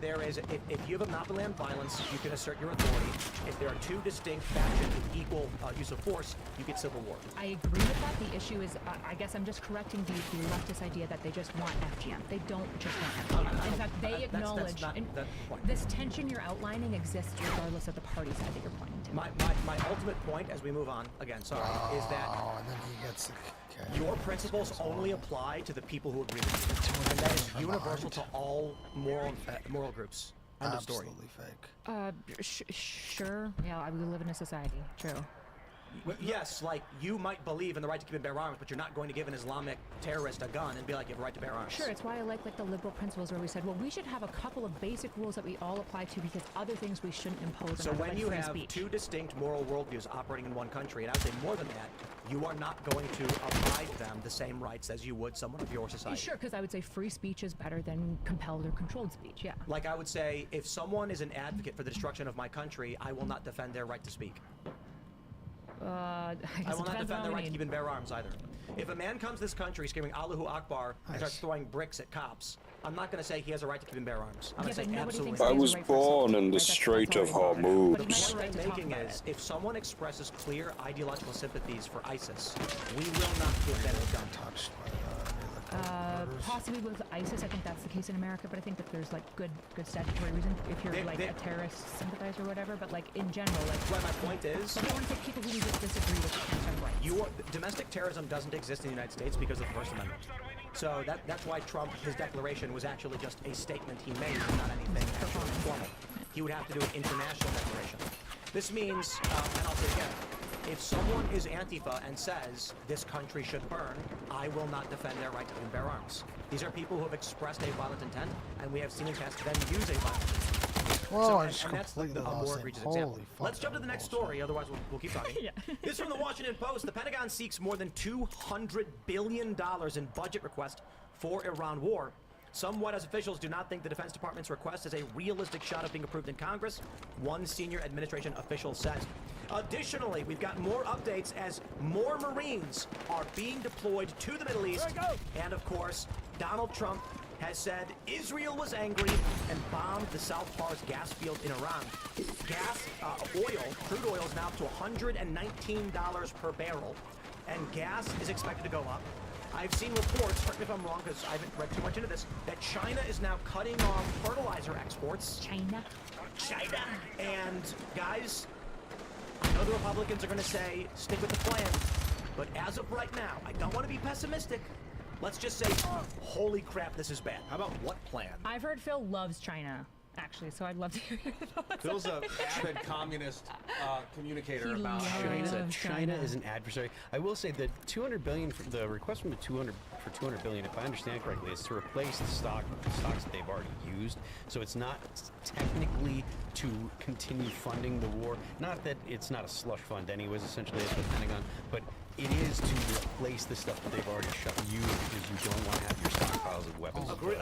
[SPEAKER 9] you have a monopoly on violence, you can assert your authority. If there are two distinct factions with equal use of force, you get civil war.
[SPEAKER 10] I agree with that. The issue is, I guess I'm just correcting the leftist idea that they just want FGM. They don't just want FGM. In fact, they acknowledge
[SPEAKER 9] that's not the point.
[SPEAKER 10] this tension you're outlining exists regardless of the party side that you're pointing to.
[SPEAKER 9] My ultimate point, as we move on, again, sorry, is that
[SPEAKER 3] and then he gets
[SPEAKER 9] your principles only apply to the people who agree with you, and that is universal to all moral groups. End of story.
[SPEAKER 3] Absolutely fake.
[SPEAKER 10] Sure. Yeah, we live in a society. True.
[SPEAKER 9] Yes, like, you might believe in the right to keep and bear arms, but you're not going to give an Islamic terrorist a gun and be like, you have a right to bear arms.
[SPEAKER 10] Sure, it's why I like the liberal principles where we said, well, we should have a couple of basic rules that we all apply to because other things we shouldn't impose.
[SPEAKER 9] So
[SPEAKER 10] on,
[SPEAKER 9] when
[SPEAKER 10] like
[SPEAKER 9] you
[SPEAKER 10] free
[SPEAKER 9] have
[SPEAKER 10] speech.
[SPEAKER 9] two distinct moral worldviews operating in one country, and I would say more than that, you are not going to abide them the same rights as you would someone of your society.
[SPEAKER 10] Sure, because I would say free speech is better than compelled or controlled speech, yeah.
[SPEAKER 9] Like, I would say, if someone is an advocate for the destruction of my country, I will not defend their right to speak.
[SPEAKER 10] I guess
[SPEAKER 9] I
[SPEAKER 10] it
[SPEAKER 9] will not
[SPEAKER 10] depends
[SPEAKER 9] defend
[SPEAKER 10] on
[SPEAKER 9] the
[SPEAKER 10] what
[SPEAKER 9] right
[SPEAKER 10] we
[SPEAKER 9] to
[SPEAKER 10] need.
[SPEAKER 9] keep and bear arms either. If a man comes to this country screaming Allahu Akbar and starts throwing bricks at cops, I'm not going to say he has a right to keep and bear arms. I'm going to say absolutely.
[SPEAKER 4] I was born in the Strait of Hormuz.
[SPEAKER 9] The point I'm making is, if someone expresses clear ideological sympathies for ISIS, we will not give them a gun.
[SPEAKER 10] Possibly with ISIS, I think that's the case in America, but I think that there's like good statutory reason if you're like a terrorist sympathizer or whatever. But like in general, like.
[SPEAKER 9] Well, my point is.
[SPEAKER 10] But I want to take people who we just disagree with can't have rights.
[SPEAKER 9] Domestic terrorism doesn't exist in the United States because of the First Amendment. So that's why Trump, his declaration was actually just a statement he made, not anything actually formal. He would have to do an international declaration. This means, and I'll say again, if someone is Antifa and says this country should burn, I will not defend their right to bear arms. These are people who have expressed a violent intent, and we have seen in past them use a violent intent.
[SPEAKER 3] Whoa, I
[SPEAKER 9] and
[SPEAKER 3] just
[SPEAKER 9] that's
[SPEAKER 3] completely
[SPEAKER 9] a
[SPEAKER 3] lost
[SPEAKER 9] more
[SPEAKER 3] it.
[SPEAKER 9] egregious
[SPEAKER 3] Holy
[SPEAKER 9] example.
[SPEAKER 3] fuck,
[SPEAKER 9] Let's jump to the next story, otherwise we'll keep talking.
[SPEAKER 10] Yeah.
[SPEAKER 9] This from the Washington Post. The Pentagon seeks more than $200 billion in budget request for Iran war. Some White House officials do not think the Defense Department's request is a realistic shot of being approved in Congress, one senior administration official says. Additionally, we've got more updates as more Marines are being deployed to the Middle East. And of course, Donald Trump has said Israel was angry and bombed the South Pars gas field in Iran. Crude oil is now up to $119 per barrel, and gas is expected to go up. I've seen reports, correct me if I'm wrong because I haven't read too much into this, that China is now cutting off fertilizer exports. China. And guys, I know the Republicans are going to say, stick with the plan. But as of right now, I don't want to be pessimistic. Let's just say, holy crap, this is bad.
[SPEAKER 12] How about what plan?
[SPEAKER 10] I've heard Phil loves China, actually, so I'd love to hear your thoughts.
[SPEAKER 12] Phil's a avid communist communicator
[SPEAKER 10] He
[SPEAKER 12] about
[SPEAKER 10] loves
[SPEAKER 11] China is an adversary. I will say that 200 billion, the request from the 200 billion, if I understand correctly, is to replace the stocks that they've already used. So it's not technically to continue funding the war. Not that it's not a slush fund, anyways. Essentially, it's the Pentagon, but it is to replace the stuff that they've already used because you don't want to have your stockpiles of weapons.
[SPEAKER 9] Agreed.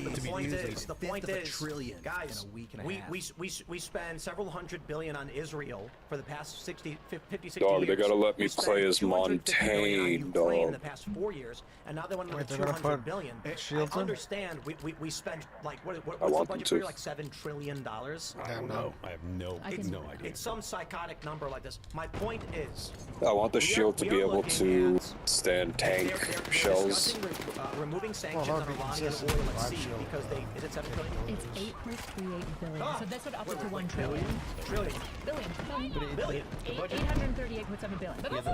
[SPEAKER 9] But the point is,
[SPEAKER 12] trillion
[SPEAKER 9] guys,
[SPEAKER 12] in a week and a half.
[SPEAKER 9] we spend several $100 billion on Israel for the past 50, 60
[SPEAKER 4] Dog,
[SPEAKER 9] years.
[SPEAKER 4] they gotta let me
[SPEAKER 9] We spent
[SPEAKER 4] play as
[SPEAKER 9] $250 billion on
[SPEAKER 4] Montaigne,
[SPEAKER 9] Ukraine in
[SPEAKER 4] dog.
[SPEAKER 9] the past 4 years, and now they want another
[SPEAKER 3] Wait, they're gonna
[SPEAKER 9] $200
[SPEAKER 3] put
[SPEAKER 9] billion.
[SPEAKER 3] shields
[SPEAKER 9] I
[SPEAKER 3] in?
[SPEAKER 9] understand we spend like what's
[SPEAKER 4] I
[SPEAKER 9] the
[SPEAKER 4] want
[SPEAKER 9] budget
[SPEAKER 4] them
[SPEAKER 9] for
[SPEAKER 4] to.
[SPEAKER 9] like $7 trillion?
[SPEAKER 11] I don't know. I have no idea.
[SPEAKER 9] It's some psychotic number like this. My point is,
[SPEAKER 4] I want the shield to
[SPEAKER 9] we
[SPEAKER 4] be
[SPEAKER 9] are
[SPEAKER 4] able
[SPEAKER 9] looking
[SPEAKER 4] to
[SPEAKER 9] at-
[SPEAKER 4] stand tank
[SPEAKER 9] they're
[SPEAKER 4] shells.
[SPEAKER 9] discussing removing sanctions
[SPEAKER 3] Well,
[SPEAKER 9] on
[SPEAKER 3] that'd be
[SPEAKER 9] Iranian
[SPEAKER 3] consistent
[SPEAKER 9] oil
[SPEAKER 3] with
[SPEAKER 9] at sea
[SPEAKER 3] live shield.
[SPEAKER 9] because is it 7 trillion?
[SPEAKER 10] It's 8.38 billion.
[SPEAKER 9] Ah!
[SPEAKER 10] So this would up it to 1 trillion.
[SPEAKER 9] Trillion.
[SPEAKER 10] Billion. 838.7 billion. But that's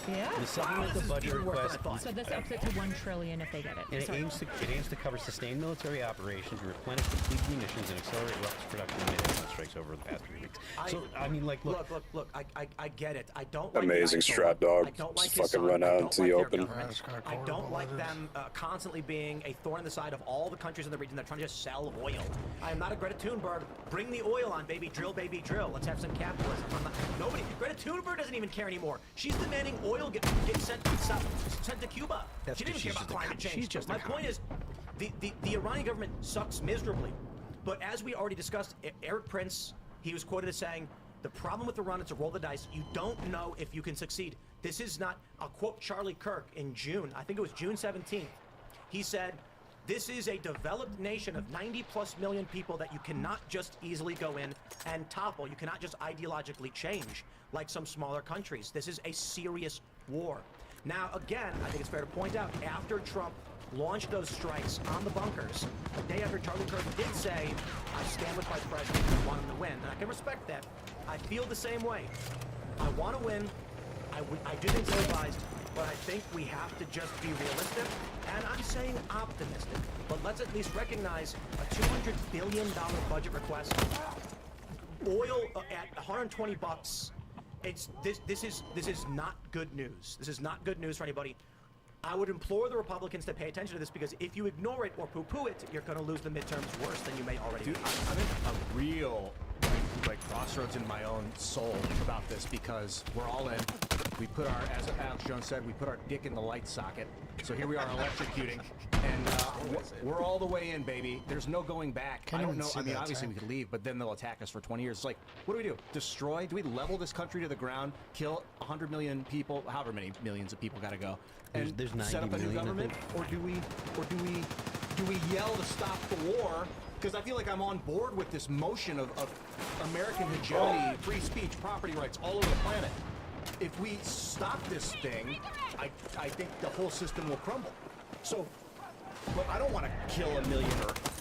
[SPEAKER 10] yeah.
[SPEAKER 11] The supplemental budget request,
[SPEAKER 10] So this ups it to 1 trillion if they get it.
[SPEAKER 11] and it
[SPEAKER 10] Sorry.
[SPEAKER 11] aims to cover sustained military operations, replenish depleted munitions, and accelerate weapons production and mitigation strikes over the past 3 weeks. So I mean, like, look.
[SPEAKER 9] Look. I get it. I don't like
[SPEAKER 4] Amazing
[SPEAKER 9] the
[SPEAKER 4] strap, dog.
[SPEAKER 9] I don't
[SPEAKER 4] Just
[SPEAKER 9] like his
[SPEAKER 4] fucking
[SPEAKER 9] son.
[SPEAKER 4] run
[SPEAKER 9] I
[SPEAKER 4] out
[SPEAKER 9] don't
[SPEAKER 4] into
[SPEAKER 9] like
[SPEAKER 4] the
[SPEAKER 9] their
[SPEAKER 4] open.
[SPEAKER 9] government.
[SPEAKER 3] That's kinda
[SPEAKER 9] I don't
[SPEAKER 3] horrible,
[SPEAKER 9] like
[SPEAKER 3] that is.
[SPEAKER 9] them constantly being a thorn in the side of all the countries in the region that are trying to just sell oil. I am not a Greta Thunberg. Bring the oil on, baby. Drill, baby, drill. Let's have some capitalism. Greta Thunberg doesn't even care anymore. She's demanding oil get sent to Cuba.
[SPEAKER 11] That's
[SPEAKER 9] She didn't
[SPEAKER 11] because
[SPEAKER 9] care about
[SPEAKER 11] she's just a
[SPEAKER 9] climate
[SPEAKER 11] com-
[SPEAKER 9] change.
[SPEAKER 11] she's just a
[SPEAKER 9] My point is, the Iranian government sucks miserably. But as we already discussed, Eric Prince, he was quoted as saying, the problem with Iran is to roll the dice. You don't know if you can succeed. This is not, I'll quote Charlie Kirk in June, I think it was June 17th. He said, this is a developed nation of 90+ million people that you cannot just easily go in and topple. You cannot just ideologically change like some smaller countries. This is a serious war. Now, again, I think it's fair to point out, after Trump launched those strikes on the bunkers, the day after Charlie Kirk did say, I stand with my president and want him to win. And I can respect that. I feel the same way. I want to win. I do things ill-advised, but I think we have to just be realistic. And I'm saying optimistic. But let's at least recognize a $200 billion budget request. Oil at 120 bucks. This is not good news. This is not good news for anybody. I would implore the Republicans to pay attention to this because if you ignore it or poo-poo it, you're going to lose the midterms worse than you may already.
[SPEAKER 12] Dude, I'm in a real like crossroads in my own soul about this because we're all in. We put our, as Alex Jones said, we put our dick in the light socket. So here we are electrocuting, and we're all the way in, baby. There's no going back. I don't know. I mean, obviously we could leave, but then they'll attack us for 20 years. It's like, what do we do? Destroy? Do we level this country to the ground? Kill 100 million people? However many millions of people got to go? And
[SPEAKER 11] there's 90
[SPEAKER 12] set up a new
[SPEAKER 11] million, I
[SPEAKER 12] government, or do we yell to stop the war? Because I feel like I'm on board with this motion of American hegemony, free speech, property rights all over the planet. If we stop this thing, I think the whole system will crumble. So, look, I don't want to kill a million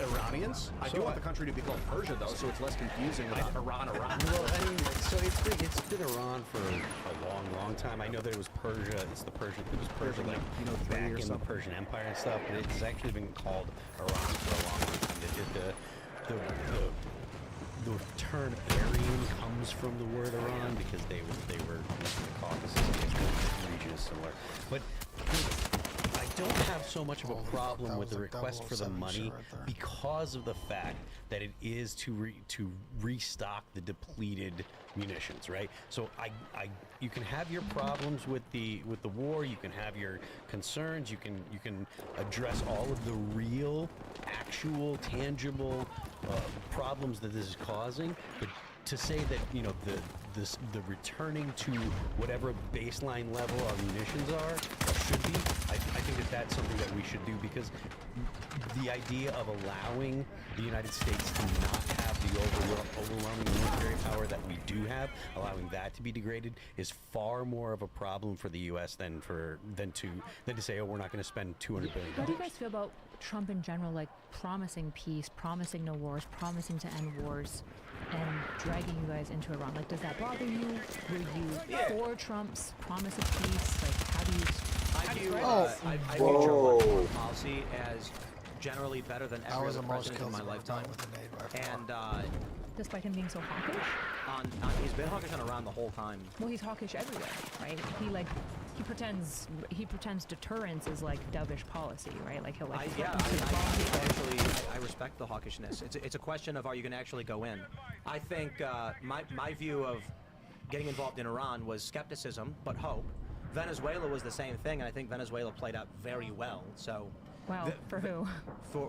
[SPEAKER 12] Iranians. I do want the country to be called Persia, though, so it's less confusing about Iran.
[SPEAKER 11] Well, I mean, so it's been Iran for a long time. I know that it was Persia. It was Persia, like, back in the Persian Empire and stuff. But it's actually been called Iran for a long time. The term Aryan comes from the word Iran because they were in the Caucasus region similar. But I don't have so much of a problem with the request for the money because of the fact that it is to restock the depleted munitions, right? So you can have your problems with the war, you can have your concerns, you can address all of the real, actual, tangible problems that this is causing, but to say that, you know, the returning to whatever baseline level our munitions are or should be, I think that that's something that we should do, because the idea of allowing the United States to not have the overwhelming military power that we do have, allowing that to be degraded, is far more of a problem for the U.S. than to say, oh, we're not going to spend $200 billion.
[SPEAKER 10] How do you guys feel about Trump in general, like promising peace, promising no wars, promising to end wars, and dragging you guys into Iran? Like, does that bother you? Were you for Trump's promise of peace? Like, how do you?
[SPEAKER 9] I view Trump's foreign policy as generally better than every other president in my lifetime. And
[SPEAKER 10] despite him being so hawkish?
[SPEAKER 9] He's been hawkish on Iran the whole time.
[SPEAKER 10] Well, he's hawkish everywhere, right? He pretends deterrence is like dovish policy, right? Like he'll like.
[SPEAKER 9] I respect the hawkishness. It's a question of, are you going to actually go in? I think my view of getting involved in Iran was skepticism, but hope. Venezuela was the same thing, and I think Venezuela played out very well. So.
[SPEAKER 10] Well, for who?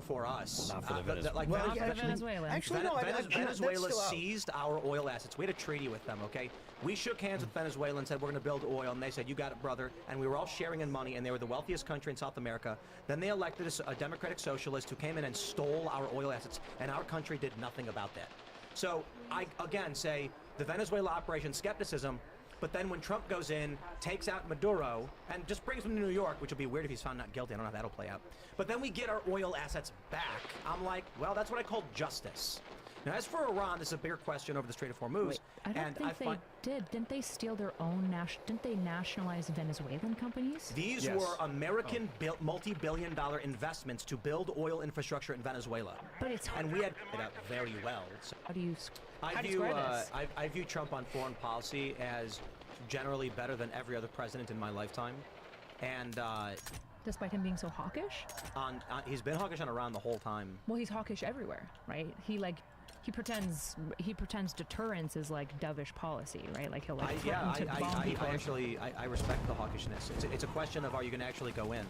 [SPEAKER 9] For us.
[SPEAKER 11] Not for the Venezuela.
[SPEAKER 10] Venezuela.
[SPEAKER 9] Actually, no. Venezuela seized our oil assets. We had a treaty with them, okay? We shook hands with Venezuela and said, we're going to build oil, and they said, you got it, brother. And we were all sharing in money, and they were the wealthiest country in South America. Then they elected a democratic socialist who came in and stole our oil assets, and our country did nothing about that. So I, again, say the Venezuela operation skepticism. But then when Trump goes in, takes out Maduro, and just brings him to New York, which will be weird if he's found not guilty. I don't know how that'll play out. But then we get our oil assets back. I'm like, well, that's what I call justice. Now, as for Iran, this is a bigger question over the Strait of Hormuz.
[SPEAKER 10] Wait, I don't think they did. Didn't they steal their own didn't they nationalize Venezuelan companies?
[SPEAKER 9] These were American multi-billion-dollar investments to build oil infrastructure in Venezuela.
[SPEAKER 10] But it's hard.
[SPEAKER 9] And we had it out very well. So
[SPEAKER 10] how do you
[SPEAKER 9] I view Trump on foreign policy as generally better than every other president in my lifetime. And
[SPEAKER 10] despite him being so hawkish?
[SPEAKER 9] He's been hawkish on Iran the whole time.
[SPEAKER 10] Well, he's hawkish everywhere, right? He pretends deterrence is like dovish policy, right? Like he'll like
[SPEAKER 9] I respect the hawkishness. It's a question of, are you going to actually go in?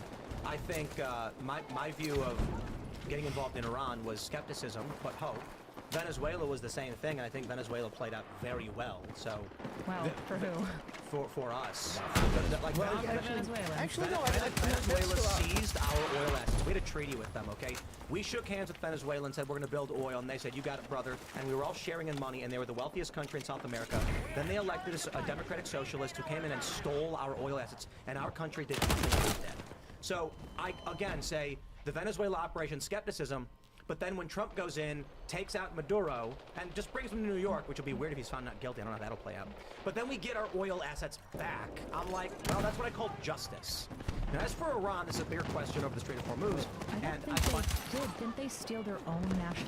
[SPEAKER 9] I think my view of getting involved in Iran was skepticism, but hope. Venezuela was the same thing, and I think Venezuela played out very well. So,
[SPEAKER 10] well, for who?
[SPEAKER 9] For us.
[SPEAKER 10] Venezuela
[SPEAKER 9] seized our oil assets. We had a treaty with them, okay? We shook hands with Venezuela and said, we're going to build oil, and they said, you got it, brother. And we were all sharing in money, and they were the wealthiest country in South America. Then they elected a democratic socialist who came in and stole our oil assets, and our country did nothing about that. So I, again, say the Venezuela operation skepticism. But then when Trump goes in, takes out Maduro, and just brings him to New York, which will be weird if he's found not guilty. I don't know how that'll play out. But then we get our oil assets back. I'm like, well, that's what I call justice. Now, as for Iran, this is a bigger question over the Strait of Hormuz.
[SPEAKER 10] Didn't they steal their own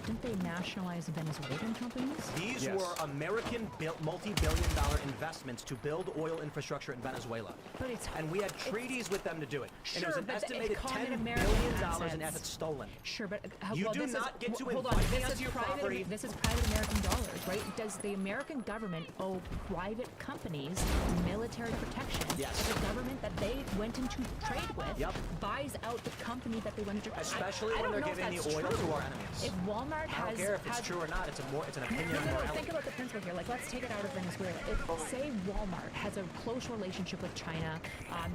[SPEAKER 10] didn't they nationalize Venezuelan companies?
[SPEAKER 9] These were American multi-billion-dollar investments to build oil infrastructure in Venezuela.
[SPEAKER 10] But and
[SPEAKER 9] we had treaties with them to do it.
[SPEAKER 10] Sure,
[SPEAKER 9] and it was an estimated $10 billion in assets stolen.
[SPEAKER 10] Sure, but
[SPEAKER 9] you do you not get to
[SPEAKER 10] hold on.
[SPEAKER 9] invite me
[SPEAKER 10] This
[SPEAKER 9] onto
[SPEAKER 10] is
[SPEAKER 9] your
[SPEAKER 10] private.
[SPEAKER 9] property?
[SPEAKER 10] This is private American dollars, right? Does the American government owe private companies military protection?
[SPEAKER 9] Yes.
[SPEAKER 10] If the government that they went into trade with buys out the company that they went into.
[SPEAKER 9] Especially
[SPEAKER 10] I
[SPEAKER 9] when
[SPEAKER 10] don't
[SPEAKER 9] they're
[SPEAKER 10] know if
[SPEAKER 9] giving the
[SPEAKER 10] that's
[SPEAKER 9] oil
[SPEAKER 10] true.
[SPEAKER 9] to our enemies.
[SPEAKER 10] If Walmart
[SPEAKER 9] I don't care if it's true or not. It's an opinion.
[SPEAKER 10] No, think about the principle here. Like, let's take it out of Venezuela. If, say, Walmart has a close relationship with China,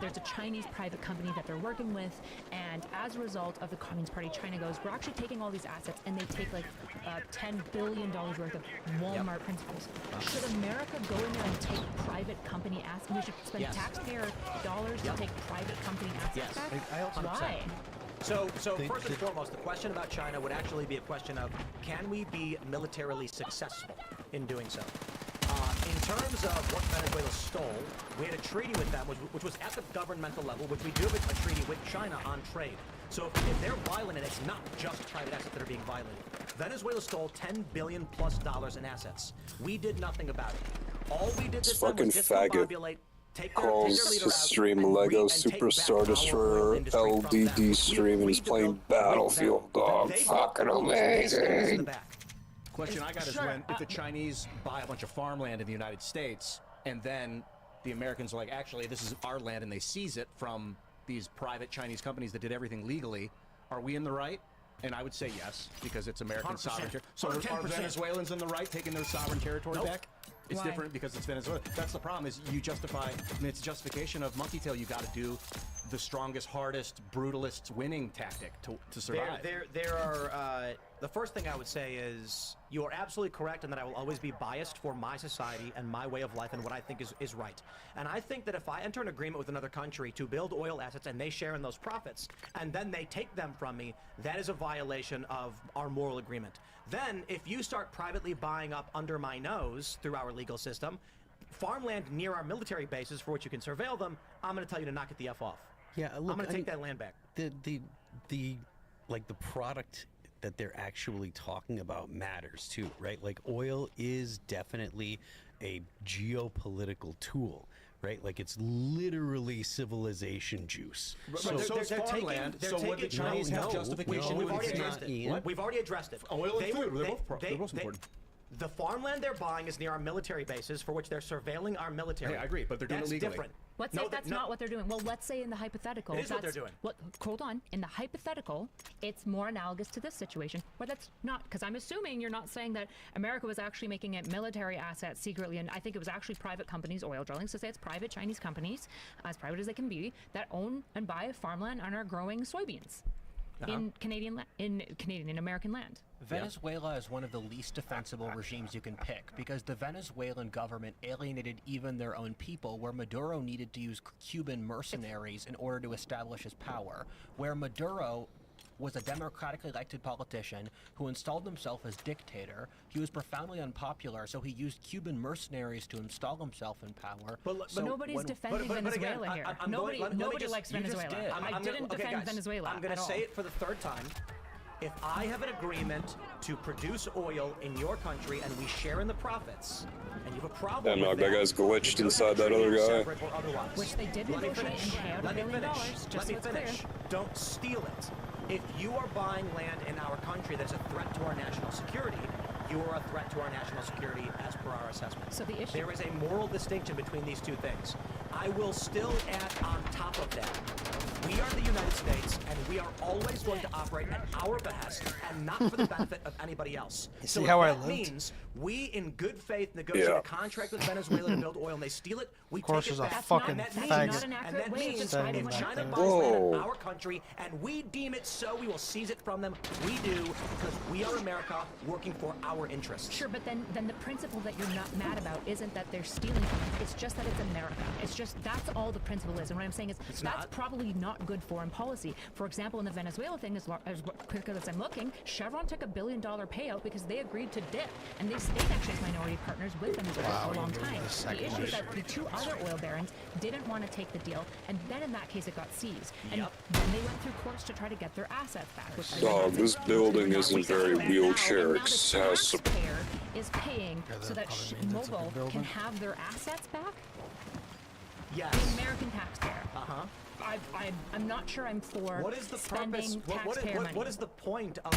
[SPEAKER 10] there's a Chinese private company that they're working with, and as a result of the Communist Party, China goes, we're actually taking all these assets, and they take like $10 billion worth of Walmart principles. Should America go in there and take private company assets? We should spend taxpayer dollars to take private company assets back? Why?
[SPEAKER 9] So first and foremost, the question about China would actually be a question of, can we be militarily successful in doing so? In terms of what Venezuela stole, we had a treaty with them, which was at the governmental level, which we do have a treaty with China on trade. So if they're violating it, it's not just private assets that are being violated. Venezuela stole $10 billion plus in assets. We did nothing about it. All we did this time was discombobulate,
[SPEAKER 14] calls the stream Lego Superstar Destroyer LDD stream and he's playing Battlefield, dog. Fucking amazing.
[SPEAKER 12] Question I got is when if the Chinese buy a bunch of farmland in the United States and then the Americans are like, actually, this is our land, and they seize it from these private Chinese companies that did everything legally, are we in the right? And I would say yes, because it's American sovereignty. So are Venezuelans in the right taking their sovereign territory back? It's different because it's Venezuela. That's the problem, is you justify, I mean, it's a justification of monkey tail. You got to do the strongest, hardest, brutalist winning tactic to survive.
[SPEAKER 9] There are, the first thing I would say is, you are absolutely correct in that I will always be biased for my society and my way of life and what I think is right. And I think that if I enter an agreement with another country to build oil assets and they share in those profits, and then they take them from me, that is a violation of our moral agreement. Then, if you start privately buying up under my nose through our legal system, farmland near our military bases for which you can surveil them, I'm going to tell you to knock it the F off.
[SPEAKER 11] Yeah, look,
[SPEAKER 9] I'm going to take that land back.
[SPEAKER 11] The product that they're actually talking about matters too, right? Like, oil is definitely a geopolitical tool, right? Like, it's literally civilization juice.
[SPEAKER 12] So it's farmland. So would the Chinese have justification?
[SPEAKER 9] We've already addressed it. We've already addressed it.
[SPEAKER 12] Oil and food, they're both important.
[SPEAKER 9] The farmland they're buying is near our military bases for which they're surveilling our military.
[SPEAKER 12] Hey, I agree, but they're doing it legally.
[SPEAKER 9] That's different.
[SPEAKER 10] Let's say that's not what they're doing. Well, let's say in the hypothetical.
[SPEAKER 9] It is what they're doing.
[SPEAKER 10] Hold on. In the hypothetical, it's more analogous to this situation, where that's not, because I'm assuming you're not saying that America was actually making it military assets secretly, and I think it was actually private companies, oil drilling. So say it's private Chinese companies, as private as they can be, that own and buy farmland and are growing soybeans in American land.
[SPEAKER 13] Venezuela is one of the least defensible regimes you can pick, because the Venezuelan government alienated even their own people, where Maduro needed to use Cuban mercenaries in order to establish his power, where Maduro was a democratically elected politician who installed himself as dictator. He was profoundly unpopular, so he used Cuban mercenaries to install himself in power.
[SPEAKER 10] But nobody's defending Venezuela here. Nobody likes Venezuela. I didn't defend Venezuela.
[SPEAKER 9] I'm going to say it for the third time. If I have an agreement to produce oil in your country and we share in the profits, and you have a problem
[SPEAKER 14] Damn, that guy's glitched inside that other guy.
[SPEAKER 10] Which they did negotiate and pay out $1 billion.
[SPEAKER 9] Let me finish. Don't steal it. If you are buying land in our country that's a threat to our national security, you are a threat to our national security as per our assessment.
[SPEAKER 10] So the issue...
[SPEAKER 9] There is a moral distinction between these two things. I will still add on top of that, we are the United States, and we are always going to operate at our behest and not for the benefit of anybody else.
[SPEAKER 3] See how I
[SPEAKER 9] that
[SPEAKER 3] lived?
[SPEAKER 9] means we, in good faith, negotiate a contract with Venezuela to build oil, and they steal it, we take it back.
[SPEAKER 3] That's fucking
[SPEAKER 10] not
[SPEAKER 3] faggot.
[SPEAKER 10] an accurate way to describe
[SPEAKER 9] If
[SPEAKER 10] what
[SPEAKER 9] China
[SPEAKER 10] happened.
[SPEAKER 9] buys land in our country and we deem it so, we will seize it from them. We do, because we are America working for our interests.
[SPEAKER 10] Sure, but then the principle that you're not mad about isn't that they're stealing from you. It's just that it's America. It's just, that's all the principle is. And what I'm saying is that's probably not good foreign policy. For example, in the Venezuela thing, as quickly as I'm looking, Chevron took $1 billion payout because they agreed to dip, and they stayed actually as minority partners with Venezuela for a long time. The issue is that the two other oil barons didn't want to take the deal, and then in that case it got seized. And then they went through courts to try to get their assets back.
[SPEAKER 14] Dog, this building isn't very wheelchair accessible.
[SPEAKER 10] Is paying so that Mobil can have their assets back?
[SPEAKER 9] Yes.
[SPEAKER 10] The American taxpayer. I'm not sure I'm for
[SPEAKER 9] What is the purpose?
[SPEAKER 10] spending taxpayer money.
[SPEAKER 9] What is the point of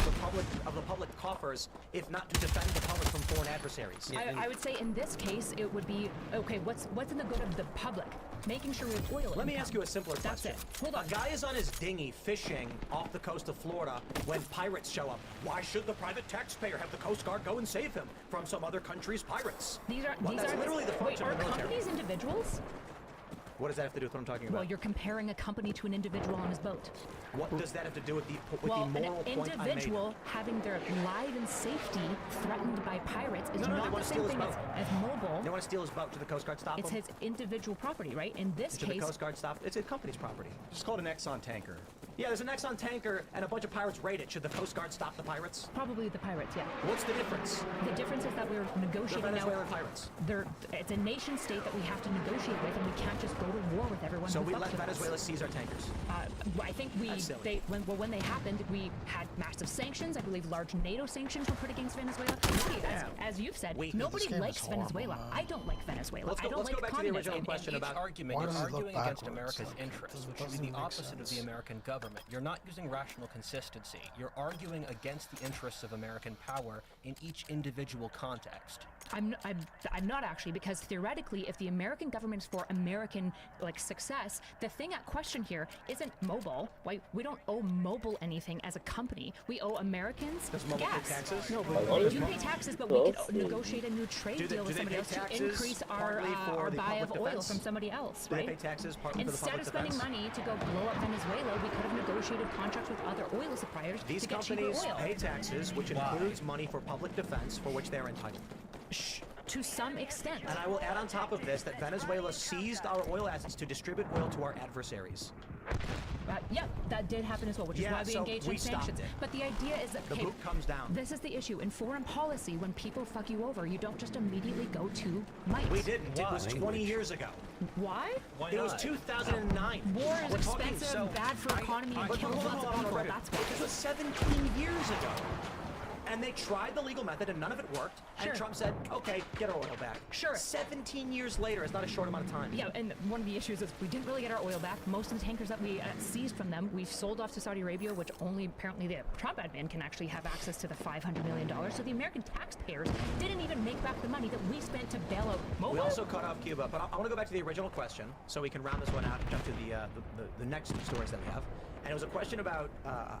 [SPEAKER 9] the public coffers if not to defend the public from foreign adversaries?
[SPEAKER 10] I would say in this case it would be okay. What's in the good of the public? Making sure we have oil.
[SPEAKER 9] Let me ask you a simpler question.
[SPEAKER 10] That's it. Hold on.
[SPEAKER 9] A guy is on his dinghy fishing off the coast of Florida when pirates show up. Why should the private taxpayer have the Coast Guard go and save him from some other country's pirates?
[SPEAKER 10] That's
[SPEAKER 9] literally the function of the military.
[SPEAKER 10] Are companies individuals?
[SPEAKER 9] What does that have to do with what I'm talking about?
[SPEAKER 10] Well, you're comparing a company to an individual on his boat.
[SPEAKER 9] What does that have to do with the moral
[SPEAKER 10] an
[SPEAKER 9] point I made?
[SPEAKER 10] individual having their life and safety threatened by pirates is
[SPEAKER 9] they
[SPEAKER 10] not
[SPEAKER 9] want
[SPEAKER 10] the
[SPEAKER 9] to
[SPEAKER 10] same
[SPEAKER 9] steal his
[SPEAKER 10] thing
[SPEAKER 9] boat.
[SPEAKER 10] as mobile.
[SPEAKER 9] They want to steal his boat. Should the Coast Guard stop
[SPEAKER 10] It's
[SPEAKER 9] him?
[SPEAKER 10] his individual property, right? In this
[SPEAKER 9] Should
[SPEAKER 10] case,
[SPEAKER 9] the Coast Guard stop? It's a company's property.
[SPEAKER 12] It's called an Exxon tanker.
[SPEAKER 9] Yeah, there's an Exxon tanker and a bunch of pirates raid it. Should the Coast Guard stop the pirates?
[SPEAKER 10] probably the pirates, yeah.
[SPEAKER 9] What's the difference?
[SPEAKER 10] The difference is that we're
[SPEAKER 9] They're
[SPEAKER 10] negotiating
[SPEAKER 9] Venezuelan
[SPEAKER 10] now.
[SPEAKER 9] pirates.
[SPEAKER 10] It's a nation state that we have to negotiate with, and we can't just go to war with everyone.
[SPEAKER 9] So
[SPEAKER 10] who
[SPEAKER 9] we
[SPEAKER 10] fucks
[SPEAKER 9] let
[SPEAKER 10] with us.
[SPEAKER 9] Venezuela seize our tankers.
[SPEAKER 10] I think
[SPEAKER 9] That's silly.
[SPEAKER 10] when they happened, we had massive sanctions. I believe large NATO sanctions were put against Venezuela. As you've said, nobody likes Venezuela. I don't like Venezuela.
[SPEAKER 9] Let's
[SPEAKER 10] I don't
[SPEAKER 9] go
[SPEAKER 10] like
[SPEAKER 9] back to the
[SPEAKER 10] communism.
[SPEAKER 9] original question
[SPEAKER 13] Each
[SPEAKER 9] about
[SPEAKER 13] argument,
[SPEAKER 3] Why
[SPEAKER 13] you're
[SPEAKER 3] does it look
[SPEAKER 13] arguing against
[SPEAKER 3] backwards?
[SPEAKER 13] America's interests, which would be the opposite of the American government. You're not using rational consistency. You're arguing against the interests of American power in each individual context.
[SPEAKER 10] I'm not actually, because theoretically, if the American government is for American success, the thing at question here isn't Mobile. Why we don't owe Mobile anything as a company. We owe Americans
[SPEAKER 9] Does Mobile pay
[SPEAKER 10] gas.
[SPEAKER 9] taxes?
[SPEAKER 10] No, but you pay taxes, but we could negotiate a new trade deal with somebody else to increase our buy of oil from somebody else,
[SPEAKER 9] Do
[SPEAKER 10] right?
[SPEAKER 9] they pay taxes partly
[SPEAKER 10] Instead
[SPEAKER 9] for
[SPEAKER 10] of
[SPEAKER 9] the public
[SPEAKER 10] spending
[SPEAKER 9] defense?
[SPEAKER 10] money to go blow up Venezuela, we could have negotiated contracts with other oil suppliers
[SPEAKER 9] These
[SPEAKER 10] to get cheaper
[SPEAKER 9] companies
[SPEAKER 10] oil.
[SPEAKER 9] pay taxes, which includes money for public defense, for which they are entitled.
[SPEAKER 10] To some extent.
[SPEAKER 9] And I will add on top of this that Venezuela seized our oil assets to distribute oil to our adversaries.
[SPEAKER 10] Yep, that did happen as well, which is why we engaged in sanctions. But the idea is that
[SPEAKER 9] The boot comes down.
[SPEAKER 10] This is the issue in foreign policy. When people fuck you over, you don't just immediately go to might.
[SPEAKER 9] We didn't. It was 20 years ago.
[SPEAKER 10] Why?
[SPEAKER 9] It was 2009.
[SPEAKER 10] War is
[SPEAKER 9] We're talking
[SPEAKER 10] expensive, bad for economy, and
[SPEAKER 9] but
[SPEAKER 10] kills
[SPEAKER 9] hold
[SPEAKER 10] lots
[SPEAKER 9] on,
[SPEAKER 10] of people.
[SPEAKER 9] hold on.
[SPEAKER 10] That's why.
[SPEAKER 9] This was 17 years ago. And they tried the legal method and none of it worked.
[SPEAKER 10] Sure.
[SPEAKER 9] And Trump said, okay, get our oil back.
[SPEAKER 10] Sure.
[SPEAKER 9] 17 years later is not a short amount of time.
[SPEAKER 10] Yeah, and one of the issues is we didn't really get our oil back. Most of the tankers that we seized from them, we've sold off to Saudi Arabia, which only apparently the Trump admin can actually have access to the $500 million. So the American taxpayers didn't even make back the money that we spent to bail out Mobile.
[SPEAKER 9] We also cut off Cuba, but I want to go back to the original question so we can round this one out and jump to the next stories that we have. And it was a question about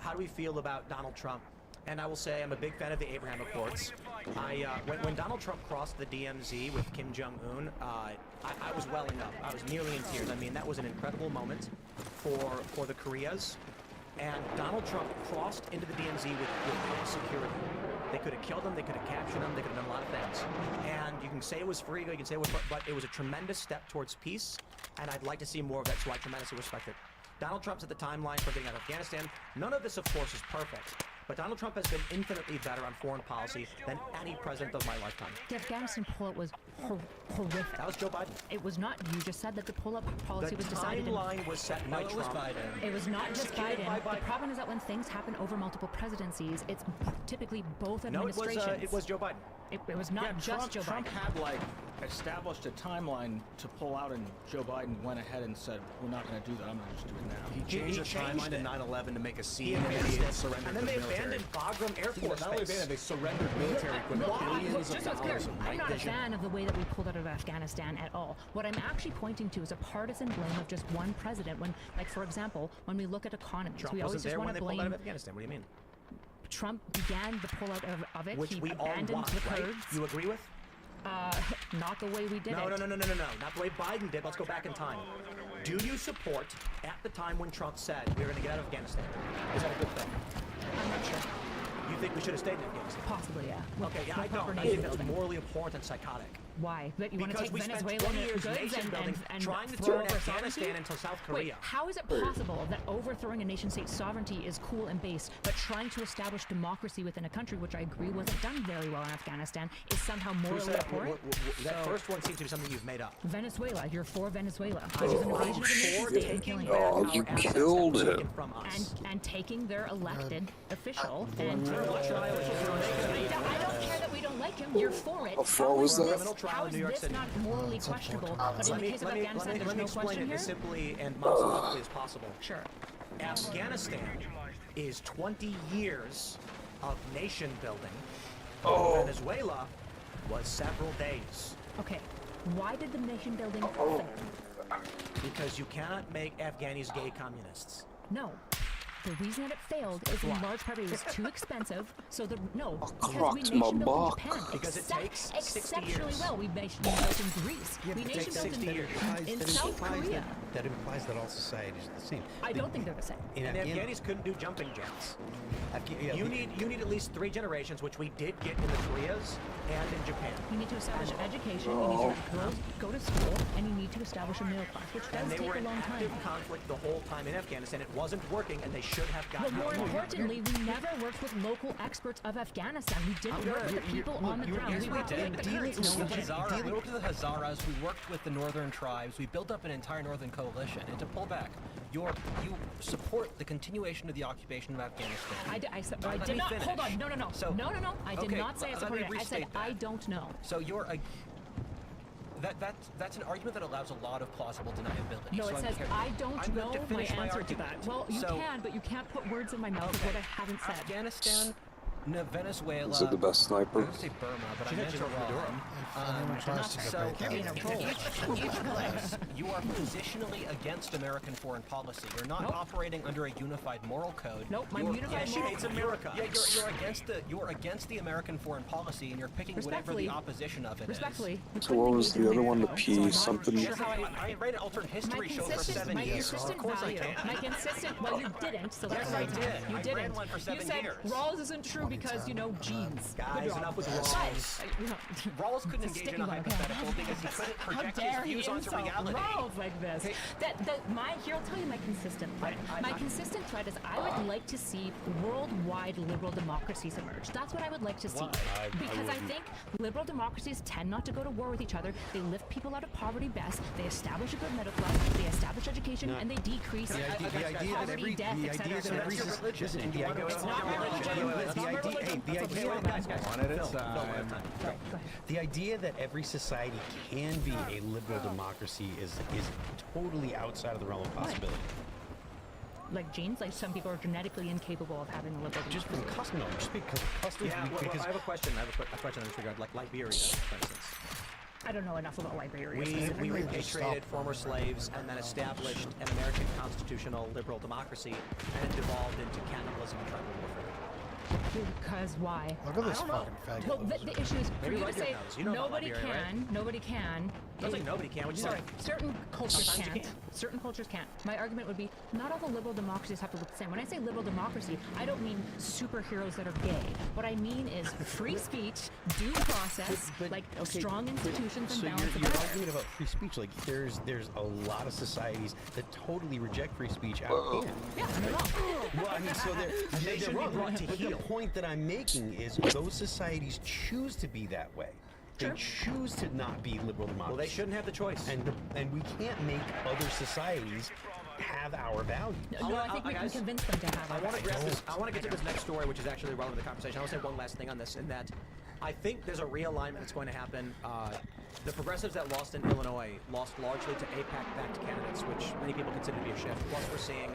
[SPEAKER 9] how do we feel about Donald Trump. And I will say I'm a big fan of the Abraham Accords. When Donald Trump crossed the DMZ with Kim Jong-un, I was welling up. I was nearly in tears. I mean, that was an incredible moment for the Koreas. And Donald Trump crossed into the DMZ with security. They could have killed him, they could have captured him, they could have done a lot of things. And you can say it was free, you can say it was, but it was a tremendous step towards peace, and I'd like to see more of that, so I tremendously respect it. Donald Trump's at the timeline for getting out of Afghanistan. None of this, of course, is perfect. But Donald Trump has been infinitely better on foreign policy than any president of my lifetime.
[SPEAKER 10] The Afghanistan pullout was horrific.
[SPEAKER 9] That was Joe Biden.
[SPEAKER 10] It was not. You just said that the pull-up policy was decided.
[SPEAKER 9] The timeline was set by Trump.
[SPEAKER 10] It was not just Biden. The problem is that when things happen over multiple presidencies, it's typically both administrations.
[SPEAKER 9] No, it was Joe Biden.
[SPEAKER 10] It was not just Joe
[SPEAKER 12] Trump
[SPEAKER 10] Biden.
[SPEAKER 12] had established a timeline to pull out, and Joe Biden went ahead and said, "We're not going to do that. I'm going to just do it now."
[SPEAKER 2] He changed the timeline to 9/11 to make a scene, and
[SPEAKER 9] and
[SPEAKER 2] he surrendered
[SPEAKER 9] then
[SPEAKER 2] the
[SPEAKER 9] they
[SPEAKER 2] military.
[SPEAKER 9] abandoned Bagram Air Force
[SPEAKER 12] Not only
[SPEAKER 9] Base.
[SPEAKER 12] abandoned, they surrendered military equipment, billions of dollars of
[SPEAKER 10] I'm
[SPEAKER 12] night
[SPEAKER 10] not a
[SPEAKER 12] vision.
[SPEAKER 10] fan of the way that we pulled out of Afghanistan at all. What I'm actually pointing to is a partisan blame of just one president. When, for example, when we look at economies,
[SPEAKER 9] Trump
[SPEAKER 10] we always
[SPEAKER 9] wasn't
[SPEAKER 10] just
[SPEAKER 9] there
[SPEAKER 10] want
[SPEAKER 9] when
[SPEAKER 10] to
[SPEAKER 9] they pulled out
[SPEAKER 10] blame.
[SPEAKER 9] of Afghanistan. What do you mean?
[SPEAKER 10] Trump began the pullout of it.
[SPEAKER 9] Which
[SPEAKER 10] he
[SPEAKER 9] we all
[SPEAKER 10] abandoned
[SPEAKER 9] want,
[SPEAKER 10] the
[SPEAKER 9] right?
[SPEAKER 10] Kurds.
[SPEAKER 9] You agree with?
[SPEAKER 10] Not the way we did
[SPEAKER 9] No,
[SPEAKER 10] it.
[SPEAKER 9] no. Not the way Biden did. Let's go back in time. Do you support, at the time when Trump said we were going to get out of Afghanistan, is that a good thing?
[SPEAKER 10] I'm not sure.
[SPEAKER 9] You think we should have stayed in Afghanistan?
[SPEAKER 10] Possibly, yeah.
[SPEAKER 9] Okay, yeah, I
[SPEAKER 10] proper
[SPEAKER 9] don't. I
[SPEAKER 10] nation
[SPEAKER 9] think that's
[SPEAKER 10] building.
[SPEAKER 9] morally abhorrent and psychotic.
[SPEAKER 10] Why? But you want to
[SPEAKER 9] Because
[SPEAKER 10] take
[SPEAKER 9] we spent
[SPEAKER 10] Venezuelan
[SPEAKER 9] 20 years
[SPEAKER 10] goods
[SPEAKER 9] nation building,
[SPEAKER 10] and
[SPEAKER 9] trying to
[SPEAKER 10] throw
[SPEAKER 9] turn
[SPEAKER 10] over
[SPEAKER 9] Afghanistan
[SPEAKER 10] sovereignty?
[SPEAKER 9] into South
[SPEAKER 10] Wait,
[SPEAKER 9] Korea.
[SPEAKER 10] how is it possible that overthrowing a nation-state sovereignty is cool and base, but trying to establish democracy within a country, which I agree wasn't done very well in Afghanistan, is somehow
[SPEAKER 9] Who
[SPEAKER 10] morally
[SPEAKER 9] said
[SPEAKER 10] abhorrent?
[SPEAKER 9] that first one seems to be something you've made up.
[SPEAKER 10] Venezuela, you're for Venezuela, which is an invasion of a
[SPEAKER 9] for
[SPEAKER 10] nation-state and
[SPEAKER 9] taking
[SPEAKER 10] killing
[SPEAKER 9] back
[SPEAKER 14] Oh,
[SPEAKER 9] our
[SPEAKER 14] you
[SPEAKER 9] assets
[SPEAKER 14] killed
[SPEAKER 9] that were
[SPEAKER 14] him.
[SPEAKER 9] taken from us.
[SPEAKER 10] and taking their elected official and
[SPEAKER 9] I don't care that we don't like him.
[SPEAKER 10] I don't care that we don't like him. you're for it.
[SPEAKER 14] How far was that?
[SPEAKER 10] How is this not morally questionable? But in the case of Afghanistan, there's
[SPEAKER 9] let me
[SPEAKER 10] no
[SPEAKER 9] explain
[SPEAKER 10] question
[SPEAKER 9] it
[SPEAKER 10] here?
[SPEAKER 9] as simply and monosyllabically as possible.
[SPEAKER 10] Sure.
[SPEAKER 9] Afghanistan is 20 years of nation building.
[SPEAKER 14] Oh.
[SPEAKER 9] Venezuela was several days.
[SPEAKER 10] Okay. Why did the nation building fail?
[SPEAKER 9] Because you cannot make Afghanis gay communists.
[SPEAKER 10] No. The reason that it failed is in large part it was too expensive. So because we
[SPEAKER 14] cracked my
[SPEAKER 10] nation built in
[SPEAKER 14] back.
[SPEAKER 10] Japan
[SPEAKER 9] Because it takes 60
[SPEAKER 10] exceptionally
[SPEAKER 9] years.
[SPEAKER 10] well. We nation built in Greece.
[SPEAKER 9] Yeah,
[SPEAKER 10] we
[SPEAKER 9] but it
[SPEAKER 10] nation
[SPEAKER 9] takes
[SPEAKER 10] built
[SPEAKER 9] 60 years.
[SPEAKER 10] in South Korea.
[SPEAKER 11] That implies that all societies are the same.
[SPEAKER 10] I don't think they're the same.
[SPEAKER 9] And Afghanis couldn't do jumping jacks. You need at least 3 generations, which we did get in the Koreas and in Japan.
[SPEAKER 10] You need to establish education, you need to let girls go to school, and you need to establish a middle class, which
[SPEAKER 9] And
[SPEAKER 10] does
[SPEAKER 9] they
[SPEAKER 10] take
[SPEAKER 9] were
[SPEAKER 10] a
[SPEAKER 9] in
[SPEAKER 10] long time.
[SPEAKER 9] active conflict the whole time in Afghanistan. It wasn't working, and they should have
[SPEAKER 10] But
[SPEAKER 9] gotten
[SPEAKER 10] more
[SPEAKER 9] out.
[SPEAKER 10] importantly, we never worked with local experts of Afghanistan. We didn't work with the people on the ground. We worked with the Kurds.
[SPEAKER 13] We worked with the Hazaras, we worked with the northern tribes, we built up an entire northern coalition. And to pull back, you support the continuation of the occupation of Afghanistan.
[SPEAKER 10] I did
[SPEAKER 13] Let me
[SPEAKER 10] not.
[SPEAKER 13] finish.
[SPEAKER 10] Hold on. No.
[SPEAKER 13] So,
[SPEAKER 10] no. I did
[SPEAKER 13] okay,
[SPEAKER 10] not say I
[SPEAKER 13] let me
[SPEAKER 10] supported it. I
[SPEAKER 13] restate
[SPEAKER 10] said
[SPEAKER 13] that.
[SPEAKER 10] I don't know.
[SPEAKER 13] So that's an argument that allows a lot of plausible deniability.
[SPEAKER 10] No,
[SPEAKER 13] so
[SPEAKER 10] it says I don't
[SPEAKER 13] I'm going
[SPEAKER 10] know
[SPEAKER 13] to finish
[SPEAKER 10] my answer to
[SPEAKER 13] argument.
[SPEAKER 10] that. Well, you
[SPEAKER 13] So-
[SPEAKER 10] can, but you can't put words in my mouth of what I haven't said.
[SPEAKER 13] Venezuela,
[SPEAKER 14] Is it the best
[SPEAKER 13] I
[SPEAKER 14] sniper?
[SPEAKER 13] was going to say Burma, but I meant to wrong.
[SPEAKER 3] Anyone tries to
[SPEAKER 13] So
[SPEAKER 3] debate that.
[SPEAKER 13] each place, you are positionally against American foreign policy. You're not operating under a unified moral code.
[SPEAKER 10] Nope, my
[SPEAKER 13] You're-
[SPEAKER 10] unified
[SPEAKER 9] she
[SPEAKER 10] moral
[SPEAKER 9] hates America.
[SPEAKER 13] Yeah, you're against the American foreign policy, and you're picking whatever
[SPEAKER 10] Respectfully.
[SPEAKER 13] the opposition of it is.
[SPEAKER 10] Respectfully.
[SPEAKER 14] So what was the other one? The P something?
[SPEAKER 13] Yes, I ran an alternate history show for 7 years. Of
[SPEAKER 10] consistent
[SPEAKER 13] course
[SPEAKER 10] value,
[SPEAKER 13] I can.
[SPEAKER 10] my consistent, well, you didn't, so that's
[SPEAKER 13] Yes, I
[SPEAKER 10] right.
[SPEAKER 13] did.
[SPEAKER 10] You
[SPEAKER 13] I
[SPEAKER 10] didn't.
[SPEAKER 13] ran one for 7
[SPEAKER 10] you said
[SPEAKER 13] years.
[SPEAKER 10] Rawls isn't true because, genes.
[SPEAKER 9] Guys, enough with Rawls.
[SPEAKER 13] Rawls couldn't engage in a hypothetical because he couldn't
[SPEAKER 10] How
[SPEAKER 13] project
[SPEAKER 10] dare
[SPEAKER 13] his views
[SPEAKER 10] he
[SPEAKER 13] onto
[SPEAKER 10] insult
[SPEAKER 13] reality.
[SPEAKER 10] Rawls like this?
[SPEAKER 13] Hey.
[SPEAKER 10] Here, I'll tell you my consistent thread. My consistent thread is I would like to see worldwide liberal democracies emerge. That's what I would like to see. Because I think liberal democracies tend not to go to war with each other. They lift people out of poverty best. They establish a good middle class. They establish education, and they decrease poverty, death, etc.
[SPEAKER 13] It's not
[SPEAKER 11] The idea that every society can be a liberal democracy is totally outside of the realm of possibility.
[SPEAKER 10] Like genes, like some people are genetically incapable of having a liberal
[SPEAKER 11] Just
[SPEAKER 10] democracy.
[SPEAKER 11] from custom, no, just because of customs.
[SPEAKER 9] Yeah, well, I have a question. I have a question in this regard, like Liberia, for instance.
[SPEAKER 10] I don't know enough about Liberia.
[SPEAKER 9] We
[SPEAKER 10] specifically.
[SPEAKER 9] repatriated former slaves and then established an American constitutional liberal democracy, and it devolved into cannibalism and tribal warfare.
[SPEAKER 3] Look
[SPEAKER 10] Because why?
[SPEAKER 3] at this
[SPEAKER 10] I don't know.
[SPEAKER 3] fucking faggot.
[SPEAKER 10] Well, the issue is for
[SPEAKER 9] Maybe
[SPEAKER 10] you to
[SPEAKER 9] Rudyard
[SPEAKER 10] say
[SPEAKER 9] knows. You know about
[SPEAKER 10] nobody
[SPEAKER 9] Liberia, right?
[SPEAKER 10] can, nobody can.
[SPEAKER 9] Don't say nobody can. What'd you
[SPEAKER 10] Sorry,
[SPEAKER 9] say?
[SPEAKER 10] certain cultures
[SPEAKER 9] Sometimes you
[SPEAKER 10] can't.
[SPEAKER 9] can.
[SPEAKER 10] Certain cultures can't. My argument would be not all the liberal democracies have to look the same. When I say liberal democracy, I don't mean superheroes that are gay. What I mean is free speech, due process, strong institutions, and
[SPEAKER 11] So
[SPEAKER 10] balance of
[SPEAKER 11] you're
[SPEAKER 10] power.
[SPEAKER 11] arguing about free speech. Like there's a lot of societies that totally reject free speech out of hand.
[SPEAKER 10] Yeah, and they're wrong.
[SPEAKER 11] Well, I mean, so
[SPEAKER 9] They should be brought to
[SPEAKER 11] but
[SPEAKER 9] heel.
[SPEAKER 11] the point that I'm making is those societies choose to be that way. They choose to not be liberal democracies.
[SPEAKER 9] Well, they shouldn't have the choice.
[SPEAKER 11] And we can't make other societies have our values.
[SPEAKER 10] No, I think we can convince them to have.
[SPEAKER 9] I want to
[SPEAKER 10] our
[SPEAKER 9] address this. I want to get to this next story, which is actually relevant to the conversation. I want to say one last thing on this, in that I think there's a realignment that's going to happen. The progressives that lost in Illinois lost largely to AIPAC-backed candidates, which many people consider to be a shift. Plus, we're seeing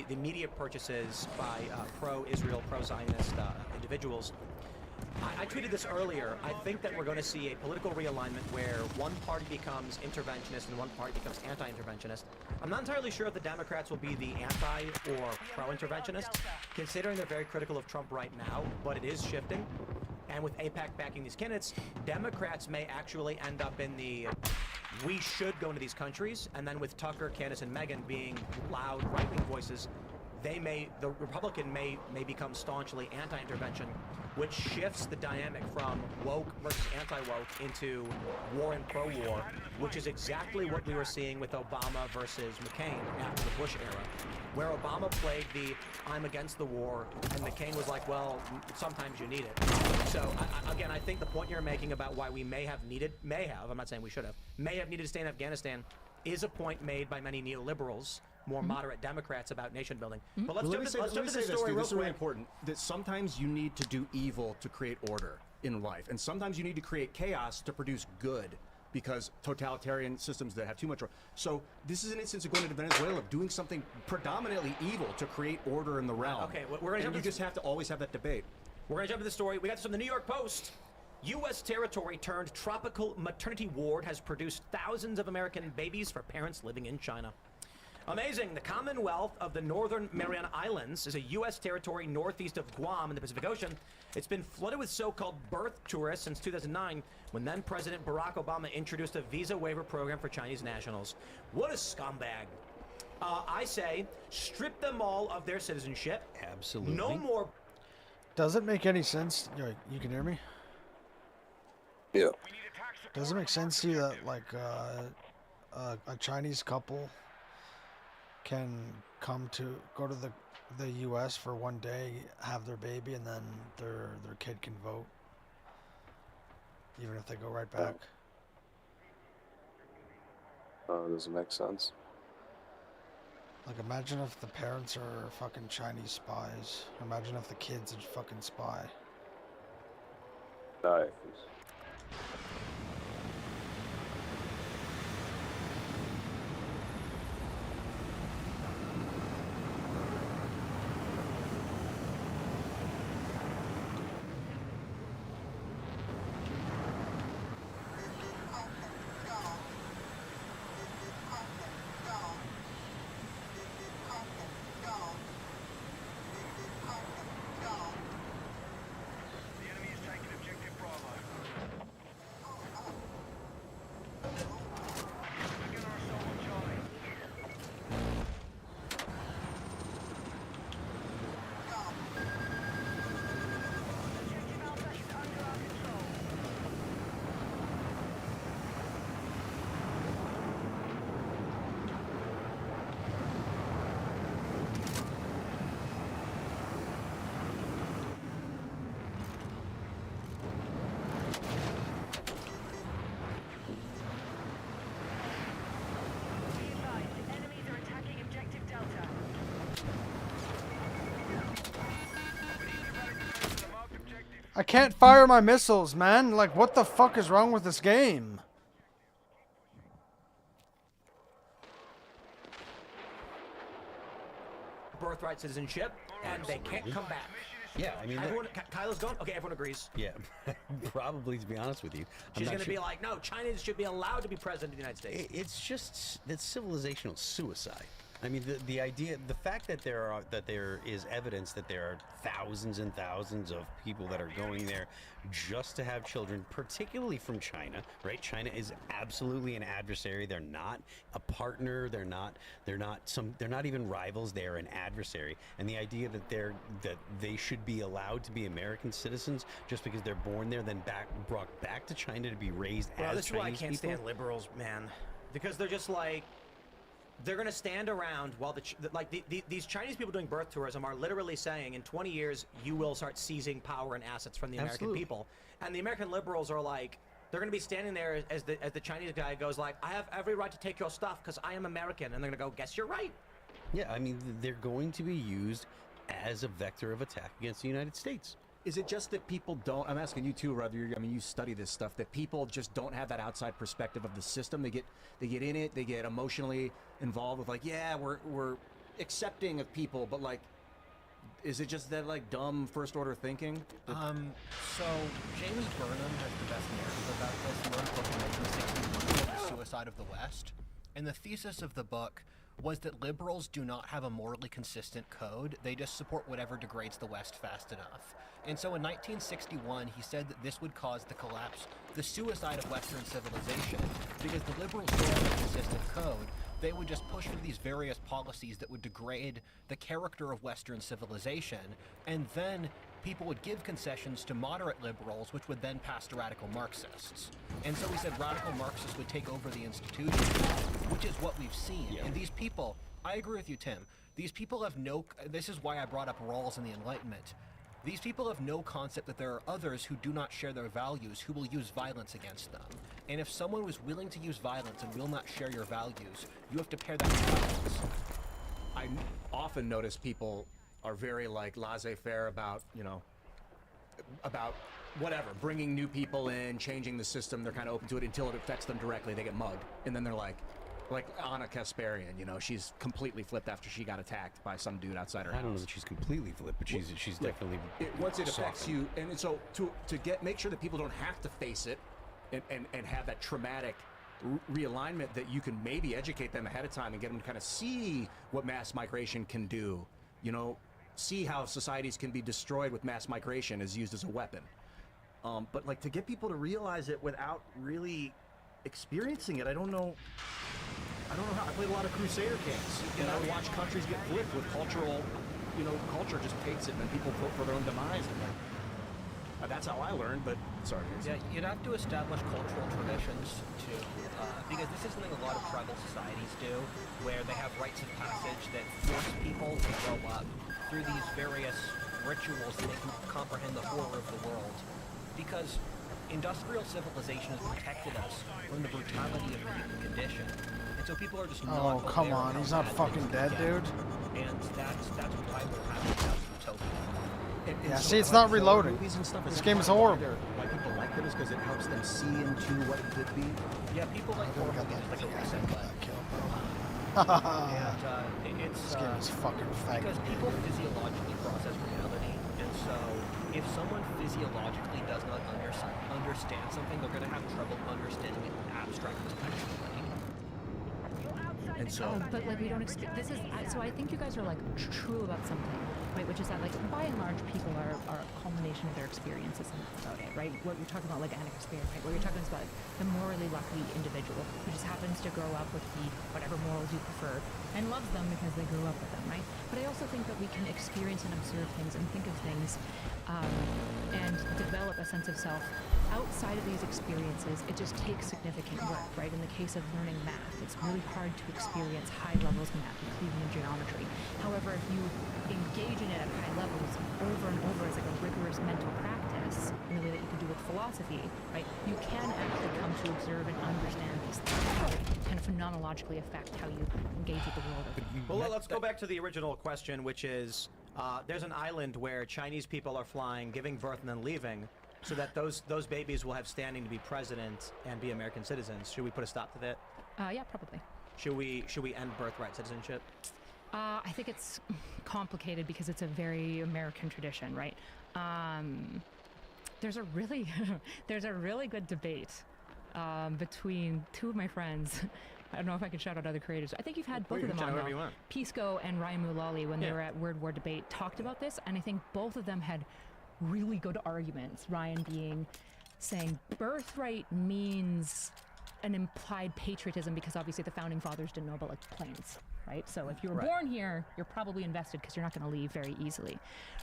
[SPEAKER 9] the media purchases by pro-Israel, pro-Zionist individuals. I tweeted this earlier. I think that we're going to see a political realignment where one party becomes interventionist and one party becomes anti-interventionist. I'm not entirely sure if the Democrats will be the anti or pro-interventionist, considering they're very critical of Trump right now, but it is shifting. And with AIPAC backing these candidates, Democrats may actually end up in the we should go into these countries, and then with Tucker, Candace, and Meghan being loud right-wing voices, the Republican may become staunchly anti-intervention, which shifts the dynamic from woke versus anti-woke into war and pro-war, which is exactly what we were seeing with Obama versus McCain after the Bush era, where Obama played the I'm against the war, and McCain was like, well, sometimes you need it. So, again, I think the point you're making about why we may have, I'm not saying we should have, may have needed to stay in Afghanistan is a point made by many neoliberals, more moderate Democrats, about nation building. But let's jump to the story real
[SPEAKER 12] This is really
[SPEAKER 9] quick.
[SPEAKER 12] important. That sometimes you need to do evil to create order. in life. And sometimes you need to create chaos to produce good, because totalitarian systems that have too much. So this is an instance of going to Venezuela, of doing something predominantly evil to create order in the realm.
[SPEAKER 9] Okay, we're gonna.
[SPEAKER 12] And you just have to always have that debate.
[SPEAKER 9] We're gonna jump to the story. We got this from the New York Post. U.S. territory turned tropical maternity ward has produced thousands of American babies for parents living in China. Amazing. The Commonwealth of the Northern Mariana Islands is a U.S. territory northeast of Guam in the Pacific Ocean. It's been flooded with so-called birth tourists since 2009, when then President Barack Obama introduced a visa waiver program for Chinese nationals. What a scumbag. I say, strip them all of their citizenship.
[SPEAKER 11] Absolutely.
[SPEAKER 9] No more.
[SPEAKER 3] Does it make any sense? You can hear me?
[SPEAKER 14] Yeah.
[SPEAKER 3] Does it make sense to you that, like, a Chinese couple can go to the U.S. for one day, have their baby, and then their kid can vote, even if they go right back?
[SPEAKER 14] Doesn't make sense.
[SPEAKER 3] Like, imagine if the parents are fucking Chinese spies. Imagine if the kid's a fucking spy.
[SPEAKER 14] Nice.
[SPEAKER 3] I can't fire my missiles, man. Like, what the fuck is wrong with this game?
[SPEAKER 9] Birthright citizenship, and they can't come back.
[SPEAKER 11] Yeah, I mean,
[SPEAKER 9] everyone, Kyla's gone. Okay, everyone agrees.
[SPEAKER 11] Yeah, probably, to be honest with you.
[SPEAKER 9] She's going to be like, no, China should be allowed to be president of the United States.
[SPEAKER 11] It's just that's civilizational suicide. I mean, the idea, the fact that there is evidence that there are thousands and thousands of people that are going there just to have children, particularly from China, right? China is absolutely an adversary. They're not a partner. They're not even rivals. They're an adversary. And the idea that they should be allowed to be American citizens just because they're born there, then brought back to China to be raised as Chinese people.
[SPEAKER 9] This is why I can't stand liberals, man, because they're just like. They're going to stand around while these Chinese people doing birth tourism are literally saying in 20 years you will start seizing power and assets from the American people. And the American liberals are like, they're going to be standing there as the Chinese guy goes like, I have every right to take your stuff because I am American. And they're going to go, guess you're right.
[SPEAKER 11] Yeah, I mean, they're going to be used as a vector of attack against the United States.
[SPEAKER 12] Is it just that people don't, I'm asking you too, Ruther, I mean, you study this stuff, that people just don't have that outside perspective of the system? They get in it, they get emotionally involved with like, yeah, we're accepting of people, but like, is it just that like dumb first order thinking?
[SPEAKER 13] So James Burnham has the best narrative about this. He wrote a book in 1961 called The Suicide of the West. And the thesis of the book was that liberals do not have a morally consistent code. They just support whatever degrades the West fast enough. And so in 1961, he said that this would cause the collapse, the suicide of Western civilization, because the liberals don't have a consistent code. They would just push for these various policies that would degrade the character of Western civilization, and then people would give concessions to moderate liberals, which would then pass to radical Marxists. And so he said radical Marxists would take over the institutions, which is what we've seen. Yeah. And these people, I agree with you, Tim, these people have this is why I brought up Rawls and the Enlightenment. These people have no concept that there are others who do not share their values who will use violence against them. And if someone was willing to use violence and will not share your values, you have to pair that with violence.
[SPEAKER 12] I often notice people are very like laissez-faire about, you know, about whatever, bringing new people in, changing the system, they're kind of open to it until it affects them directly. They get mugged, and then they're like Anna Kasparian, you know, she's completely flipped after she got attacked by some dude outside her house.
[SPEAKER 11] I don't know that she's completely flipped, but she's definitely
[SPEAKER 12] once it affects
[SPEAKER 11] softened.
[SPEAKER 12] you, and so to make sure that people don't have to face it, and have that traumatic realignment, that you can maybe educate them ahead of time and get them to kind of see what mass migration can do. You know, see how societies can be destroyed with mass migration as used as a weapon. But like, to get people to realize it without really experiencing it, I don't know how. I played a lot of Crusader games, and I watch countries get flipped with cultural, you know, culture just takes it, and then people vote for their own demise. And like, that's how I learned. But sorry.
[SPEAKER 13] Yeah, you'd have to establish cultural traditions to, because this is something a lot of tribal societies do, where they have rites of passage that force people to grow up through these various rituals so they can comprehend the horror of the world. Because industrial civilization has protected us from the brutality of the human condition. And so people are just not
[SPEAKER 3] Oh, come
[SPEAKER 13] aware
[SPEAKER 3] on.
[SPEAKER 13] of
[SPEAKER 3] He's
[SPEAKER 13] how
[SPEAKER 3] not
[SPEAKER 13] bad
[SPEAKER 3] fucking
[SPEAKER 13] things
[SPEAKER 3] dead,
[SPEAKER 13] get.
[SPEAKER 3] dude.
[SPEAKER 13] And that's why we're having to have utopia.
[SPEAKER 3] Yeah, see, it's not reloading.
[SPEAKER 12] Movies and stuff,
[SPEAKER 3] This
[SPEAKER 12] that
[SPEAKER 3] game is
[SPEAKER 12] why
[SPEAKER 3] horrible.
[SPEAKER 12] why people like it is because it helps them see into what it could be.
[SPEAKER 13] Yeah, people like horror movies, like a reset button.
[SPEAKER 3] This game is fucking faggot.
[SPEAKER 13] Because people physiologically process reality, and so if someone physiologically does not understand something, they're going to have trouble understanding it abstractly.
[SPEAKER 12] And so,
[SPEAKER 10] but like we don't expect. This is so. I think you guys are like true about something, right? Which is that like by and large, people are a culmination of their experiences, and that's about it, right? What you're talking about, like Anna Kasparian, right? What you're talking about, the morally lucky individual who just happens to grow up with the whatever morals you prefer and loves them because they grew up with them, right? But I also think that we can experience and observe things and think of things, and develop a sense of self outside of these experiences. It just takes significant work, right? In the case of learning math, it's really hard to experience high levels of math, including in geometry. However, if you engage in it at high levels over and over as like a rigorous mental practice, in the way that you can do with philosophy, right? You can actually come to observe and understand these things, how they kind of phenomenologically affect how you engage with the world.
[SPEAKER 9] Well, let's go back to the original question, which is, there's an island where Chinese people are flying, giving birth, and then leaving, so that those babies will have standing to be president and be American citizens. Should we put a stop to that?
[SPEAKER 10] Yeah, probably.
[SPEAKER 9] Should we end birthright citizenship?
[SPEAKER 10] I think it's complicated because it's a very American tradition, right? There's a really good debate between two of my friends. I don't know if I can shout out other creators. I think you've had both of them on now. Pisco and Ryan Mulally, when they were at Word War Debate, talked about this, and I think both of them had really good arguments. Ryan saying birthright means an implied patriotism because obviously the founding fathers didn't know about like planes, right? So if you were born here, you're probably invested because you're not going to leave very easily,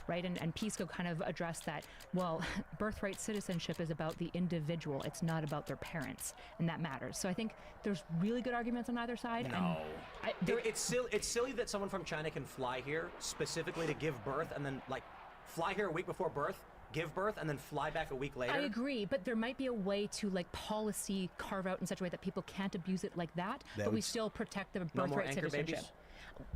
[SPEAKER 10] right? And Pisco kind of addressed that, well, birthright citizenship is about the individual. It's not about their parents, and that matters. So I think there's really good arguments on either side.
[SPEAKER 9] No.
[SPEAKER 10] And
[SPEAKER 9] It's silly that someone from China can fly here specifically to give birth and then like fly here a week before birth, give birth, and then fly back a week later.
[SPEAKER 10] I agree, but there might be a way to like policy carve out in such a way that people can't abuse it like that, but we still protect the birthright citizenship.
[SPEAKER 9] Babies?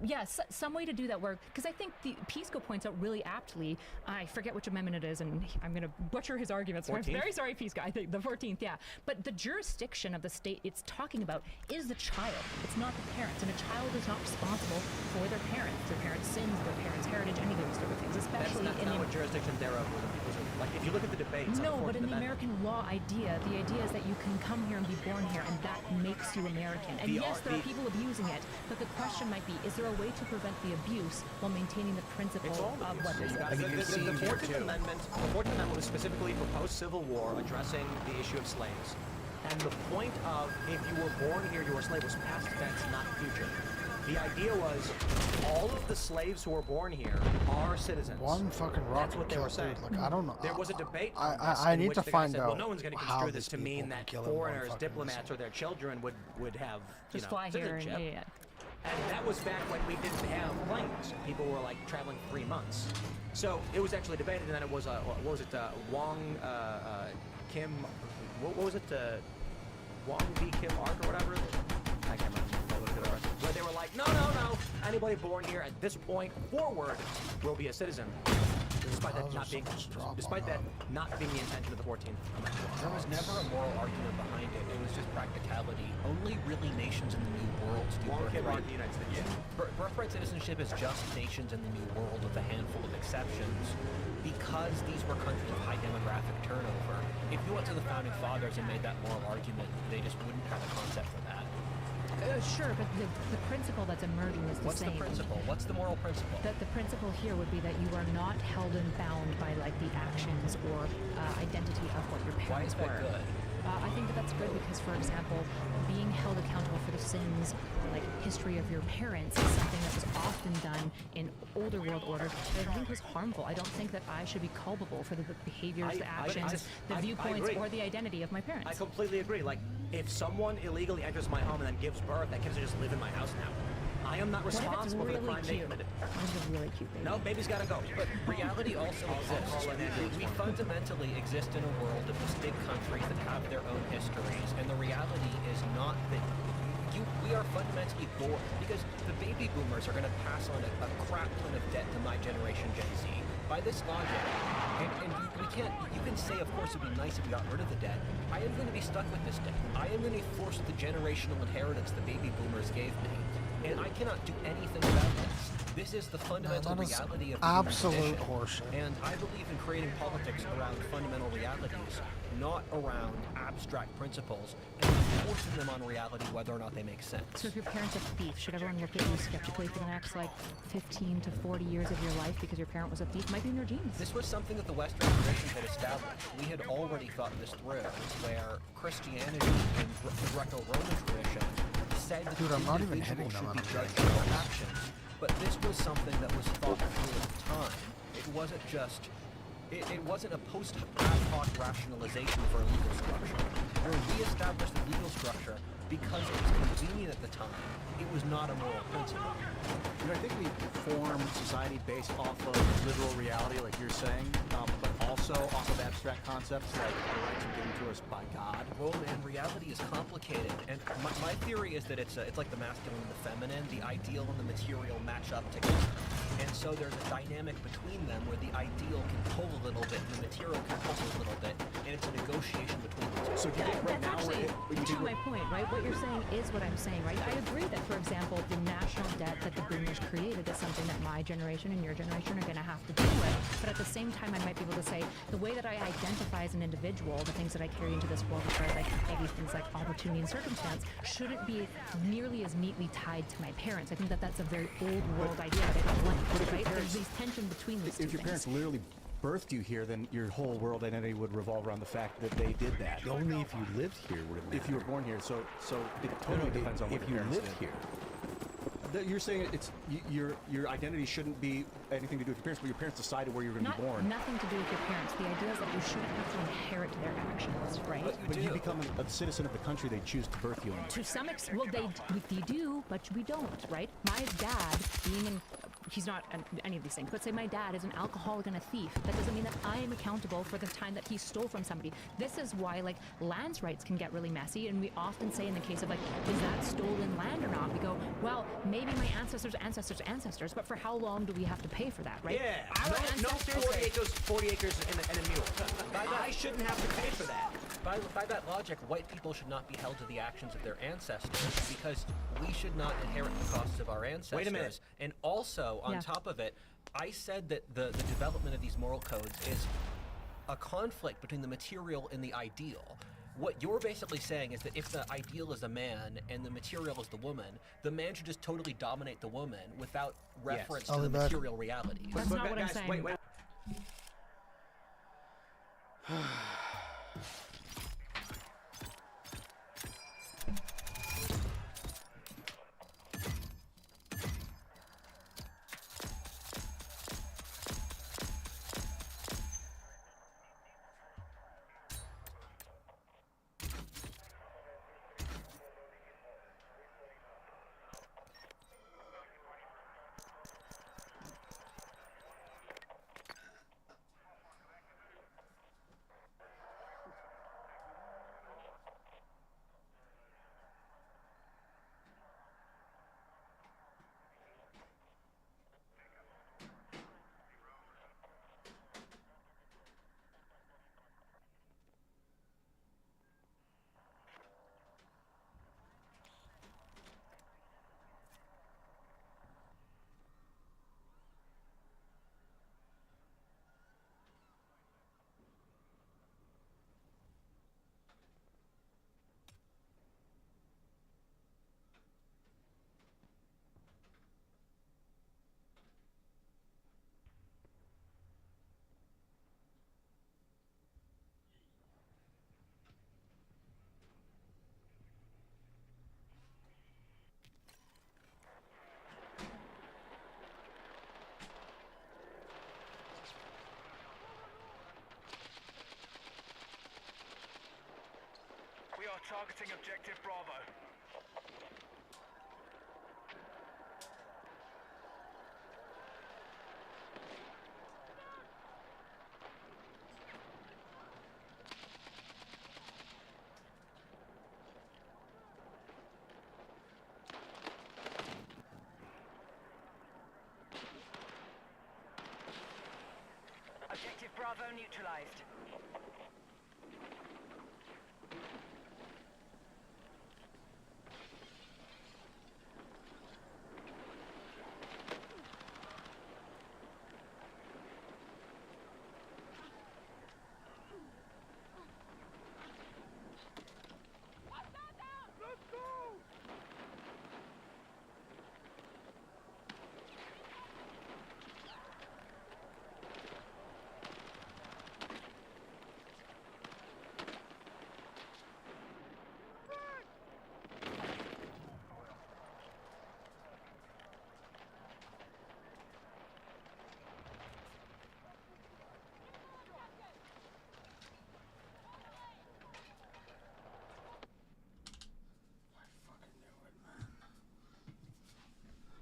[SPEAKER 10] Yes, some way to do that work, because I think the Pisco points out really aptly, I forget which amendment it is, and I'm going to butcher his arguments, so I'm very sorry, Pisco, I think the 14th, yeah. But the jurisdiction of the state it's talking about is the child. It's not the parents, and a child is not responsible for their parents' sins, their parents' heritage, any of those sort of things, especially
[SPEAKER 9] That's not what jurisdiction thereof was. Like, if you look at the debates...
[SPEAKER 10] No, but in the American law idea, the idea is that you can come here and be born here, and that makes you American. And yes, there are people abusing it, but the question might be, is there a way to prevent the abuse while maintaining the principle of what this is?
[SPEAKER 9] The 14th Amendment was specifically for post-Civil War, addressing the issue of slaves. And the point of, if you were born here, you were a slave, was past tense, not future. The idea was, all of the slaves who were born here are citizens.
[SPEAKER 3] One fucking rocket.
[SPEAKER 9] That's what they were saying.
[SPEAKER 3] Like, I don't know.
[SPEAKER 9] There was a debate on this
[SPEAKER 3] I
[SPEAKER 9] in
[SPEAKER 3] need
[SPEAKER 9] which
[SPEAKER 3] to
[SPEAKER 9] the guy
[SPEAKER 3] find
[SPEAKER 9] said,
[SPEAKER 3] out
[SPEAKER 9] well, no one's going to
[SPEAKER 3] how
[SPEAKER 9] construe this
[SPEAKER 3] these
[SPEAKER 9] to mean
[SPEAKER 3] people
[SPEAKER 9] that
[SPEAKER 3] can kill in one
[SPEAKER 9] foreigners,
[SPEAKER 3] fucking
[SPEAKER 9] diplomats, or their children would have
[SPEAKER 10] Just fly here and
[SPEAKER 9] citizenship. And that was back when we didn't have planes. People were like traveling 3 months. So it was actually debated, and then it was what was it? Wong Kim. What was it? Wong V Kim Ark or whatever. I can't remember. Where they were like, no. Anybody born here at this point forward will be a citizen. despite that
[SPEAKER 3] Those
[SPEAKER 9] not
[SPEAKER 3] are
[SPEAKER 9] being,
[SPEAKER 3] so much drama,
[SPEAKER 9] despite that
[SPEAKER 3] man.
[SPEAKER 9] not being the intention of the 14th Amendment.
[SPEAKER 13] There was never a moral argument behind it. It was just practicality. Only really nations in the New World do
[SPEAKER 9] Long can't
[SPEAKER 13] birthright.
[SPEAKER 9] run the United States.
[SPEAKER 13] Birthright citizenship is just nations in the New World with a handful of exceptions. Because these were countries of high demographic turnover, if you went to the Founding Fathers and made that moral argument, they just wouldn't have a concept for that.
[SPEAKER 10] Sure, but the principle that's emerging is the
[SPEAKER 13] What's
[SPEAKER 10] same.
[SPEAKER 13] the principle? What's the moral principle?
[SPEAKER 10] That the principle here would be that you are not held and bound by like the actions or identity of what your
[SPEAKER 13] Why
[SPEAKER 10] parents
[SPEAKER 13] is that
[SPEAKER 10] were.
[SPEAKER 13] good?
[SPEAKER 10] I think that that's good because, for example, being held accountable for the sins or like history of your parents is something that was often done in older world orders that I think was harmful. I don't think that I should be culpable for the behaviors, the actions, the viewpoints,
[SPEAKER 9] agree.
[SPEAKER 10] or the identity of my parents.
[SPEAKER 9] I completely agree. Like, if someone illegally enters my home and then gives birth, that kid should just live in my house now. I am not
[SPEAKER 10] What if it's
[SPEAKER 9] responsible for the
[SPEAKER 10] really
[SPEAKER 9] crime they
[SPEAKER 10] cute?
[SPEAKER 9] committed.
[SPEAKER 10] What if it's a really cute baby?
[SPEAKER 9] No, baby's gotta go.
[SPEAKER 13] But reality also exists. We fundamentally exist in a world of distinct countries that have their own histories, and the reality is not that we are fundamentally born, because the baby boomers are going to pass on a crap ton of debt to my generation, Gen Z. By this logic, and we can't, you can say, of course, it'd be nice if we got rid of the debt. I am going to be stuck with this debt. I am going to be forced with the generational inheritance the baby boomers gave me. And I cannot do anything about this. This is the fundamental reality of the human
[SPEAKER 3] absolute
[SPEAKER 13] condition.
[SPEAKER 3] horseshit.
[SPEAKER 13] And I believe in creating politics around fundamental realities, not around abstract principles, and forcing them on reality whether or not they make sense.
[SPEAKER 10] So if your parents are thieves, should everyone look at you skeptically for the next like 15 to 40 years of your life because your parent was a thief? Might be in your genes.
[SPEAKER 13] This was something that the Western tradition had established. We had already thought this through, where Christianity and the Greco-Roman tradition said that
[SPEAKER 3] Dude,
[SPEAKER 13] the
[SPEAKER 3] I'm not even
[SPEAKER 13] individual
[SPEAKER 3] hitting them
[SPEAKER 13] should
[SPEAKER 3] on
[SPEAKER 13] be
[SPEAKER 3] the
[SPEAKER 13] judged for their actions. But this was something that was thought through at the time. It wasn't just, it wasn't a post ad hoc rationalization for a legal structure. Where we established the legal structure because it was convenient at the time. It was not a moral principle.
[SPEAKER 12] You know, I think we form society based off of literal reality, like you're saying, but also off of abstract concepts like the rights are given to us by God.
[SPEAKER 13] Well, man, reality is complicated, and my theory is that it's like the masculine and the feminine, the ideal and the material match up together. And so there's a dynamic between them where the ideal can pull a little bit, and the material can pull a little bit, and it's a negotiation between the two.
[SPEAKER 12] So do you think right now
[SPEAKER 10] That's actually to my point, right? What you're saying is what I'm saying, right? I agree that, for example, the national debt that the boomers created is something that my generation and your generation are going to have to deal with. But at the same time, I might be able to say the way that I identify as an individual, the things that I carry into this world, which are like maybe things like opportunity and circumstance, shouldn't be nearly as neatly tied to my parents. I think that that's a very old world idea that I don't like, right? There's these tension between these two
[SPEAKER 12] If your
[SPEAKER 10] things.
[SPEAKER 12] parents literally birthed you here, then your whole world identity would revolve around the fact that they did that.
[SPEAKER 11] Only if you lived here would it matter.
[SPEAKER 12] If you were born here, so it totally depends on what
[SPEAKER 11] if
[SPEAKER 12] your
[SPEAKER 11] you
[SPEAKER 12] parents
[SPEAKER 11] lived
[SPEAKER 12] did.
[SPEAKER 11] here.
[SPEAKER 12] You're saying your identity shouldn't be anything to do with your parents, but your parents decided where you're going to be born.
[SPEAKER 10] Nothing to do with your parents. The idea is that you shouldn't have to inherit their actions, right?
[SPEAKER 12] But you become a citizen of the country they choose to birth you in.
[SPEAKER 10] To some extent, well, they do, but we don't, right? My dad, being in, he's not any of these things, but say my dad is an alcoholic and a thief. That doesn't mean that I am accountable for the time that he stole from somebody. This is why, like, lands rights can get really messy, and we often say in the case of, like, is that stolen land or not? We go, well, maybe my ancestors, but for how long do we have to pay for that, right?
[SPEAKER 9] Yeah,
[SPEAKER 10] Our
[SPEAKER 9] no
[SPEAKER 10] ancestors...
[SPEAKER 9] 40 acres and a mule. I shouldn't have to pay for that.
[SPEAKER 13] By that logic, white people should not be held to the actions of their ancestors because we should not inherit the costs of our ancestors.
[SPEAKER 9] Wait a minute.
[SPEAKER 13] And also, on top of it, I said that the development of these moral codes is a conflict between the material and the ideal. What you're basically saying is that if the ideal is a man and the material is the woman, the man should just totally dominate the woman without reference to the material reality.
[SPEAKER 10] That's not what I'm saying.
[SPEAKER 9] Wait.
[SPEAKER 15] targeting objective Bravo.
[SPEAKER 16] Objective Bravo neutralized.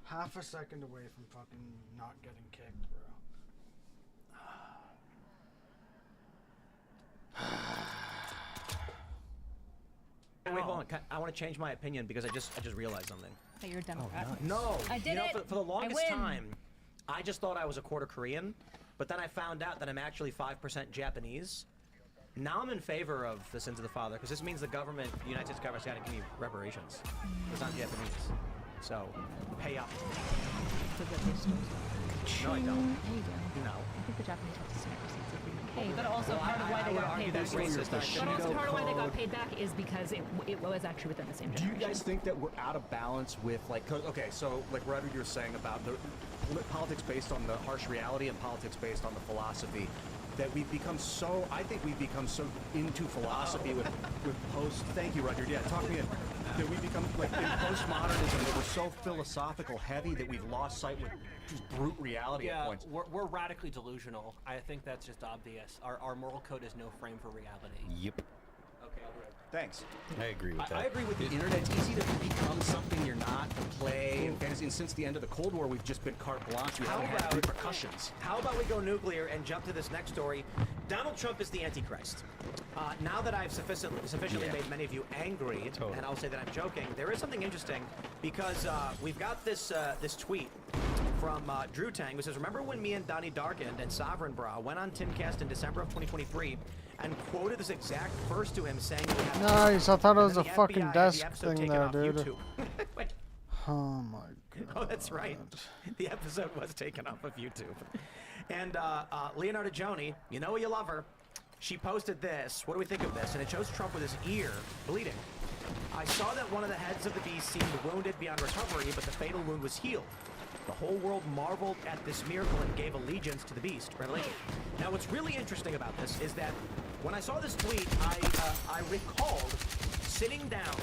[SPEAKER 3] Half a second away from fucking not getting kicked, bro.
[SPEAKER 9] Wait, hold on. I want to change my opinion because I just realized something.
[SPEAKER 10] That you're a Democrat.
[SPEAKER 9] No,
[SPEAKER 10] I did
[SPEAKER 9] you know,
[SPEAKER 10] it.
[SPEAKER 9] for the longest
[SPEAKER 10] I win.
[SPEAKER 9] time, I just thought I was a quarter Korean, but then I found out that I'm actually 5% Japanese. Now I'm in favor of the sins of the father because this means the government, the United States government's got to give me reparations because I'm Japanese. So, pay up. No, I don't.
[SPEAKER 10] Yeah, you do.
[SPEAKER 9] No.
[SPEAKER 10] I think the Japanese have to stamp receipts if we pay, but also part of why they
[SPEAKER 9] would
[SPEAKER 10] got
[SPEAKER 9] argue
[SPEAKER 10] paid back.
[SPEAKER 9] that's racist.
[SPEAKER 10] But also part of why they got paid back is because it was actually within the same
[SPEAKER 12] Do
[SPEAKER 10] generation.
[SPEAKER 12] you guys think that we're out of balance with, like, okay, so like whatever you were saying about the politics based on the harsh reality and politics based on the philosophy, that we've become so, I think we've become so into philosophy with post, thank you, Rudyard, yeah, talk me in, that we've become, like, in postmodernism, that we're so philosophical heavy that we've lost sight with just brute reality at points.
[SPEAKER 13] We're radically delusional. I think that's just obvious. Our moral code is no frame for reality.
[SPEAKER 11] Yep.
[SPEAKER 13] Okay, I'll be right back.
[SPEAKER 12] Thanks.
[SPEAKER 11] I agree with that.
[SPEAKER 12] I agree with the internet. It's easy to become something you're not, to play and fantasy. And since the end of the Cold War, we've just been carte blanche. We haven't had repercussions.
[SPEAKER 9] How about we go nuclear and jump to this next story? Donald Trump is the Antichrist. Now that I've sufficiently made many of you angry, and I'll say that I'm joking, there is something interesting because we've got this this tweet from Drew Tang, who says, remember when me and Donnie Darkind and Sovereign Bra went on Timcast in December of 2023 and quoted this exact verse to him saying we have
[SPEAKER 3] Nice, I thought it was a
[SPEAKER 9] the
[SPEAKER 3] fucking
[SPEAKER 9] FBI had
[SPEAKER 3] desk
[SPEAKER 9] the episode
[SPEAKER 3] thing
[SPEAKER 9] taken
[SPEAKER 3] there,
[SPEAKER 9] off
[SPEAKER 3] dude.
[SPEAKER 9] YouTube. Wait.
[SPEAKER 3] Oh my god.
[SPEAKER 9] Oh, that's right. The episode was taken off of YouTube. And Leonardo Joni, you know you love her. She posted this. What do we think of this? And it shows Trump with his ear bleeding. I saw that one of the heads of the beast seemed wounded beyond recovery, but the fatal wound was healed. The whole world marveled at this miracle and gave allegiance to the beast. Revelation. Now, what's really interesting about this is that when I saw this tweet, I recalled sitting down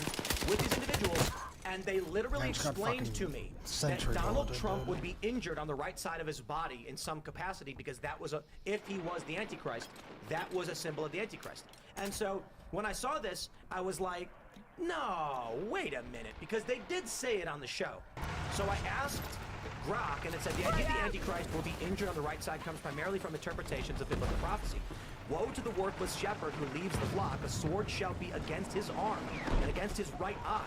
[SPEAKER 9] with these individuals, and they literally explained to me that Donald Trump would be injured on the right side of his body in some capacity because that was if he was the Antichrist, that was a symbol of the Antichrist. And so when I saw this, I was like, no, wait a minute, because they did say it on the show. So I asked Grok, and it said the idea the Antichrist will be injured on the right side comes primarily from interpretations of biblical prophecy. Woe to the worthless shepherd who leaves the flock. A sword shall be against his arm, and against his right eye.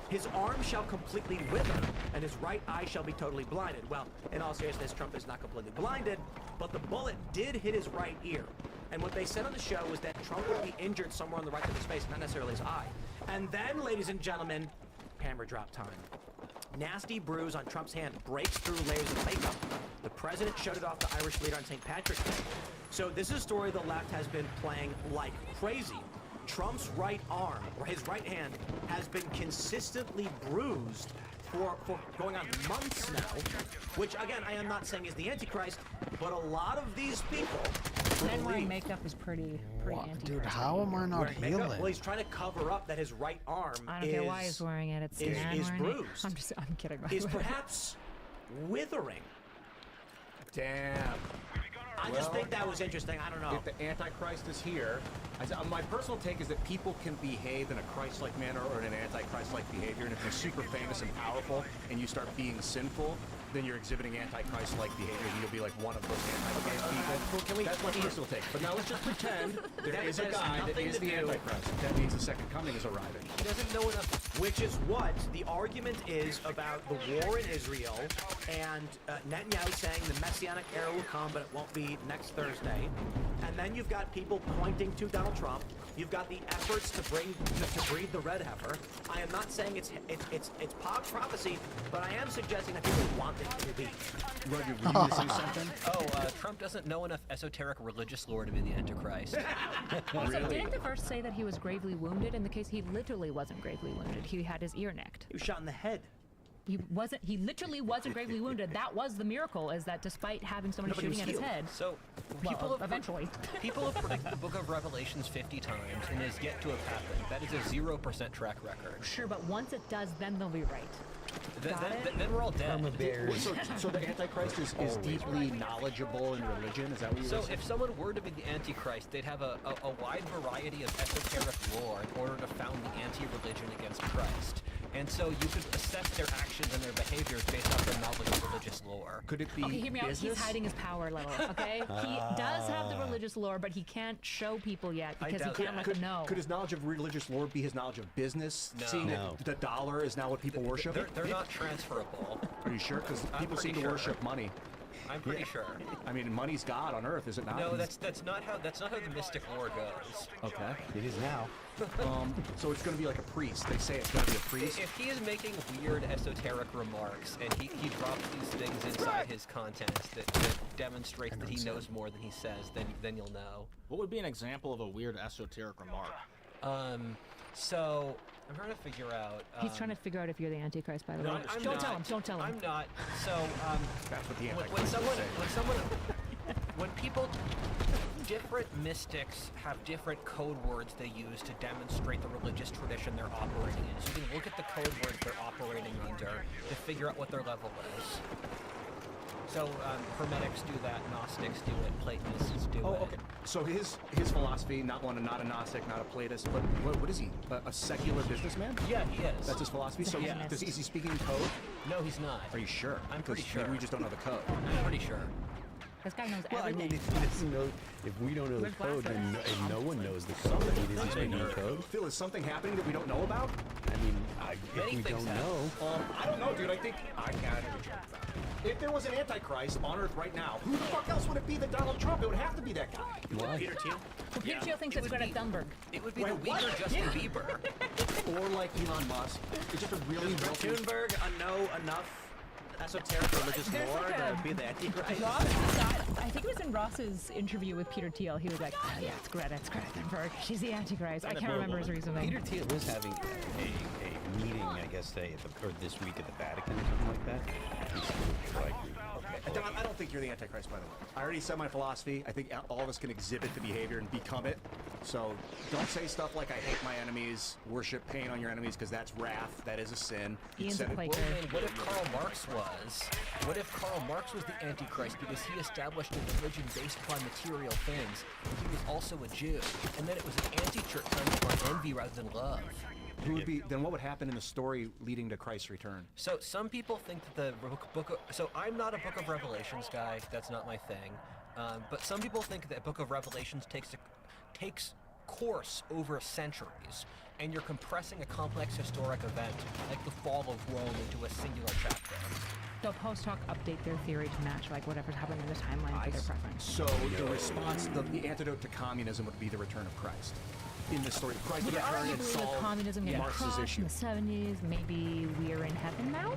[SPEAKER 9] His arm shall completely wither, and his right eye shall be totally blinded. Well, in all seriousness, Trump is not completely blinded, but the bullet did hit his right ear. And what they said on the show was that Trump would be injured somewhere on the right of his face, not necessarily his eye. And then, ladies and gentlemen, hammer drop time. Nasty bruise on Trump's hand breaks through layers of makeup. The president showed it off the Irish leader on St. Patrick's Day. So this is a story the left has been playing like crazy. Trump's right arm, or his right hand, has been consistently bruised for going on months now, which, again, I am not saying is the Antichrist, but a lot of these people
[SPEAKER 10] Men wearing makeup is pretty Antichrist.
[SPEAKER 3] Dude, how am I not
[SPEAKER 9] wearing makeup.
[SPEAKER 3] healing?
[SPEAKER 9] Well, he's trying to cover up that his right arm
[SPEAKER 10] I don't care why he's wearing it. It's the man
[SPEAKER 9] is
[SPEAKER 10] wearing
[SPEAKER 9] bruised.
[SPEAKER 10] it. I'm kidding. By the
[SPEAKER 9] Is
[SPEAKER 10] way.
[SPEAKER 9] perhaps withering.
[SPEAKER 12] Damn.
[SPEAKER 9] I just think that was interesting. I don't know.
[SPEAKER 12] If the Antichrist is here, my personal take is that people can behave in a Christ-like manner or in an Antichrist-like behavior, and if you're super famous and powerful and you start being sinful, then you're exhibiting Antichrist-like behavior, and you'll be like one of those Antichrist people. That's my personal take. But now let's just pretend there is a guy that is the Antichrist. That means the second coming is arriving.
[SPEAKER 9] He doesn't know enough. Which is what the argument is about the war in Israel, and Netanyahu saying the Messianic era will come, but it won't be next Thursday. And then you've got people pointing to Donald Trump. You've got the efforts to breed the red heifer. I am not saying it's prophecy, but I am suggesting that people want it to be.
[SPEAKER 12] Roger, were you missing something?
[SPEAKER 13] Trump doesn't know enough esoteric religious lore to be the Antichrist.
[SPEAKER 10] Also, didn't the verse say that he was gravely wounded? In the case, he literally wasn't gravely wounded. He had his ear nicked.
[SPEAKER 9] He was shot in the head.
[SPEAKER 10] He literally wasn't gravely wounded. That was the miracle, is that despite having someone shooting at his head.
[SPEAKER 13] So,
[SPEAKER 10] eventually.
[SPEAKER 13] People have predicted the book of Revelations 50 times and it has yet to have happened. That is a 0% track record.
[SPEAKER 10] Sure, but once it does, then they'll be right.
[SPEAKER 13] Then we're all dead.
[SPEAKER 12] So the Antichrist is deeply knowledgeable in religion? Is that what you're saying?
[SPEAKER 13] So if someone were to be the Antichrist, they'd have a wide variety of esoteric lore in order to found the anti-religion against Christ. And so you could assess their actions and their behaviors based off their knowledge of religious lore.
[SPEAKER 12] Could it be
[SPEAKER 10] Okay, hear me out.
[SPEAKER 12] business?
[SPEAKER 10] He's hiding his power level, okay? He does have the religious lore, but he can't show people yet because he can't let them know.
[SPEAKER 12] Could his knowledge of religious lore be his knowledge of business?
[SPEAKER 13] No.
[SPEAKER 12] Seeing that the dollar is now what people worship?
[SPEAKER 13] They're not transferable.
[SPEAKER 12] Are you sure? Because people seem to worship money.
[SPEAKER 13] I'm pretty sure.
[SPEAKER 12] I mean, money's God on Earth, is it not?
[SPEAKER 13] No, that's not how the mystic lore goes.
[SPEAKER 12] Okay.
[SPEAKER 11] It is now.
[SPEAKER 12] So it's going to be like a priest. They say it's going to be a priest.
[SPEAKER 13] If he is making weird esoteric remarks and he drops these things inside his content that demonstrates that he knows more than he says, then you'll know.
[SPEAKER 15] What would be an example of a weird esoteric remark?
[SPEAKER 13] So I'm trying to figure out.
[SPEAKER 10] He's trying to figure out if you're the Antichrist, by the way.
[SPEAKER 13] I'm
[SPEAKER 10] Don't
[SPEAKER 13] not.
[SPEAKER 10] tell him. Don't tell him.
[SPEAKER 13] I'm not. So
[SPEAKER 12] that's what the
[SPEAKER 13] when people, different mystics have different code words they use to demonstrate the religious tradition they're operating in. So you can look at the code words they're operating under to figure out what their level is. So Hermetics do that, Gnostics do it, Platonists do it.
[SPEAKER 12] Okay. So his philosophy, not a Gnostic, not a Platonist, but what is he? A secular businessman?
[SPEAKER 13] Yeah, he is.
[SPEAKER 12] That's his philosophy. So
[SPEAKER 13] Yeah.
[SPEAKER 12] is he speaking code?
[SPEAKER 13] No, he's not.
[SPEAKER 12] Are you sure?
[SPEAKER 13] I'm pretty
[SPEAKER 12] 'Cause
[SPEAKER 13] sure.
[SPEAKER 12] Maybe we just don't know the code.
[SPEAKER 13] I'm pretty sure.
[SPEAKER 10] This guy knows
[SPEAKER 11] Well, I
[SPEAKER 10] everything.
[SPEAKER 11] mean, if he doesn't know, if we don't know the
[SPEAKER 10] Where's
[SPEAKER 11] code, then
[SPEAKER 10] Blackbird?
[SPEAKER 11] no one knows the code. I mean, is he speaking code?
[SPEAKER 12] Phil, is something happening that we don't know about?
[SPEAKER 11] I mean, if we don't know.
[SPEAKER 12] I don't know, dude. I think I can't. If there was an Antichrist on Earth right now, who the fuck else would it be than Donald Trump? It would have to be that guy.
[SPEAKER 11] Why?
[SPEAKER 9] Peter Thiel?
[SPEAKER 10] Well, Peter Thiel thinks it's Greta Thunberg.
[SPEAKER 13] It would be the weaker Justin Bieber.
[SPEAKER 12] Or like Elon Musk. It's just a really wealthy...
[SPEAKER 9] Thunberg know enough esoteric religious
[SPEAKER 10] There's
[SPEAKER 9] lore
[SPEAKER 10] like
[SPEAKER 9] to
[SPEAKER 10] a-
[SPEAKER 9] be the Antichrist?
[SPEAKER 10] Ross, I think it was in Ross's interview with Peter Thiel. He was like, oh, yeah, it's Greta Thunberg. She's the Antichrist. I can't remember his reasoning.
[SPEAKER 11] Peter Thiel was having a meeting, I guess, say, or this week at the Vatican or something like that.
[SPEAKER 12] I don't think you're the Antichrist, by the way. I already said my philosophy. I think all of us can exhibit the behavior and become it. So don't say stuff like, I hate my enemies, worship pain on your enemies, because that's wrath. That is a sin.
[SPEAKER 10] Ian's a Quaker.
[SPEAKER 13] What if Karl Marx was? What if Karl Marx was the Antichrist because he established a religion based upon material things, and he was also a Jew, and then it was an anti-church founded on envy rather than love?
[SPEAKER 12] Then what would happen in the story leading to Christ's return?
[SPEAKER 13] So some people think that the book of, so I'm not a Book of Revelations guy. That's not my thing. But some people think that Book of Revelations takes course over centuries, and you're compressing a complex historic event like the fall of Rome into a singular chapter.
[SPEAKER 10] They'll post hoc update their theory to match like whatever's happening in the timeline for their preference.
[SPEAKER 12] So the response, the antidote to communism would be the return of Christ. In the story of Christ,
[SPEAKER 10] Would
[SPEAKER 12] the return
[SPEAKER 10] arguably
[SPEAKER 12] and
[SPEAKER 10] with
[SPEAKER 12] solve
[SPEAKER 10] communism getting
[SPEAKER 12] Marx's
[SPEAKER 10] crushed
[SPEAKER 12] issue.
[SPEAKER 10] in the 70s, maybe we're in heaven now?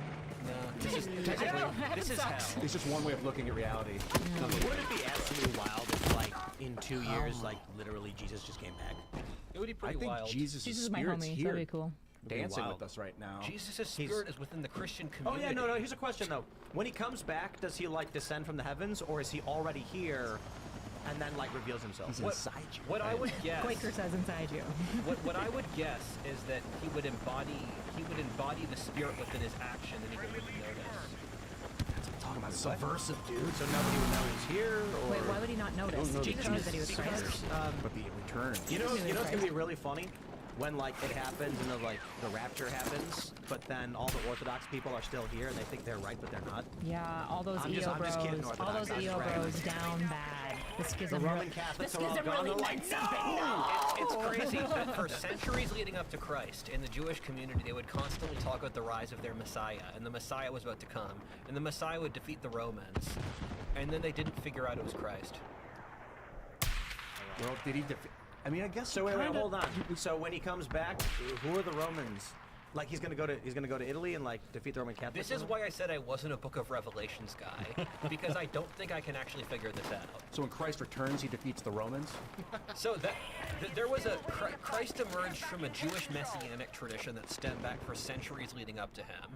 [SPEAKER 13] No, this is
[SPEAKER 10] I don't know,
[SPEAKER 13] this is
[SPEAKER 10] sucks.
[SPEAKER 13] hell.
[SPEAKER 12] It's just one way of looking at reality.
[SPEAKER 9] Wouldn't it be absolutely wild if, like, in 2 years, like, literally Jesus just came back?
[SPEAKER 13] It would be pretty
[SPEAKER 12] I think
[SPEAKER 13] wild.
[SPEAKER 12] Jesus'
[SPEAKER 10] Jesus is my
[SPEAKER 12] spirit's
[SPEAKER 10] homie, so
[SPEAKER 12] here,
[SPEAKER 10] that'd be cool.
[SPEAKER 12] dancing
[SPEAKER 9] wild.
[SPEAKER 12] with us right now.
[SPEAKER 13] Jesus' spirit is within the Christian
[SPEAKER 9] Oh
[SPEAKER 13] community.
[SPEAKER 9] yeah, no. Here's a question though. When he comes back, does he like descend from the heavens, or is he already here, and then like reveals himself?
[SPEAKER 12] He's inside you.
[SPEAKER 13] What I would guess.
[SPEAKER 10] Quaker says inside you.
[SPEAKER 13] What I would guess is that he would embody the spirit within his action, and he wouldn't even notice.
[SPEAKER 12] talking about
[SPEAKER 9] subversive, dude. So nobody would know he's here. Or...
[SPEAKER 10] Wait, why would he not notice? Jesus knew that he was Christ.
[SPEAKER 12] But the return.
[SPEAKER 9] You know what's gonna be really funny? When like it happens and the rapture happens, but then all the Orthodox people are still here and they think they're right, but they're not.
[SPEAKER 10] Yeah, all those
[SPEAKER 9] I'm
[SPEAKER 10] EO
[SPEAKER 9] just
[SPEAKER 10] bros,
[SPEAKER 9] kidding,
[SPEAKER 10] all those
[SPEAKER 9] Orthodox.
[SPEAKER 10] EO bros down bad. The schism.
[SPEAKER 9] The Roman Catholics
[SPEAKER 10] the
[SPEAKER 9] are all
[SPEAKER 10] schism
[SPEAKER 9] gone.
[SPEAKER 10] really
[SPEAKER 9] They're
[SPEAKER 10] meant
[SPEAKER 9] like,
[SPEAKER 10] something.
[SPEAKER 9] no!
[SPEAKER 13] It's crazy that for centuries leading up to Christ, in the Jewish community, they would constantly talk about the rise of their Messiah, and the Messiah was about to come, and the Messiah would defeat the Romans, and then they didn't figure out it was Christ.
[SPEAKER 12] Well, did he defeat? I mean, I guess
[SPEAKER 9] So wait, hold on. So when he comes back, who are the Romans? Like he's gonna go to Italy and like defeat the Roman Catholics.
[SPEAKER 13] This is why I said I wasn't a Book of Revelations guy, because I don't think I can actually figure this out.
[SPEAKER 12] So when Christ returns, he defeats the Romans?
[SPEAKER 13] So there was a Christ emerged from a Jewish messianic tradition that stemmed back for centuries leading up to him.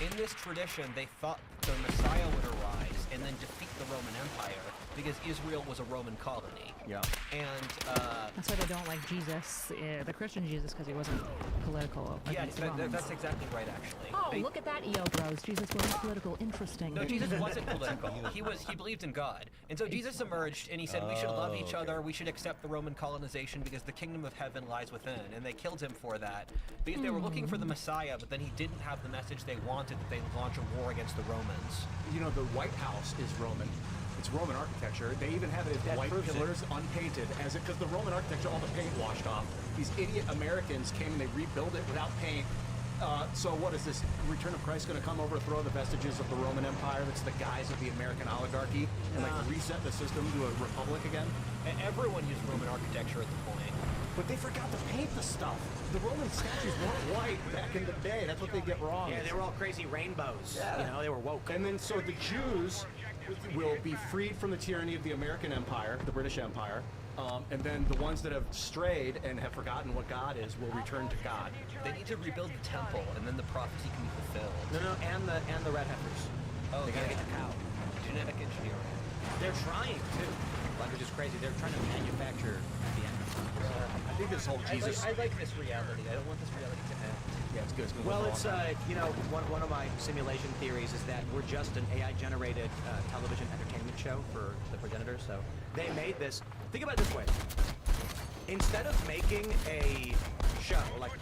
[SPEAKER 13] In this tradition, they thought the Messiah would arise and then defeat the Roman Empire because Israel was a Roman colony.
[SPEAKER 12] Yeah.
[SPEAKER 13] And
[SPEAKER 10] that's why they don't like Jesus, the Christian Jesus, because he wasn't political.
[SPEAKER 13] Yeah, that's exactly right, actually.
[SPEAKER 10] Oh, look at that, EO bros. Jesus wasn't political. Interesting.
[SPEAKER 13] No, Jesus wasn't political. He believed in God. And so Jesus emerged and he said we should love each other, we should accept the Roman colonization because the kingdom of heaven lies within. And they killed him for that because they were looking for the Messiah, but then he didn't have the message they wanted, that they launch a war against the Romans.
[SPEAKER 12] You know, the White House is Roman. It's Roman architecture. They even have it as white pillars, unpainted, as because the Roman architecture, all the paint washed off. These idiot Americans came and they rebuilt it without paint. So what is this? Return of Christ going to come overthrow the vestiges of the Roman Empire that's the guise of the American oligarchy and like reset the system to a republic again?
[SPEAKER 13] And everyone used Roman architecture at the point.
[SPEAKER 12] But they forgot to paint the stuff. The Roman statues weren't white back in the day. That's what they get wrong.
[SPEAKER 9] Yeah, they were all crazy rainbows.
[SPEAKER 12] Yeah.
[SPEAKER 9] You know, they were woke.
[SPEAKER 12] And then so the Jews will be freed from the tyranny of the American Empire, the British Empire, and then the ones that have strayed and have forgotten what God is will return to God.
[SPEAKER 13] They need to rebuild the temple, and then the prophecy can be fulfilled.
[SPEAKER 9] No, and the red heifers.
[SPEAKER 13] Oh,
[SPEAKER 9] they gotta get the cow.
[SPEAKER 13] Genetic engineering.
[SPEAKER 9] They're trying too, like which is crazy. They're trying to manufacture the end.
[SPEAKER 12] I think this whole Jesus.
[SPEAKER 13] I like this reality. I don't want this reality to end.
[SPEAKER 12] Yeah, it's good.
[SPEAKER 9] Well, it's you know, one of my simulation theories is that we're just an AI-generated television entertainment show for the progenitors. So they made this. Think about it this way: instead of making a show like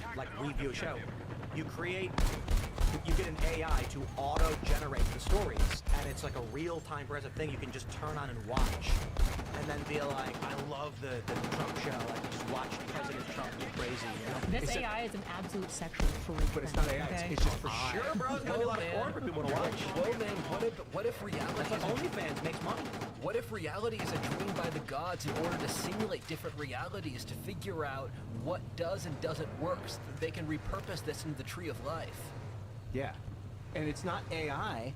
[SPEAKER 9] we view a show, you get an AI to auto-generate the stories, and it's like a real-time present thing you can just turn on and watch, and then be like, I love the Trump show. Like, just watch President Trump be crazy. You know?
[SPEAKER 10] This AI is an absolute sexual freak.
[SPEAKER 12] But it's not AI.
[SPEAKER 10] Okay?
[SPEAKER 12] It's just for
[SPEAKER 9] Sure, bro. There's gonna be a lot of porn for people to watch.
[SPEAKER 13] Whoa, man. What if reality?
[SPEAKER 9] That's what OnlyFans makes money.
[SPEAKER 13] What if reality is a dream by the gods in order to simulate different realities to figure out what does and doesn't work so that they can repurpose this into the tree of life?
[SPEAKER 12] Yeah. And it's not AI,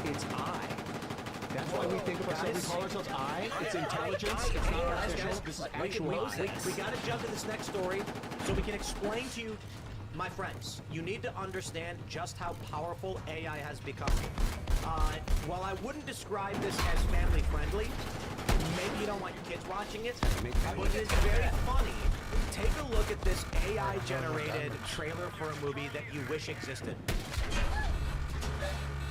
[SPEAKER 12] it's I. That's why we think of ourselves, we call ourselves I. It's intelligence, it's not artificial, this is actual I.
[SPEAKER 9] We gotta jump to this next story so we can explain to you, my friends, you need to understand just how powerful AI has become. While I wouldn't describe this as family friendly, maybe you don't want your kids watching it, but it is very funny. Take a look at this AI-generated trailer for a movie that you wish existed.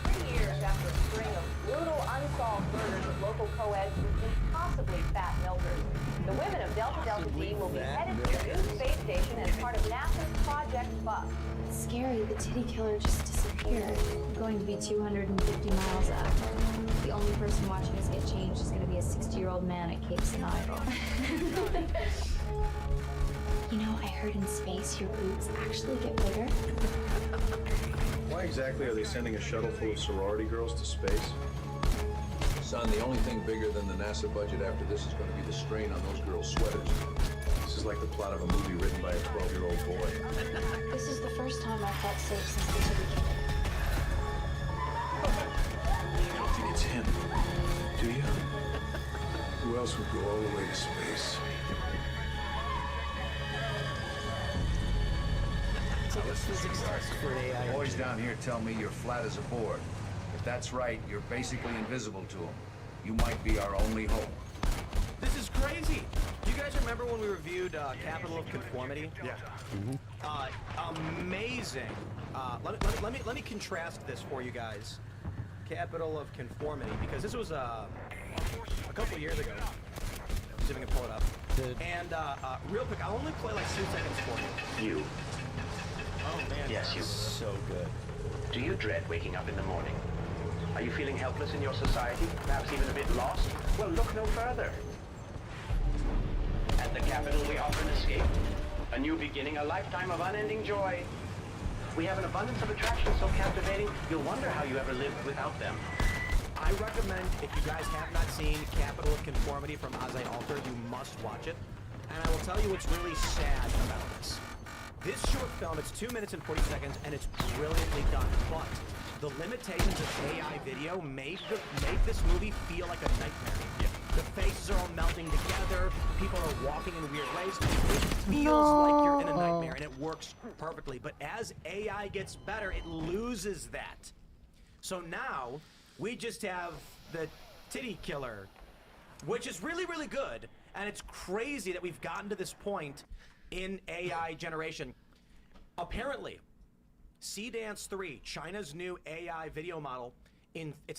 [SPEAKER 17] 3 years after a string of brutal unsolved murders of local co-eds with impossibly fat milkers, the women of Delta D will be headed to the new space station as part of NASA's Project Buck.
[SPEAKER 18] It's scary. The titty killer just disappeared. We're going to be 250 miles up. The only person watching us get changed is going to be a 60-year-old man at Cape Canaveral. You know, I heard in space your boobs actually get bigger.
[SPEAKER 19] Why exactly are they sending a shuttle full of sorority girls to space?
[SPEAKER 20] Son, the only thing bigger than the NASA budget after this is going to be the strain on those girls' sweaters.
[SPEAKER 19] This is like the plot of a movie written by a 12-year-old boy.
[SPEAKER 18] This is the first time I felt safe since the titty killer.
[SPEAKER 19] You don't think it's him, do you? Who else would go all the way to space?
[SPEAKER 21] Boys down here tell me you're flat as a board. If that's right, you're basically invisible to them. You might be our only hope.
[SPEAKER 9] This is crazy. Do you guys remember when we reviewed Capital of Conformity?
[SPEAKER 12] Yeah.
[SPEAKER 9] Amazing. Let me contrast this for you guys. capital of conformity, because this was a couple years ago. See if I can pull it up. And real quick, I'll only play like 2 seconds for you.
[SPEAKER 7] You.
[SPEAKER 9] Oh man.
[SPEAKER 7] Yes, you.
[SPEAKER 11] So good.
[SPEAKER 7] Do you dread waking up in the morning? Are you feeling helpless in your society? Perhaps even a bit lost? Well, look no further. At the Capitol, we offer an escape. A new beginning, a lifetime of unending joy. We have an abundance of attractions so captivating, you'll wonder how you ever lived without them.
[SPEAKER 9] I recommend, if you guys have not seen Capital of Conformity from Azai Alter, you must watch it. And I will tell you what's really sad about this. This short film, it's 2 minutes and 40 seconds, and it's brilliantly done, but the limitations of AI video make this movie feel like a nightmare. Yeah. The faces are all melting together, people are walking in weird ways. It feels like you're in a nightmare, and it works perfectly. But as AI gets better, it loses that. So now, we just have the titty killer, which is really, really good. And it's crazy that we've gotten to this point in AI generation. Apparently, C-Dance 3, China's new AI video model, it's not